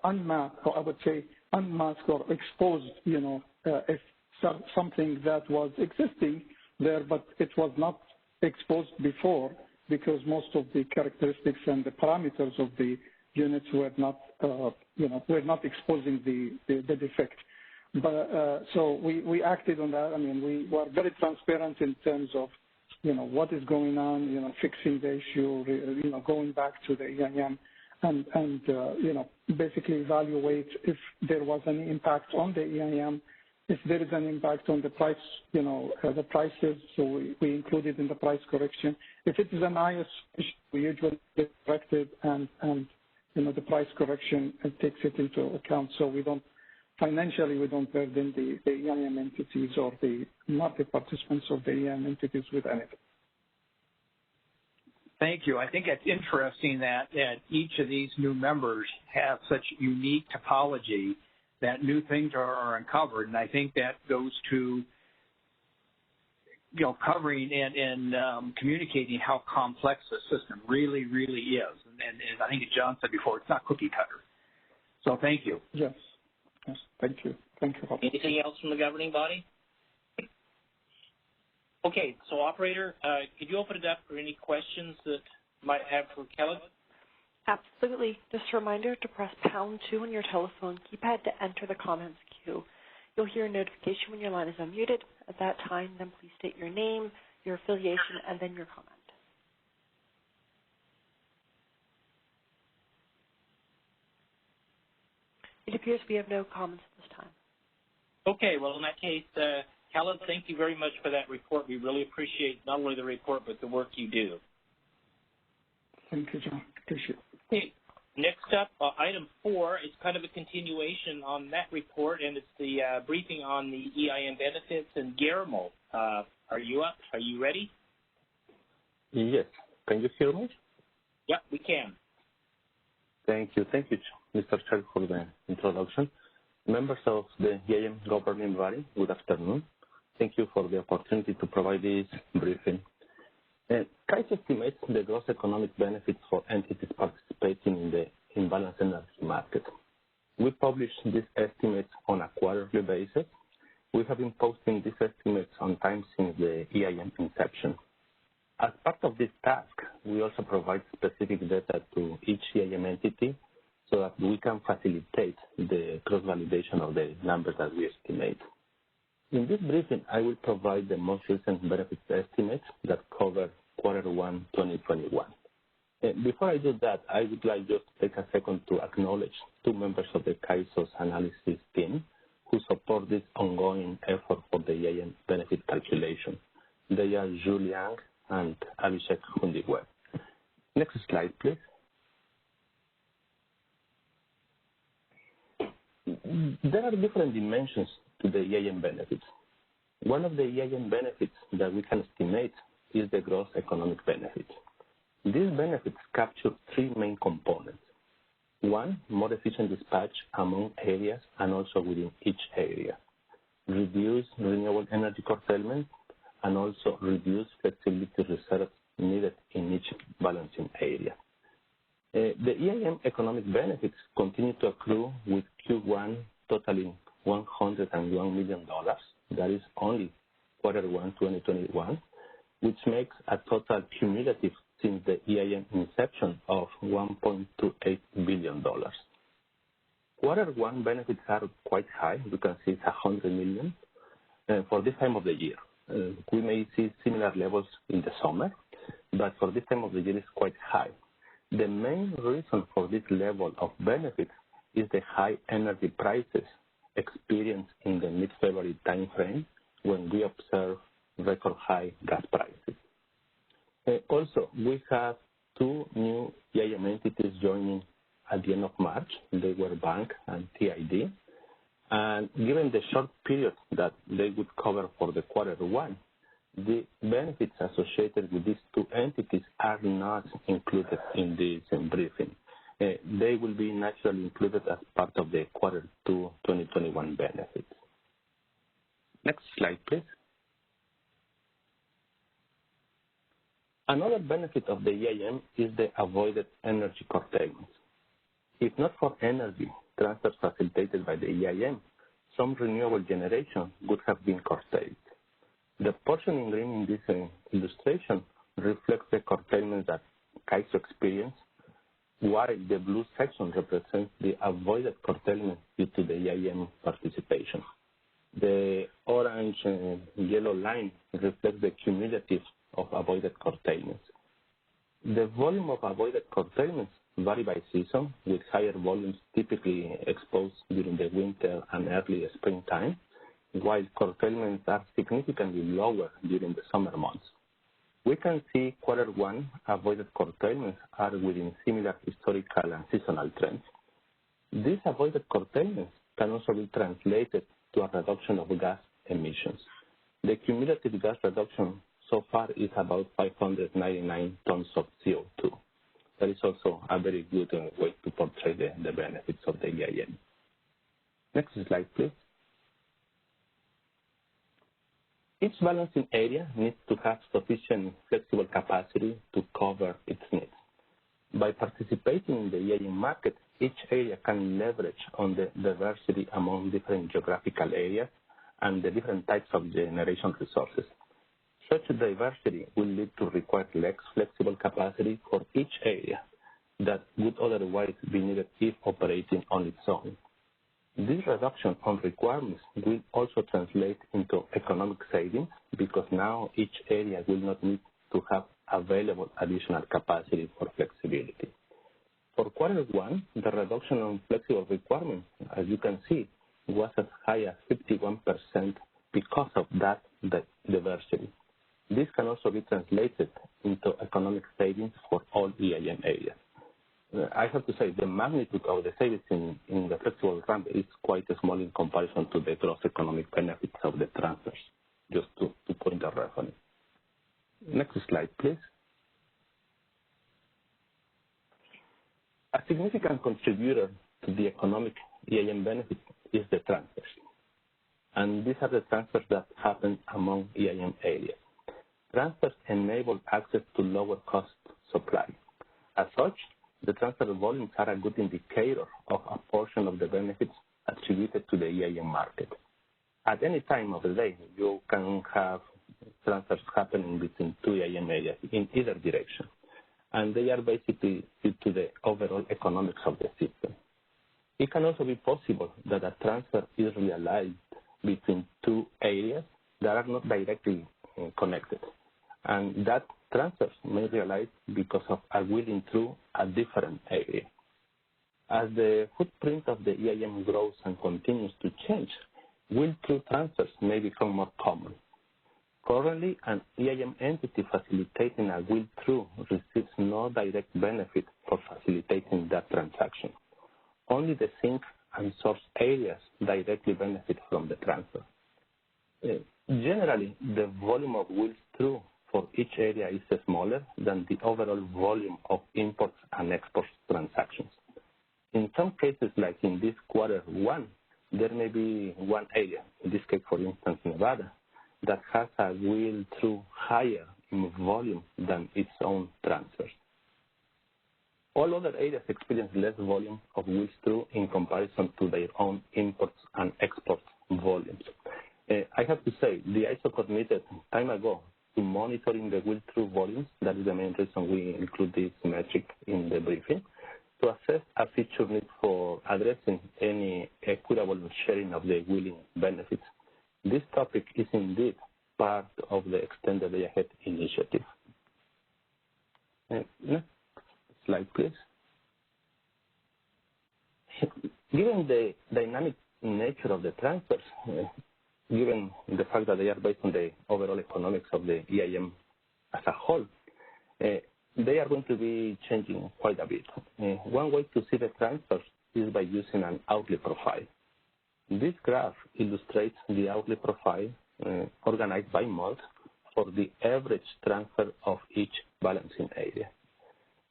unmasked, or I would say unmasked or exposed, if something that was existing there, but it was not exposed before because most of the characteristics and the parameters of the units were not, were not exposing the defect. But so we acted on that. We were very transparent in terms of, what is going on, fixing the issue, going back to the EIM and basically evaluate if there was any impact on the EIM, if there is an impact on the price, the prices, so we include it in the price correction. If it is an IS issue, we usually correct it and the price correction takes it into account, so we don't financially we don't burden the EIM entities or the market participants of the EIM entities with anything. Thank you. I think it's interesting that each of these new members have such unique topology that new things are uncovered, and I think that goes to covering and communicating how complex the system really is. And as I think John said before, it's not cookie cutter. So thank you. Yes. Thank you. Thank you. Anything else from the governing body? Okay, so operator, could you open it up for any questions that might have for Kelly? Absolutely. Just a reminder to press #2 on your telephone keypad to enter the comments queue. You'll hear a notification when your line is unmuted. At that time, then please state your name, your affiliation, and then your comment. It appears we have no comments at this time. Okay, well, in that case, Khaled, thank you very much for that report. We really appreciate not only the report, but the work you do. Thank you, John. Appreciate it. Okay, next up, item 4 is kind of a continuation on that report, and it's the briefing on the EIM benefits. And Guillermo, are you up? Are you ready? Yes. Can you hear me? Yep, we can. Thank you, Mr. Chair, for the introduction. Members of the EIM governing body, good afternoon. Thank you for the opportunity to provide this briefing. KAIS estimates the gross economic benefits for entities participating in the imbalanced energy market. We publish these estimates on a quarterly basis. We have been posting these estimates on time since the EIM inception. As part of this task, we also provide specific data to each EIM entity so that we can facilitate the cross-validation of the numbers that we estimate. In this briefing, I will provide the most recent benefits estimates that cover Q1 2021. Before I do that, I would like just to take a second to acknowledge 2 members of the KAISOS analysis team who support this ongoing effort for the EIM benefit calculation. They are Julie Yang and Abhishek Hundiweb. Next slide, please. There are different dimensions to the EIM benefits. One of the EIM benefits that we can estimate is the gross economic benefit. These benefits capture 3 main components. 1, more efficient dispatch among areas and also within each area. Reduce renewable energy curtailment and also reduce flexibility reserves needed in each balancing area. The EIM economic benefits continue to accrue with Q1 totaling $101 million. That is only Q1 2021, which makes a total cumulative since the EIM inception of $1.28 billion. Q1 benefits are quite high. You can see it's $100 million for this time of the year. We may see similar levels in the summer, but for this time of the year it's quite high. The main reason for this level of benefits is the high energy prices experienced in the mid-February timeframe when we observe record high gas prices. Also, we have 2 new EIM entities joining at the end of March. They were Bank and TID. And given the short period that they would cover for the Q1, the benefits associated with these 2 entities are not included in this briefing. They will be naturally included as part of the Q2 2021 benefits. Next slide, please. Another benefit of the EIM is the avoided energy curtailment. If not for energy transfers facilitated by the EIM, some renewable generation would have been curtailed. The portion in green in this illustration reflects the curtailment that KAISO experienced, while the blue section represents the avoided curtailment due to the EIM participation. The orange and yellow line reflects the cumulative of avoided curtailments. The volume of avoided curtailments vary by season, with higher volumes typically exposed during the winter and early springtime, while curtailments are significantly lower during the summer months. We can see Q1 avoided curtailments are within similar historical and seasonal trends. These avoided curtailments can also be translated to a reduction of gas emissions. The cumulative gas reduction so far is about 599 tons of CO2. That is also a very good way to portray the benefits of the EIM. Next slide, please. Each balancing area needs to have sufficient flexible capacity to cover its needs. By participating in the EIM market, each area can leverage on the diversity among different geographical areas and the different types of generation resources. Such diversity will lead to require less flexible capacity for each area that would otherwise be needed if operating on its own. This reduction on requirements will also translate into economic savings because now each area will not need to have available additional capacity for flexibility. For quarter one, the reduction on flexible requirements, as you can see, was as high as 51% because of that diversity. This can also be translated into economic savings for all EIM areas. I have to say the magnitude of the savings in the flexible ramp is quite small in comparison to the gross economic benefits of the transfers, just to point a reference. Next slide, please. A significant contributor to the economic EIM benefits is the transfers. And these are the transfers that happen among EIM areas. Transfers enable access to lower cost supply. As such, the transfer volumes are a good indicator of a portion of the benefits attributed to the EIM market. At any time of the day, you can have transfers happening between two EIM areas in either direction. And they are basically due to the overall economics of the system. It can also be possible that a transfer is realized between two areas that are not directly connected. And that transfers may realize because of a wheeling through a different area. As the footprint of the EIM grows and continues to change, wheel-through transfers may become more common. Currently, an EIM entity facilitating a wheel-through receives no direct benefit for facilitating that transaction. Only the sink and source areas directly benefit from the transfer. Generally, the volume of wheels-through for each area is smaller than the overall volume of imports and exports transactions. In some cases, like in this quarter one, there may be one area, in this case, for instance, Nevada, that has a wheel-through higher in volume than its own transfers. All other areas experience less volume of wheels-through in comparison to their own imports and exports volumes. I have to say, the ISO committed time ago to monitoring the wheel-through volumes. That is the main reason we include this metric in the briefing, to assess a future need for addressing any equitable sharing of the wheeling benefits. This topic is indeed part of the Extended Day Ahead initiative. Next slide, please. Given the dynamic nature of the transfers, given the fact that they are based on the overall economics of the EIM as a whole, they are going to be changing quite a bit. One way to see the transfers is by using an outlet profile. This graph illustrates the outlet profile organized by month for the average transfer of each balancing area.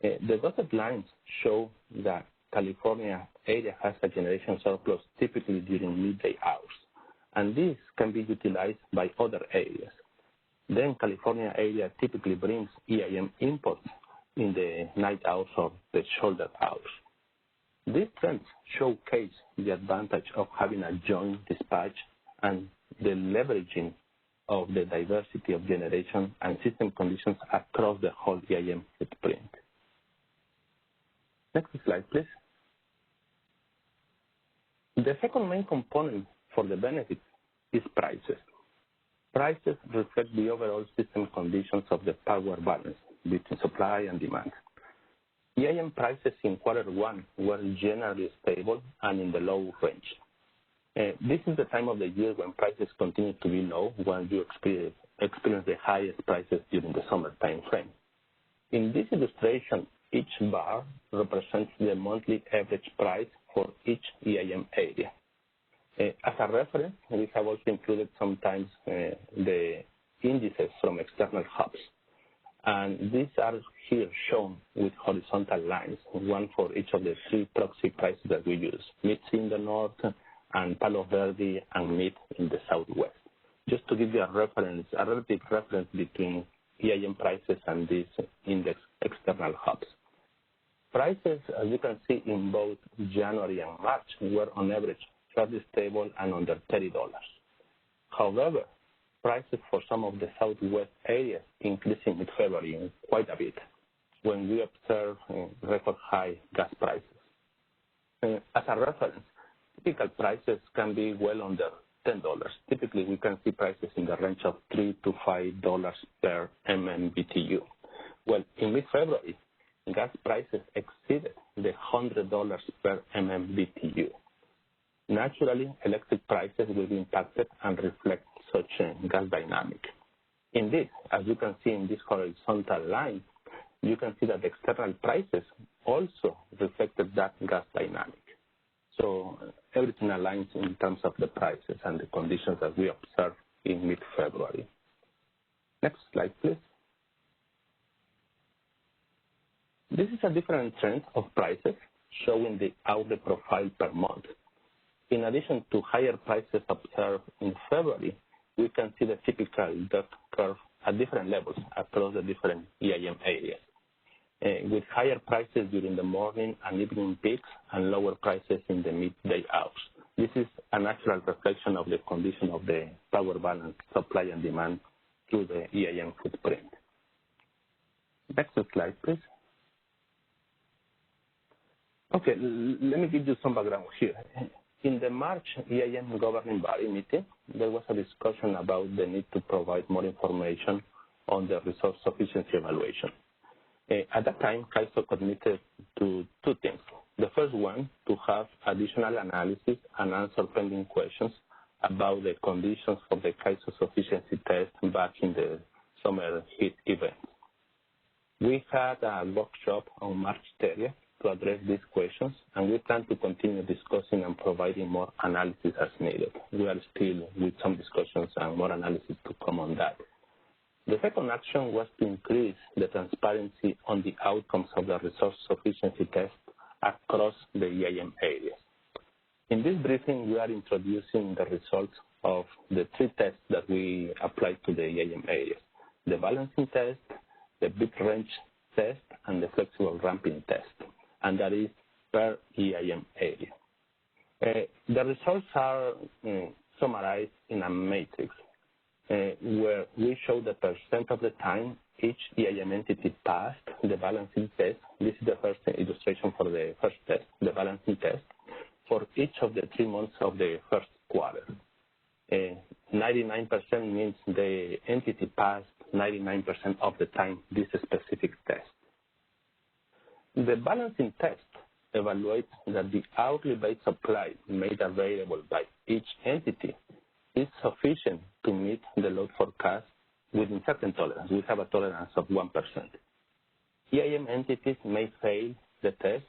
The dotted lines show that California area has a generation surplus typically during midday hours, and this can be utilized by other areas. Then California area typically brings EIM imports in the night hours or the shoulder hours. These trends showcase the advantage of having a joint dispatch and the leveraging of the diversity of generation and system conditions across the whole EIM footprint. Next slide, please. The second main component for the benefits is prices. Prices reflect the overall system conditions of the power balance between supply and demand. EIM prices in quarter one were generally stable and in the low range. This is the time of the year when prices continue to be low, when you experience the highest prices during the summer time frame. In this illustration, each bar represents the monthly average price for each EIM area. As a reference, we have also included sometimes the indices from external hubs. And these are here shown with horizontal lines, one for each of the three proxy prices that we use, MIT in the north and Palo Verde and MIT in the southwest. Just to give you a reference, a relative reference between EIM prices and these index external hubs. Prices, as you can see in both January and March, were on average fairly stable and under $30. However, prices for some of the southwest areas increased in February quite a bit when we observe record high gas prices. As a reference, typical prices can be well under $10. Typically, we can see prices in the range of $3 to $5 per MMBTU. Well, in mid-February, gas prices exceeded the $100 per MMBTU. Naturally, electric prices will be impacted and reflect such a gas dynamic. Indeed, as you can see in this horizontal line, you can see that external prices also reflected that gas dynamic. So everything aligns in terms of the prices and the conditions that we observed in mid-February. Next slide, please. This is a different trend of prices showing the hourly profile per month. In addition to higher prices observed in February, we can see the typical dot curve at different levels across the different EIM areas, with higher prices during the morning and evening peaks and lower prices in the midday hours. This is a natural reflection of the condition of the power balance, supply and demand through the EIM footprint. Next slide, please. Okay, let me give you some background here. In the March EIM governing body meeting, there was a discussion about the need to provide more information on the resource sufficiency evaluation. At that time, CAISO committed to two things. The first one, to have additional analysis and answer pending questions about the conditions for the CAISO sufficiency test back in the summer heat event. We had a workshop on March 30th to address these questions, and we plan to continue discussing and providing more analysis as needed. We are still with some discussions and more analysis to come on that. The second action was to increase the transparency on the outcomes of the resource sufficiency test across the EIM areas. In this briefing, we are introducing the results of the three tests that we applied to the EIM areas: the balancing test, the bit range test, and the flexible ramping test, and that is per EIM area. The results are summarized in a matrix where we show the percent of the time each EIM entity passed the balancing test. This is the first illustration for the first test, the balancing test, for each of the 3 months of the first quarter. 99% means the entity passed 99% of the time this specific test. The balancing test evaluates that the hourly base supply made available by each entity is sufficient to meet the load forecast within certain tolerance. We have a tolerance of 1%. EIM entities may fail the test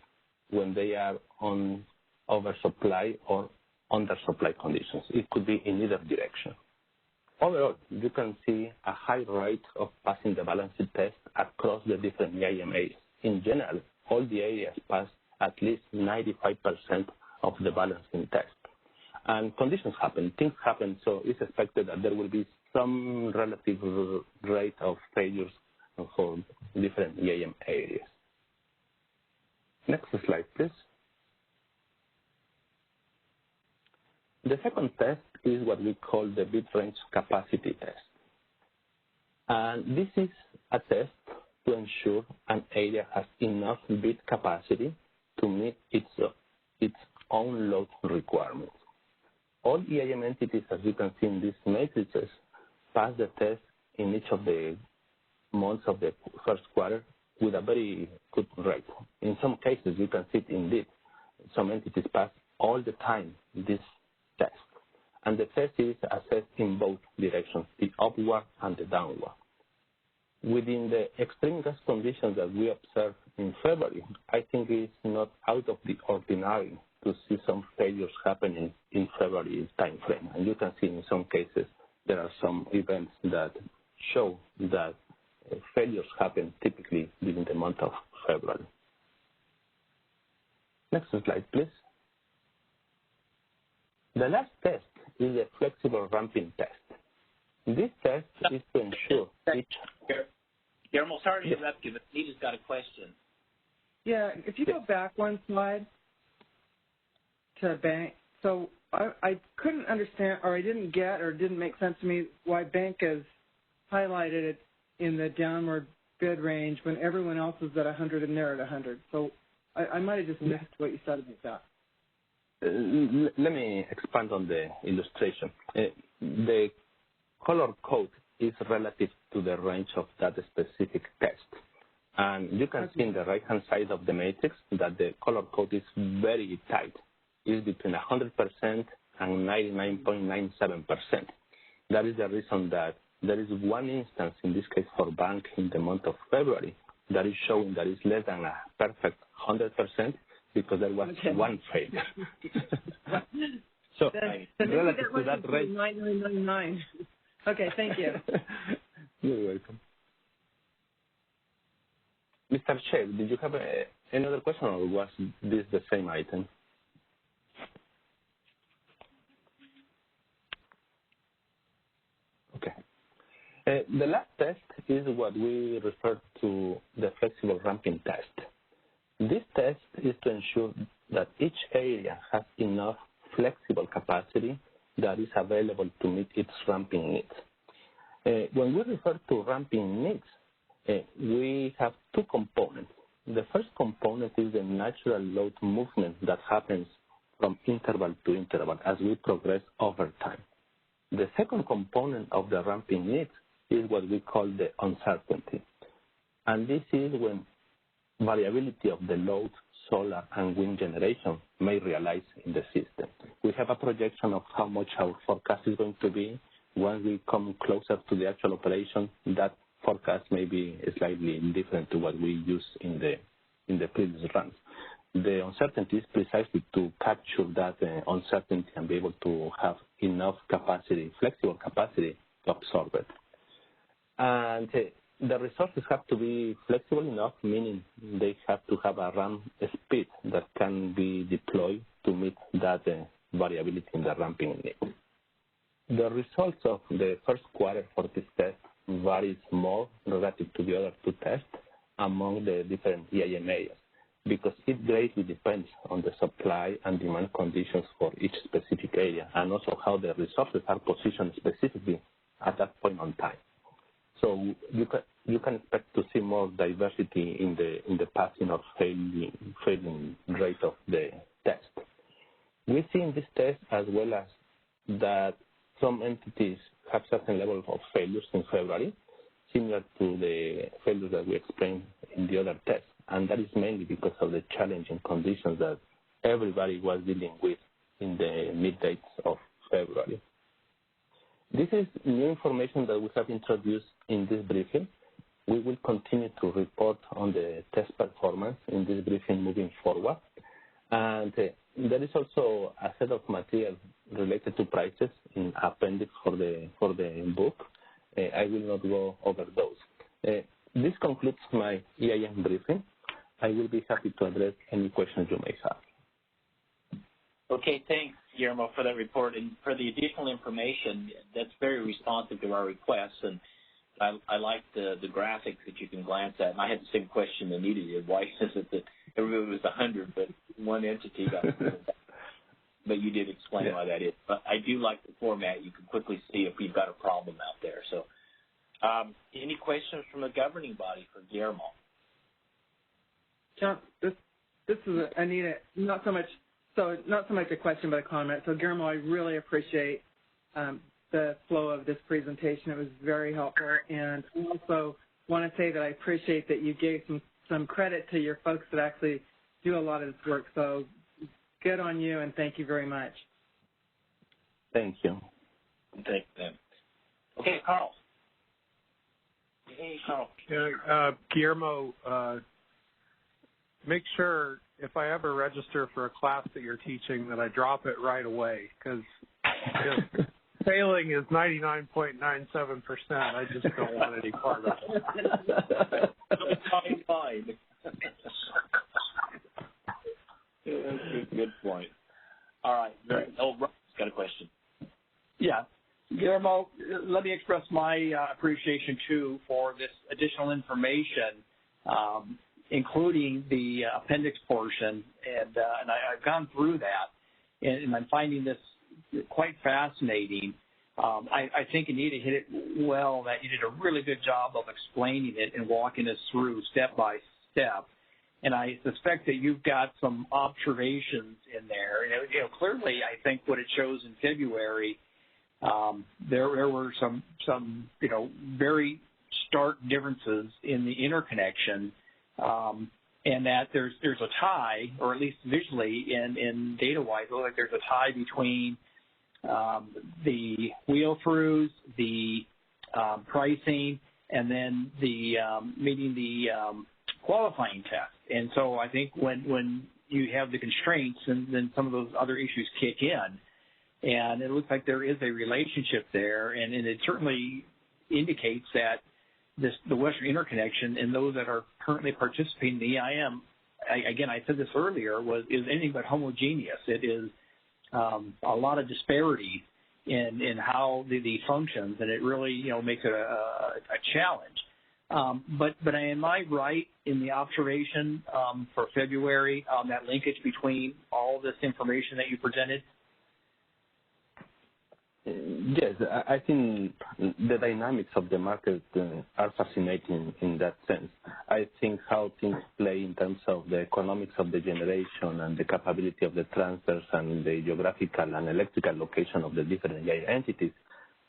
when they are on oversupply or undersupply conditions. It could be in either direction. Overall, you can see a high rate of passing the balancing test across the different EIM areas. In general, all the areas pass at least 95% of the balancing test. And conditions happen, things happen, so it's expected that there will be some relative rate of failures for different EIM areas. Next slide, please. The second test is what we call the bit range capacity test. And this is a test to ensure an area has enough bit capacity to meet its own load requirements. All EIM entities, as you can see in these matrices, pass the test in each of the months of the first quarter with a very good rate. In some cases, you can see it indeed. Some entities pass all the time this test. And the test is assessed in both directions, the upward and the downward. Within the extreme gas conditions that we observed in February, I think it's not out of the ordinary to see some failures happening in February timeframe. And you can see in some cases there are some events that show that failures happen typically during the month of February. Next slide, please. The last test is the flexible ramping test. This test is to ensure each... Guillermo, sorry to interrupt you, but Nita's got a question. Yeah, if you go back one slide to bank, so I couldn't understand, or I didn't get, or it didn't make sense to me why bank is highlighted in the downward bid range when everyone else is at 100 and they're at 100. So I might have just missed what you said about that. Let me expand on the illustration. The color code is relative to the range of that specific test. And you can see in the right-hand side of the matrix that the color code is very tight. It's between 100% and 99.97%. That is the reason that there is one instance, in this case for bank, in the month of February, that is showing that it's less than a perfect 100% because there was one failure. So, relative to that rate... 9999. Okay, thank you. You're welcome. Mr. Shea, did you have any other question, or was this the same item? Okay. The last test is what we refer to the flexible ramping test. This test is to ensure that each area has enough flexible capacity that is available to meet its ramping needs. When we refer to ramping needs, we have two components. The first component is the natural load movement that happens from interval to interval as we progress over time. The second component of the ramping needs is what we call the uncertainty. And this is when variability of the load, solar, and wind generation may realize in the system. We have a projection of how much our forecast is going to be. When we come closer to the actual operation, that forecast may be slightly different to what we use in the previous runs. The uncertainty is precisely to capture that uncertainty and be able to have enough capacity, flexible capacity, to absorb it. And the resources have to be flexible enough, meaning they have to have a ramp speed that can be deployed to meet that variability in the ramping need. The results of the first quarter for this test varies more relative to the other two tests among the different EIM areas, because it greatly depends on the supply and demand conditions for each specific area, and also how the resources are positioned specifically at that point on time. So you can expect to see more diversity in the passing or failing rate of the test. We see in this test as well as that some entities have certain level of failures in February, similar to the failures that we explained in the other tests. And that is mainly because of the challenging conditions that everybody was dealing with in the mid-dates of February. This is new information that we have introduced in this briefing. We will continue to report on the test performance in this briefing moving forward. And there is also a set of material related to prices in appendix for the book. I will not go over those. This concludes my EIM briefing. I will be happy to address any questions you may have. Okay, thanks, Guillermo, for that report and for the additional information. That's very responsive to our requests, and I like the graphics that you can glance at. And I had the same question Anita did. Why is it that everybody was 100, but one entity got 100? But you did explain why that is. But I do like the format. You can quickly see if we've got a problem out there. So any questions from the governing body for Guillermo? John, this is Anita, not so much a question, but a comment. So, Guillermo, I really appreciate the flow of this presentation. It was very helpful. And I also want to say that I appreciate that you gave some credit to your folks that actually do a lot of this work. So, good on you, and thank you very much. Thank you. Thank them. Okay, Carl. Hey, Carl. Guillermo, make sure if I ever register for a class that you're teaching that I drop it right away, because if failing is 99.97%, I just don't want any part of it. Fine. Good point. All right. Rob's got a question. Yeah. Guillermo, let me express my appreciation, too, for this additional information, including the appendix portion. And I've gone through that, and I'm finding this quite fascinating. I think Anita hit it well, that you did a really good job of explaining it and walking us through step by step. And I suspect that you've got some observations in there. Clearly, I think what it shows in February, there were some very stark differences in the interconnection, and that there's a tie, or at least visually in data-wise, it looks like there's a tie between the wheel-throughs, the pricing, and then the meeting the qualifying test. And so I think when you have the constraints, and then some of those other issues kick in, and it looks like there is a relationship there, and it certainly indicates that the Western interconnection and those that are currently participating in the EIM, again, I said this earlier, is anything but homogeneous. It is a lot of disparity in how the functions, and it really makes it a challenge. But am I right in the observation for February on that linkage between all this information that you presented? Yes, I think the dynamics of the market are fascinating in that sense. I think how things play in terms of the economics of the generation and the capability of the transfers and the geographical and electrical location of the different entities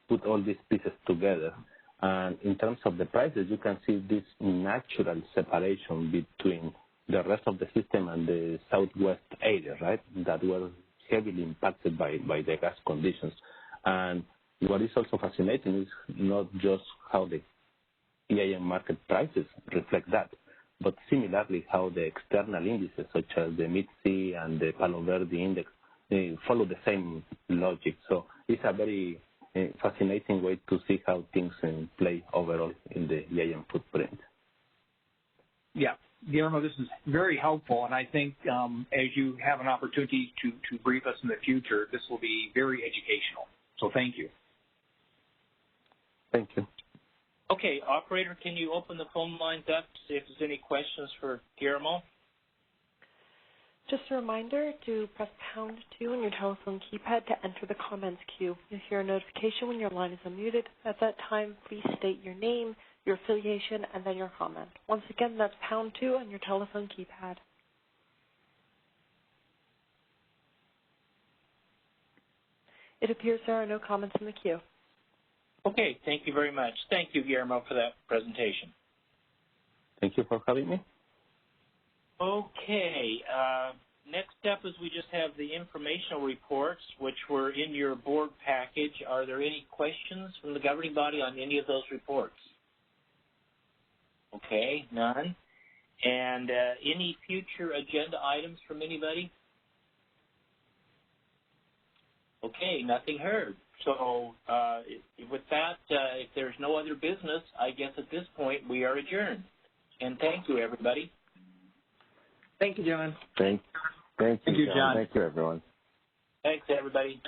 put all these pieces together. And in terms of the prices, you can see this natural separation between the rest of the system and the southwest area, right, that were heavily impacted by the gas conditions. And what is also fascinating is not just how the EIM market prices reflect that, but similarly how the external indices such as the MIDC and the Palo Verde index follow the same logic. So it's a very fascinating way to see how things play overall in the EIM footprint. Yeah, Guillermo, this is very helpful, and I think as you have an opportunity to brief us in the future, this will be very educational. So thank you. Thank you. Okay, operator, can you open the phone lines up to see if there's any questions for Guillermo? Just a reminder to press pound 2 on your telephone keypad to enter the comments queue. You'll hear a notification when your line is unmuted. At that time, please state your name, your affiliation, and then your comment. Once again, that's pound 2 on your telephone keypad. It appears there are no comments in the queue. Okay, thank you very much. Thank you, Guillermo, for that presentation. Thank you for having me. Okay, next up is we just have the informational reports, which were in your board package. Are there any questions from the governing body on any of those reports? Okay, none. And any future agenda items from anybody? Okay, nothing heard. So with that, if there's no other business, I guess at this point we are adjourned. And thank you, everybody. Thank you, John. Thank you, John. Thank you, everyone. Thanks, everybody.